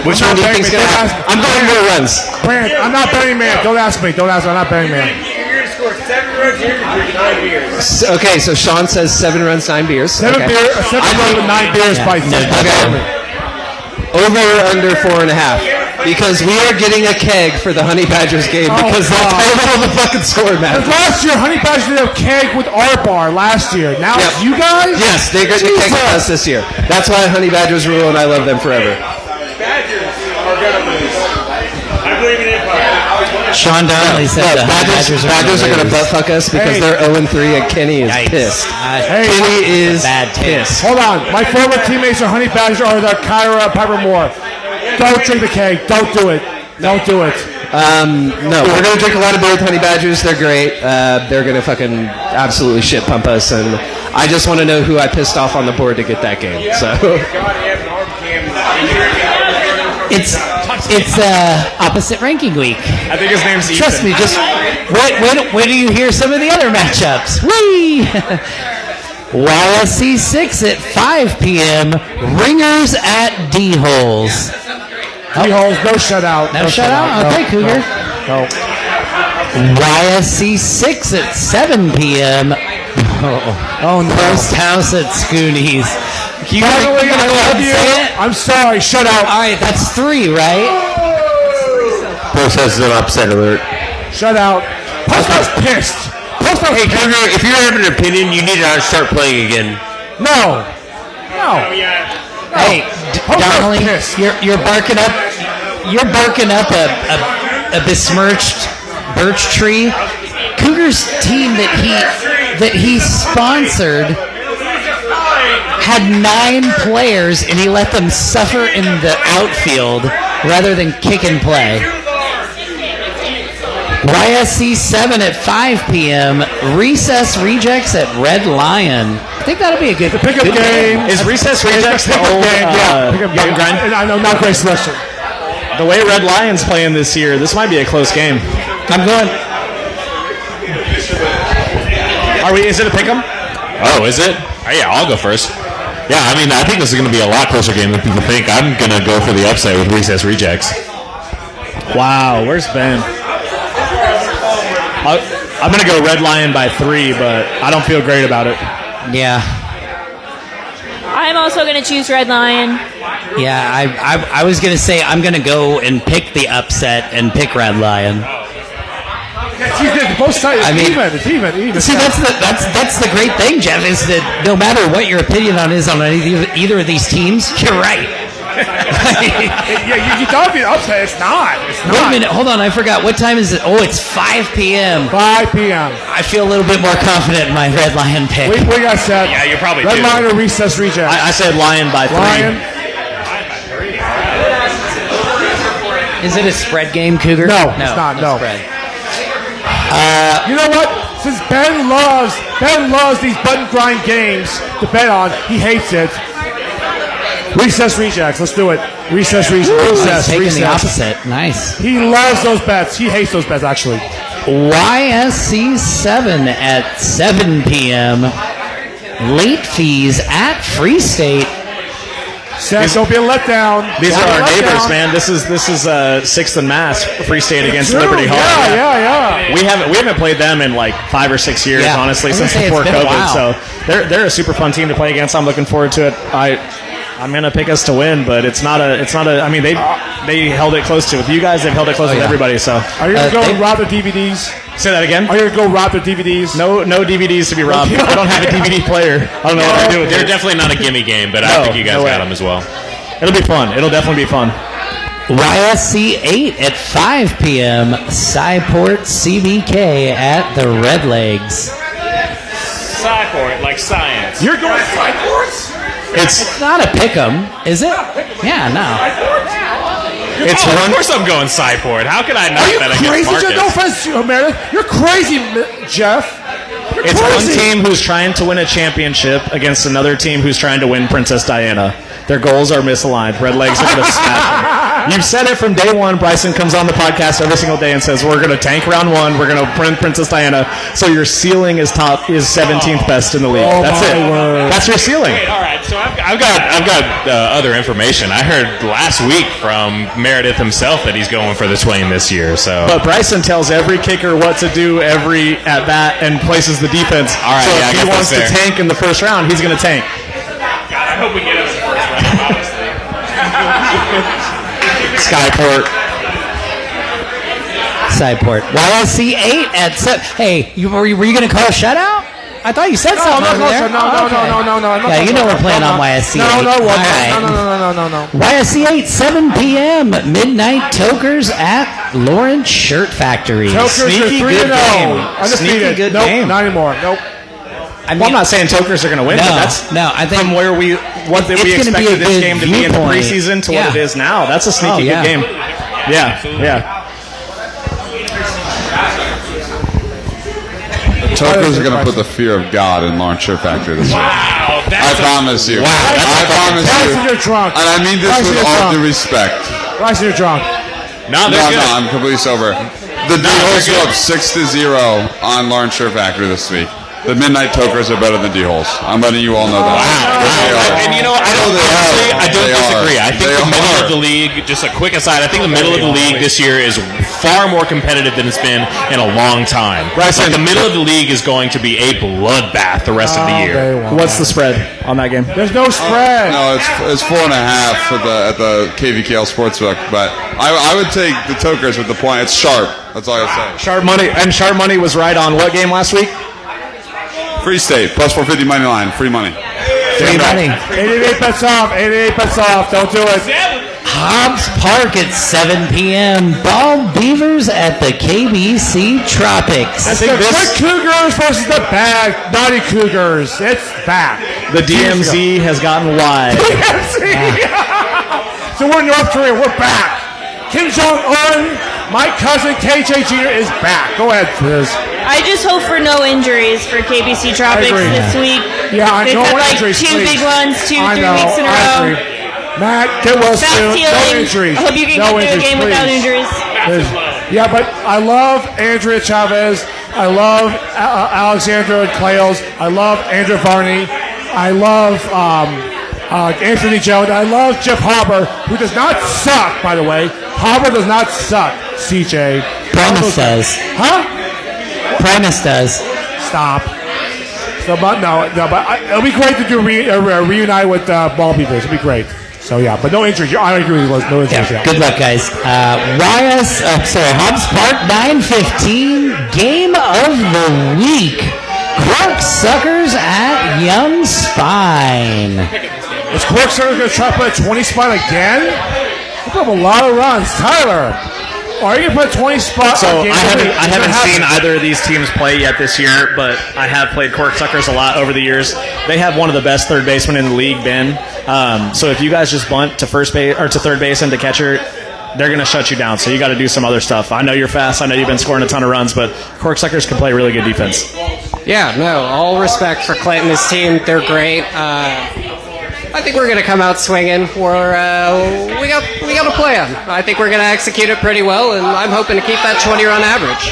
Which one do you think's going to happen? I'm going more runs. Branch, I'm not betting man. Don't ask me. I'm not betting man. Okay, so Sean says 7 runs, 9 beers. 7 runs with 9 beers by 6. Over or under 4.5. Because we are getting a keg for the Honey Badgers game because that's all the fucking score, man. Last year, Honey Badgers did a keg with our bar last year. Now it's you guys? Yes, they're going to keg with us this year. That's why Honey Badgers rule, and I love them forever. Badgers are going to lose. I believe in Empire. Sean Donnelly said the Badgers are going to butt fuck us because they're 0-3 and Kenny is pissed. Kenny is pissed. Hold on. My former teammates are Honey Badgers or the Kyra Piper Moore. Don't drink the keg. Don't do it. No, we're going to drink a lot of beer with Honey Badgers. They're great. They're going to fucking absolutely shit pump us, and I just want to know who I pissed off on the board to get that game. So it's opposite ranking week. I think his name's Ethan. Trust me, just wait till you hear some of the other matchups. Whee! YSC 6 at 5 p.m. Ringers at D-Holes. D-Holes, no shutout. No shutout? Okay, Cougar. No. YSC 6 at 7 p.m. First house at Scoonies. By the way, I love you. I'm sorry, shut out. All right, that's 3, right? Post has an upset alert. Shut out. Post was pissed. Hey, Cougar, if you have an opinion, you need to start playing again. No. Hey, Donnelly, you're barking up. You're barking up a besmirched birch tree. Cougar's team that he sponsored had 9 players, and he let them suffer in the outfield rather than kick and play. YSC 7 at 5 p.m. Recess Rejects at Red Lion. I think that'll be a good pickup game. Is Recess Rejects the old Young Grind? I know, not great selection. The way Red Lion's playing this year, this might be a close game. I'm going. Is it a pick'em? Oh, is it? Oh, yeah, I'll go first. Yeah, I mean, I think this is going to be a lot closer game than people think. I'm going to go for the upset with Recess Rejects. Wow, where's Ben? I'm going to go Red Lion by 3, but I don't feel great about it. Yeah. I'm also going to choose Red Lion. Yeah, I was going to say I'm going to go and pick the upset and pick Red Lion. Both sides. It's even. See, that's the great thing, Jeff, is that no matter what your opinion is on either of these teams, you're right. You thought it'd be an upset. It's not. Wait a minute. Hold on. I forgot. What time is it? Oh, it's 5 p.m. 5 p.m. I feel a little bit more confident in my Red Lion pick. We got set. Yeah, you probably Red do. Lion or Recess Reject? I said Lion by 3. Lion. Is it a spread game, Cougar? No, it's not. No. Spread. You know what? Since Ben loves these button grind games to bet on, he hates it. Recess Rejects. Let's do it. Recess Rejects. Taking the opposite. Nice. He loves those bets. He hates those bets, actually. YSC 7 at 7 p.m. Late fees at Free State. Seth, don't be a letdown. These Don't are be a our neighbors, letdown. man. This is 6th and Mass, Free State against True, Liberty Hall. Yeah. We haven't played them in like 5 or 6 years, Yeah. honestly, I was since gonna say, before it's been a COVID. while. So they're a super fun team to play against. I'm looking forward to it. I'm gonna pick us to win, but it's not a. I mean, they held it close to with you guys. They've held it close with everybody. So Are you going to go rob their DVDs? Say that again. Are you going to go rob their DVDs? No DVDs to be robbed. I don't have a DVD player. I don't know what to do with They're it. definitely not a gimme game, but I think you guys got them as well. It'll be fun. It'll definitely be fun. YSC 8 at 5 p.m. Cyport CBK at the Red Legs. Cyport, like science. You're going Cyports? It's not a pick'em, is it? Yeah, no. Of course I'm going Cyport. How could I not Are you bet against crazy, Marcus? Jeff? No offense to you, Meredith. You're crazy, Jeff. You're It's crazy. one team who's trying to win a championship against another team who's trying to win Princess Diana. Their goals are misaligned. Red Legs are going to smash them. You've said it from day one. Bryson comes on the podcast every single day and says, we're going to tank round one. We're going to win Princess Diana. So your ceiling is 17th best in the league. Oh, That's my it. word. That's your ceiling. Wait, all right. So I've got other information. I heard last week from Meredith himself that he's going for the Swain this year. So, But Bryson tells every kicker what to do every at bat and places the defense. All right, so yeah, I if he guess wants to that's fair. tank in the first round, he's going to tank. God, I hope we get him in the first round. Honestly. Cyport. YSC 8 at 7. Hey, were you going to call a shutout? I thought you said something over there. No. Yeah, you know we're playing on YSC 8. No. All right. No. YSC 8, 7 p.m. Midnight Tokers at Lawrence Shirt Factory. Tokers are Sneaky 3-0. good game. Undefeated. Sneaky good nope, game. Not anymore. Nope. I I'm not saying Tokers are going to win, but that's I think from where we it's we gonna be a expected this good game to be in the viewpoint. preseason to Yeah. what it is now. That's a sneaky yeah. good game. Yeah. The Tokers are going to put the fear of God in Lawrence Shirt Factory this week. Wow, I promise you. I promise Bryson, you. you're drunk. And I mean this Bryson, with you're all drunk. due respect. Bryson, you're drunk. No, they're good. I'm completely sober. The D-Holes go up 6-0 on Lawrence Shirt Factory this week. The Midnight Tokers are better than D-Holes. I'm letting you all know that. And you know, I don't disagree. I think the middle of the league, just a quick aside, I think the middle of the league this year is far more competitive than it's been in a long time. Like the middle of the league is going to be a bloodbath the rest of the year. What's the spread on that game? There's no spread. No, it's 4.5 at the KVKL Sportsbook, but I would take the Tokers with the point. It's sharp. That's all I say. Sharp money was right on what game last week? Free State plus 450 money line. Free money. Free money. 88 bets off. 88 bets off. Don't do it. Hobbs Park at 7 p.m. Ball Beavers at the KBC Tropics. It's the good Cougars versus the bad naughty Cougars. It's back. The DMZ has gotten wide. DMZ. So we're in North Korea. We're back. Kim Jong-un, my cousin KJ Jr. is back. Go ahead, Liz. I just hope for no injuries for KBC Tropics agree. this week. Yeah, I They've know had like injuries, 2 please. big ones, 3 I know, weeks in a I row. agree. Matt, get well Fast soon. No healing. injuries. I hope you can no get through a game please. without injuries. Yeah, but I love Andrea Chavez. I love Alexandra Clails. I love Andrea Varney. I love Anthony Jones. I love Jeff Harbour, who does not suck, by the way. Harbour does not suck, CJ. Primus does. Huh? Primus does. Stop. So, but it'll be great to do reunite with Ball Beavers. It'll be great. So yeah, but no injuries. I agree with you. No injuries. Yeah, good luck, guys. Hobbs Park 9:15 game of the week. Corksuckers at Young Spine. Is Corksuckers going to try to put a 20 spot again? They put up a lot of runs. Tyler, are you going to put a 20 spot So again? I haven't seen either of these teams play yet this year, but I have played Corksuckers a lot over the years. They have one of the best third basemen in the league, Ben. So if you guys just bunt to first base or to third base and to catcher, they're going to shut you down. So you got to do some other stuff. I know you're fast. I know you've been scoring a ton of runs, but Corksuckers can play really good defense. Yeah, no, all respect for Clint and his team. They're great. I think we're going to come out swinging. We got a plan. I think we're going to execute it pretty well, and I'm hoping to keep that 20-run average.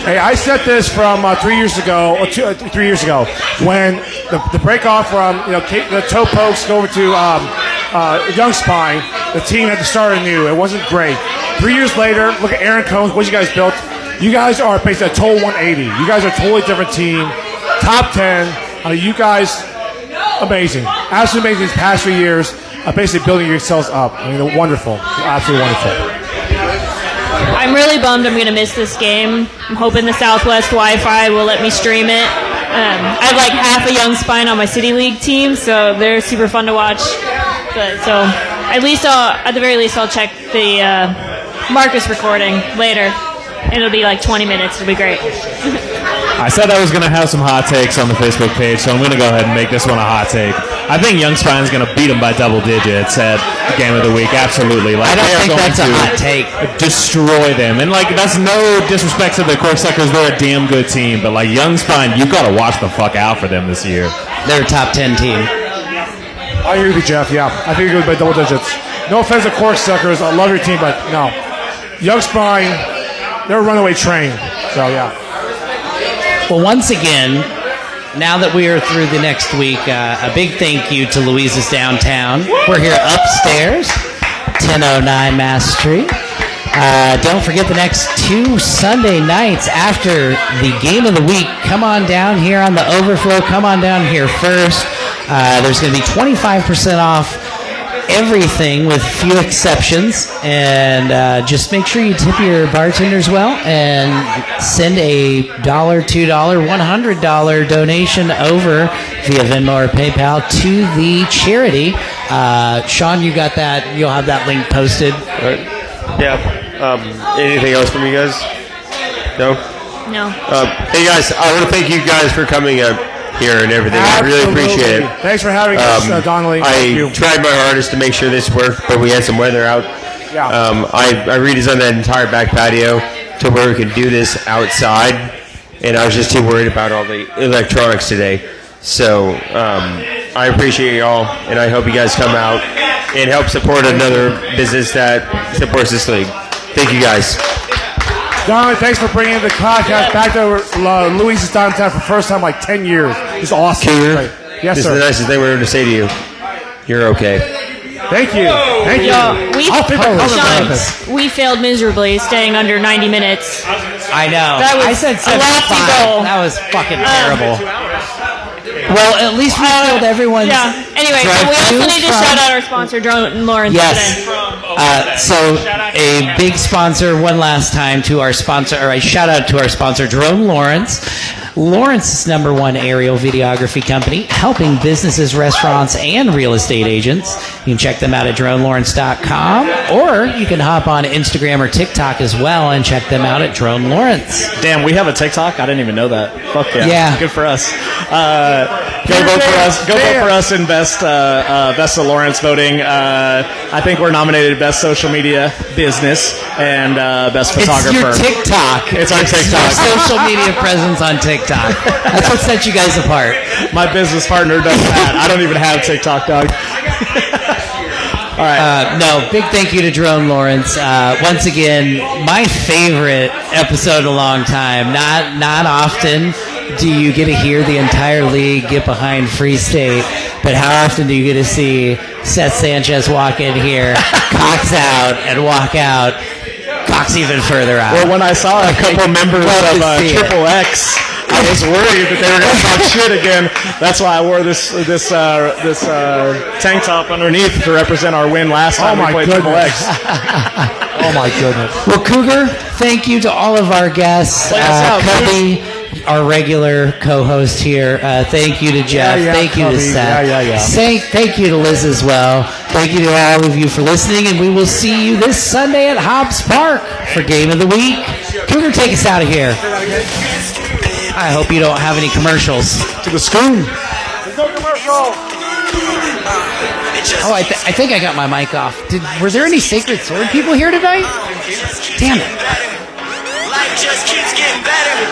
Hey, I said this from 3 years ago, or 3 years ago, when the break off from the toe pokes go over to Young Spine, the team had to start anew. It wasn't great. 3 years later, look at Aaron Combs, what you guys built. You guys are basically a total 180. You guys are a totally different team. Top 10. You guys, amazing. Absolutely amazing these past 3 years. Basically building yourselves up. I mean, they're wonderful. Absolutely wonderful. I'm really bummed I'm going to miss this game. I'm hoping the Southwest Wi-Fi will let me stream it. I have like half a Young Spine on my City League team, so they're super fun to watch. But so at the very least, I'll check the Marcus recording later. It'll be like 20 minutes. It'll be great. I said I was going to have some hot takes on the Facebook page, so I'm going to go ahead and make this one a hot take. I think Young Spine's going to beat them by double digits at Game of the Week. Absolutely. Like, I don't think that's a hot take. Destroy them. And, like, that's no disrespect to the Corksuckers. They're a damn good team. But, like, Young Spine, you've got to watch the fuck out for them this year. They're a top 10 team. I agree with you, Jeff. Yeah, I think you're good by double digits. No offense to Corksuckers. I love your team, but no. Young Spine, they're a runaway train. So, yeah. Well, once again, now that we are through the next week, a big thank you to Louisa's Downtown. We're here upstairs, 1009 Mass Street. Don't forget the next 2 Sunday nights after the Game of the Week. Come on down here on the Overflow. Come on down here first. There's going to be 25% off everything with few exceptions, and just make sure you tip your bartenders well and send a $1, $2, $100 donation over via Venmo or PayPal to the charity. Sean, you got that? You'll have that link posted. Yeah. Anything else from you guys? No? No. Hey guys, I want to thank you guys for coming here and everything. I really appreciate it. Thanks for having us, Donnelly. I tried my hardest to make sure this worked, but we had some weather out. Yeah. I redesigned that entire back patio to where we could do this outside, and I was just too worried about all the electronics today. So I appreciate y'all, and I hope you guys come out and help support another business that supports this league. Thank you guys. Donnelly, thanks for bringing the podcast back to Louisa's Downtown for the first time in like 10 years. It's awesome. Cougar, yes, this sir. is the nicest thing we're going to say to you. You're okay. Thank you. Thank you. We failed miserably, staying under 90 minutes. I know. That was I said a lofty 75. goal. That was fucking terrible. Well, at least we filled everyone's. Yeah. Anyway, so we also need to shout out our sponsor, Drone Lawrence. Yes. Today. So a big sponsor one last time to our sponsor, or a shout out to our sponsor, Drone Lawrence. Lawrence's #1 aerial videography company, helping businesses, restaurants, and real estate agents. You can check them out at dronelawrence.com, or you can hop on Instagram or TikTok as well and check them out at Drone Lawrence. Damn, we have a TikTok? I didn't even know that. Fuck yeah. Yeah. Good for us. Go vote for us. Go vote for us in Best of Lawrence voting. I think we're nominated Best Social Media Business and Best Photographer. It's your TikTok. It's our TikTok. Your social media presence on TikTok. That's what sets you guys apart. My business partner does that. I don't even have TikTok, dog. All right. No, big thank you to Drone Lawrence. Once again, my favorite episode in a long time. Not often do you get to hear the entire league get behind Free State, but how often do you get to see Seth Sanchez walk in here, cocks out, and walk out, cocks even further out? Well, when I saw a couple members of Triple X, I was worried that they were going to talk shit again. That's why I wore this tank top underneath to represent our win last time we played Triple X. Oh my goodness. Well, Cougar, thank you to all of our guests. Cubby, our regular co-host here. Thank you to Jeff. Thank you to Seth. Thank you to Liz as well. Thank you to all of you for listening, and we will see you this Sunday at Hobbs Park for Game of the Week. Cougar, take us out of here. I hope you don't have any commercials. To the school. There's no commercial. Oh, I think I got my mic off. Were there any Sacred Sword people here tonight? Damn it. Life just keeps getting better.